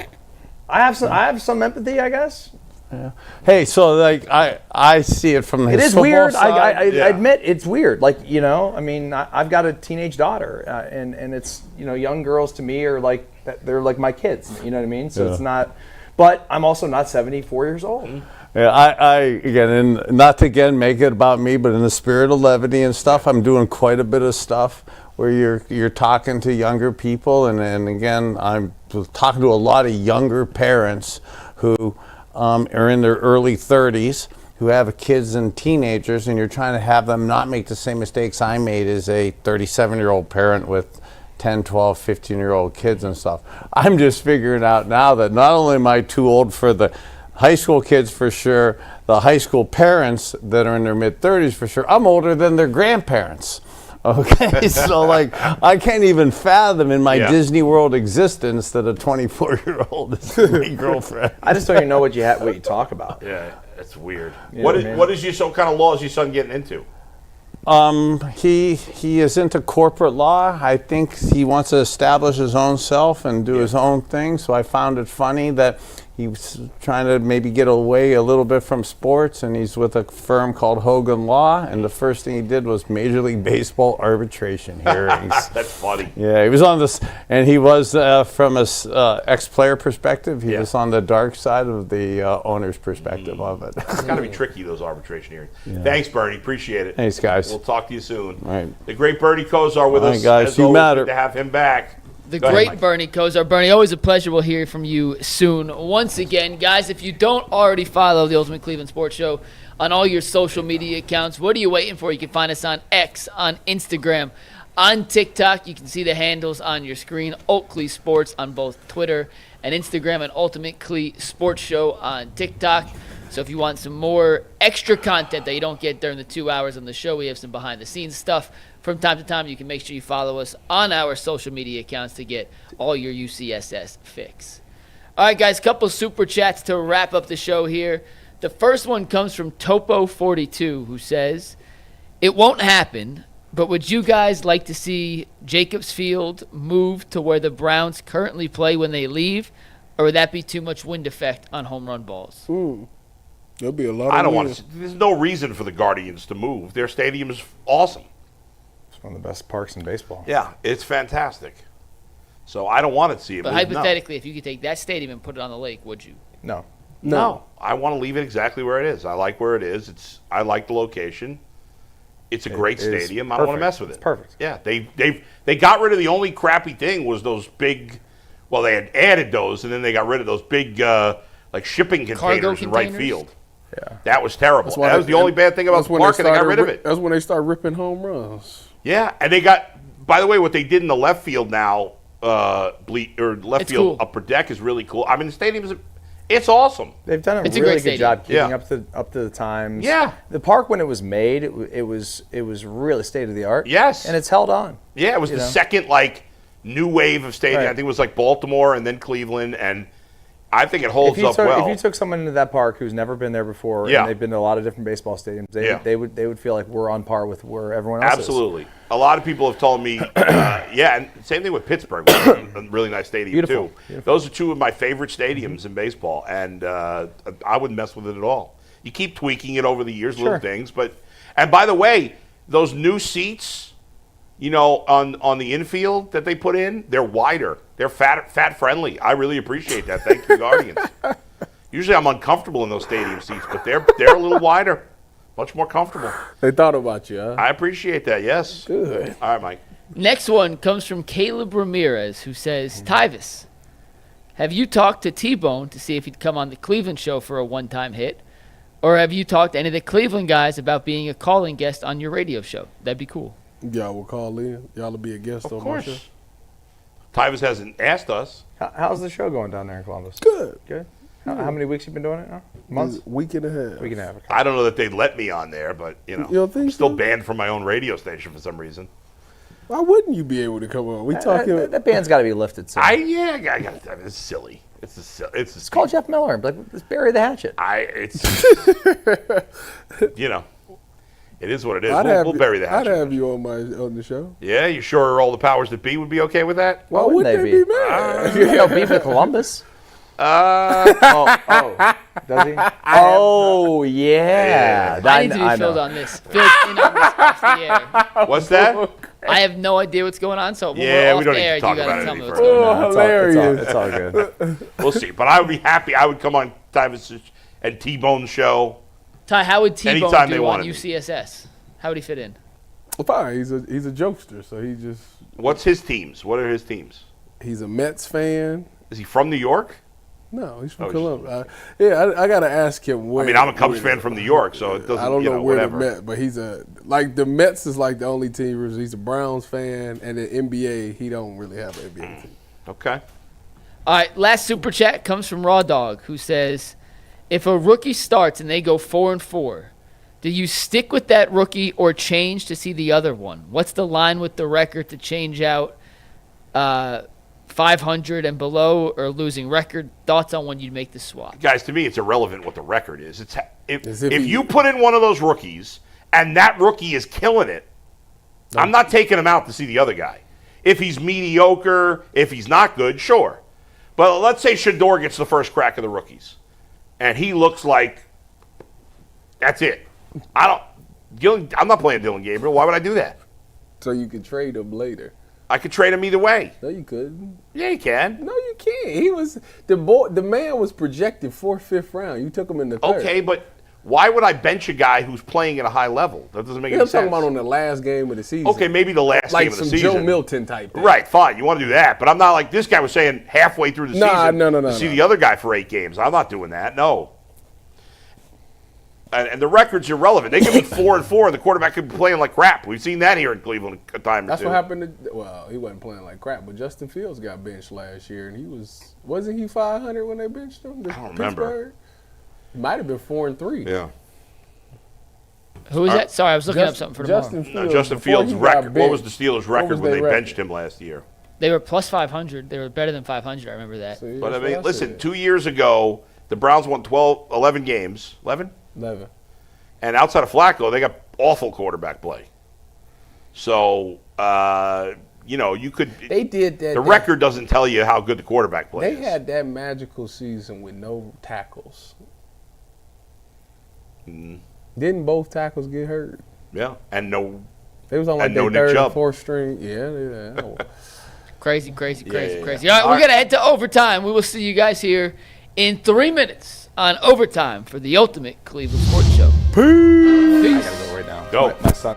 I have some empathy, I guess. Yeah. Hey, so like I see it from his It is football weird. side. I admit it's weird. Like, you know, I mean, I've got a teenage daughter, and it's, you know, young girls to me are like, they're like my kids. You know what I mean? So it's not. But I'm also not 74 years old. Yeah, I again, and not to again make it about me, but in the spirit of levity and stuff, I'm doing quite a bit of stuff where you're talking to younger people, and again, I'm talking to a lot of younger parents who are in their early 30s, who have kids and teenagers, and you're trying to have them not make the same mistakes I made as a 37-year-old parent with 10, 12, 15-year-old kids and stuff. I'm just figuring out now that not only am I too old for the high school kids for sure, the high school parents that are in their mid-30s for sure, I'm older than their grandparents. Okay, so like I can't even fathom in my Disney World existence that a 24-year-old is my girlfriend. I just don't even know what you talk about. Yeah, that's weird. Yeah, what is your kind of law is your son getting into? He is into corporate law. I think he wants to establish his own self and do his own thing. So I found it funny that he was trying to maybe get away a little bit from sports, and he's with a firm called Hogan Law, and the first thing he did was Major League Baseball arbitration hearings. That's funny. Yeah, he was on this, and he was from a ex-player perspective, he was on the dark side of the owner's perspective of it. It's got to be tricky, those arbitration hearings. Thanks, Bernie. Appreciate it. Thanks, guys. We'll talk to you soon. All right. The great Bernie Kosar with us. Guys, As you always, matter. good to have him back. The Go ahead, great Mike. Bernie Kosar. Bernie, always a pleasure. We'll hear from you soon. Once again, guys, if you don't already follow the Ultimate Cleveland Sports Show on all your social media accounts, what are you waiting for? You can find us on X, on Instagram, on TikTok. You can see the handles on your screen. Oakley Sports on both Twitter and Instagram, and Ultimate Cle Sports Show on TikTok. So if you want some more extra content that you don't get during the 2 hours on the show, we have some behind-the-scenes stuff from time to time. You can make sure you follow us on our social media accounts to get all your UCSS fix. All right, guys, couple super chats to wrap up the show here. The first one comes from Topo42, who says, "It won't happen, but would you guys like to see Jacobs Field move to where the Browns currently play when they leave, or would that be too much wind effect on home run balls?" There'll be a lot of I don't wind. want to. There's no reason for the Guardians to move. Their stadium is awesome. It's one of the best parks in baseball. Yeah, it's fantastic. So I don't want to see it But move. No. hypothetically, if you could take that stadium and put it on the lake, would you? No. No, I want to leave it exactly where it is. I like where it is. I like the location. It's a great It is stadium. I don't want to perfect. mess with it. It's perfect. Yeah, they got rid of the only crappy thing was those big. Well, they had added those, and then they got rid of those big like shipping containers in right containers? field. Yeah. That was terrible. That's why That was the only bad thing about that's the when park, and they got started rid of ri- it. That's when they start ripping home runs. Yeah, and they got. By the way, what they did in the left field now, left It's field cool. upper deck is really cool. I mean, the stadium is. It's awesome. They've done a It's a really great good stadium. job keeping Yeah. up to the times. Yeah. The park, when it was made, it was really state of the art. Yes. And it's held on. Yeah, it was You the know? second new wave of stadium. Right. I think it was like Baltimore and then Cleveland, and I think it holds up well. If you took someone into that park who's never been there before, Yeah. and they've been to a lot of different baseball stadiums, they would feel like we're on par with where everyone else is. Absolutely. A lot of people have told me, and same thing with Pittsburgh, which is a really nice stadium Beautiful. too. Beautiful. Those are two of my favorite stadiums in baseball, and I wouldn't mess with it at all. You keep tweaking it over the years, little Sure. things, and by the way, those new seats, on the infield that they put in, they're wider. They're fat friendly. I really appreciate that. Thank you, Guardians. Usually I'm uncomfortable in those stadium seats, but they're a little wider, much more comfortable. They thought about you, huh? I appreciate that. Yes. Good. All right, Mike. Next one comes from Caleb Ramirez, who says, "Tyvis, have you talked to T-Bone to see if he'd come on the Cleveland show for a one-time hit? Or have you talked to any of the Cleveland guys about being a calling guest on your radio show? That'd be cool." Y'all will call in. Y'all will be a guest Of on my course. show. Tyvis hasn't asked us. How's the show going down there in Columbus? Good. Good. How many weeks you been doing it now? Months? Week and a half. Week and a half. Okay. I don't know that they'd let me on there, but You don't think I'm still so? banned from my own radio station for some reason. Why wouldn't you be able to come on? We talking. That band's got to be lifted soon. I got it's silly. It's Call Jeff Miller and be like, let's bury the hatchet. It is what it is. I'd We'll bury the I'd hatchet. have you on the show. Yeah, you sure all the powers that be would be okay with that? Why wouldn't wouldn't they they be be? mad? You know, beef with Columbus. Uh, Does he? Oh, yeah. I need to be I filled know. on this. Filled in on this off the air. what's that? I have no idea what's going on, so when Yeah, we're we off don't the need to air, you talk got about to it tell me any what's further. going on. It's all- hilarious. It's all good. We'll see. But I would be happy. I would come on Tyvis and T-Bone's show. Ty, how would T-Bone Anytime they do on wanted me. UCSS? How would he fit in? Fine. He's a jokester, so What's his teams? What are his teams? he's a Mets fan. Is he from New York? No, he's from Oh, he's- Columbus. I gotta ask him where. I mean, I'm a Cubs where- fan from New York, so it doesn't. I don't know where whatever. the Mets, but he's the Mets is like the only team. He's a Browns fan, and the NBA he don't really have an NBA team. Okay. All right, last super chat comes from Raw Dog, who says, "If a rookie starts and they go 4-4, do you stick with that rookie or change to see the other one? What's the line with the record to change out 500 and below or losing record? Thoughts on when you'd make the swap?" Guys, to me, it's irrelevant what the record is. As If if he- you put in one of those rookies and that rookie is killing it, I'm not taking him out to see the other guy. If he's mediocre, if he's not good, sure. But let's say Shador gets the first crack of the rookies, and he looks like that's it. I'm not playing Dylan Gabriel. Why would I do that? So you could trade him later. I could trade him either way. No, you couldn't. Yeah, you can. No, you can't. He was the man was projected 4th, 5th round. You took him in the third. Okay, but Why would I bench a guy who's playing at a high level? That doesn't make any I'm sense. talking about on the last game of the season. Okay, maybe the last like game of the some season. Joe Milton type thing. Right, fine. You want to do that. But I'm not like this guy was saying halfway through the season to see the other guy for 8 games. I'm not doing that. No. And the record's irrelevant. They could be 4-4, and the quarterback could be playing like crap. We've seen that here in Cleveland a time or That's two. what happened to, well, he wasn't playing like crap, but Justin Fields got benched last year, and wasn't he 500 when they benched him? I don't remember. He might have been 4-3. Yeah. Who is that? Sorry, I was looking up something for tomorrow. Justin Fields' record. What was the Steelers' record when they benched him last year? They were plus 500. They were better than 500. I remember that. See, But I mean, listen, 2 years ago, the Browns won 11 games. 11? 11. And outside of Flacco, they got awful quarterback play. So, you could. They did that. The record doesn't tell you how good the quarterback play is. They had that magical season with no tackles. Didn't both tackles get hurt? Yeah, and no. They was on like no their Nick third Chubb. and fourth string. Yeah. Crazy. Yeah. All right, we're going to head to overtime. We will see you guys here in 3 minutes on Overtime for the ultimate Cleveland Sports Show. I gotta go right now. Go. My son.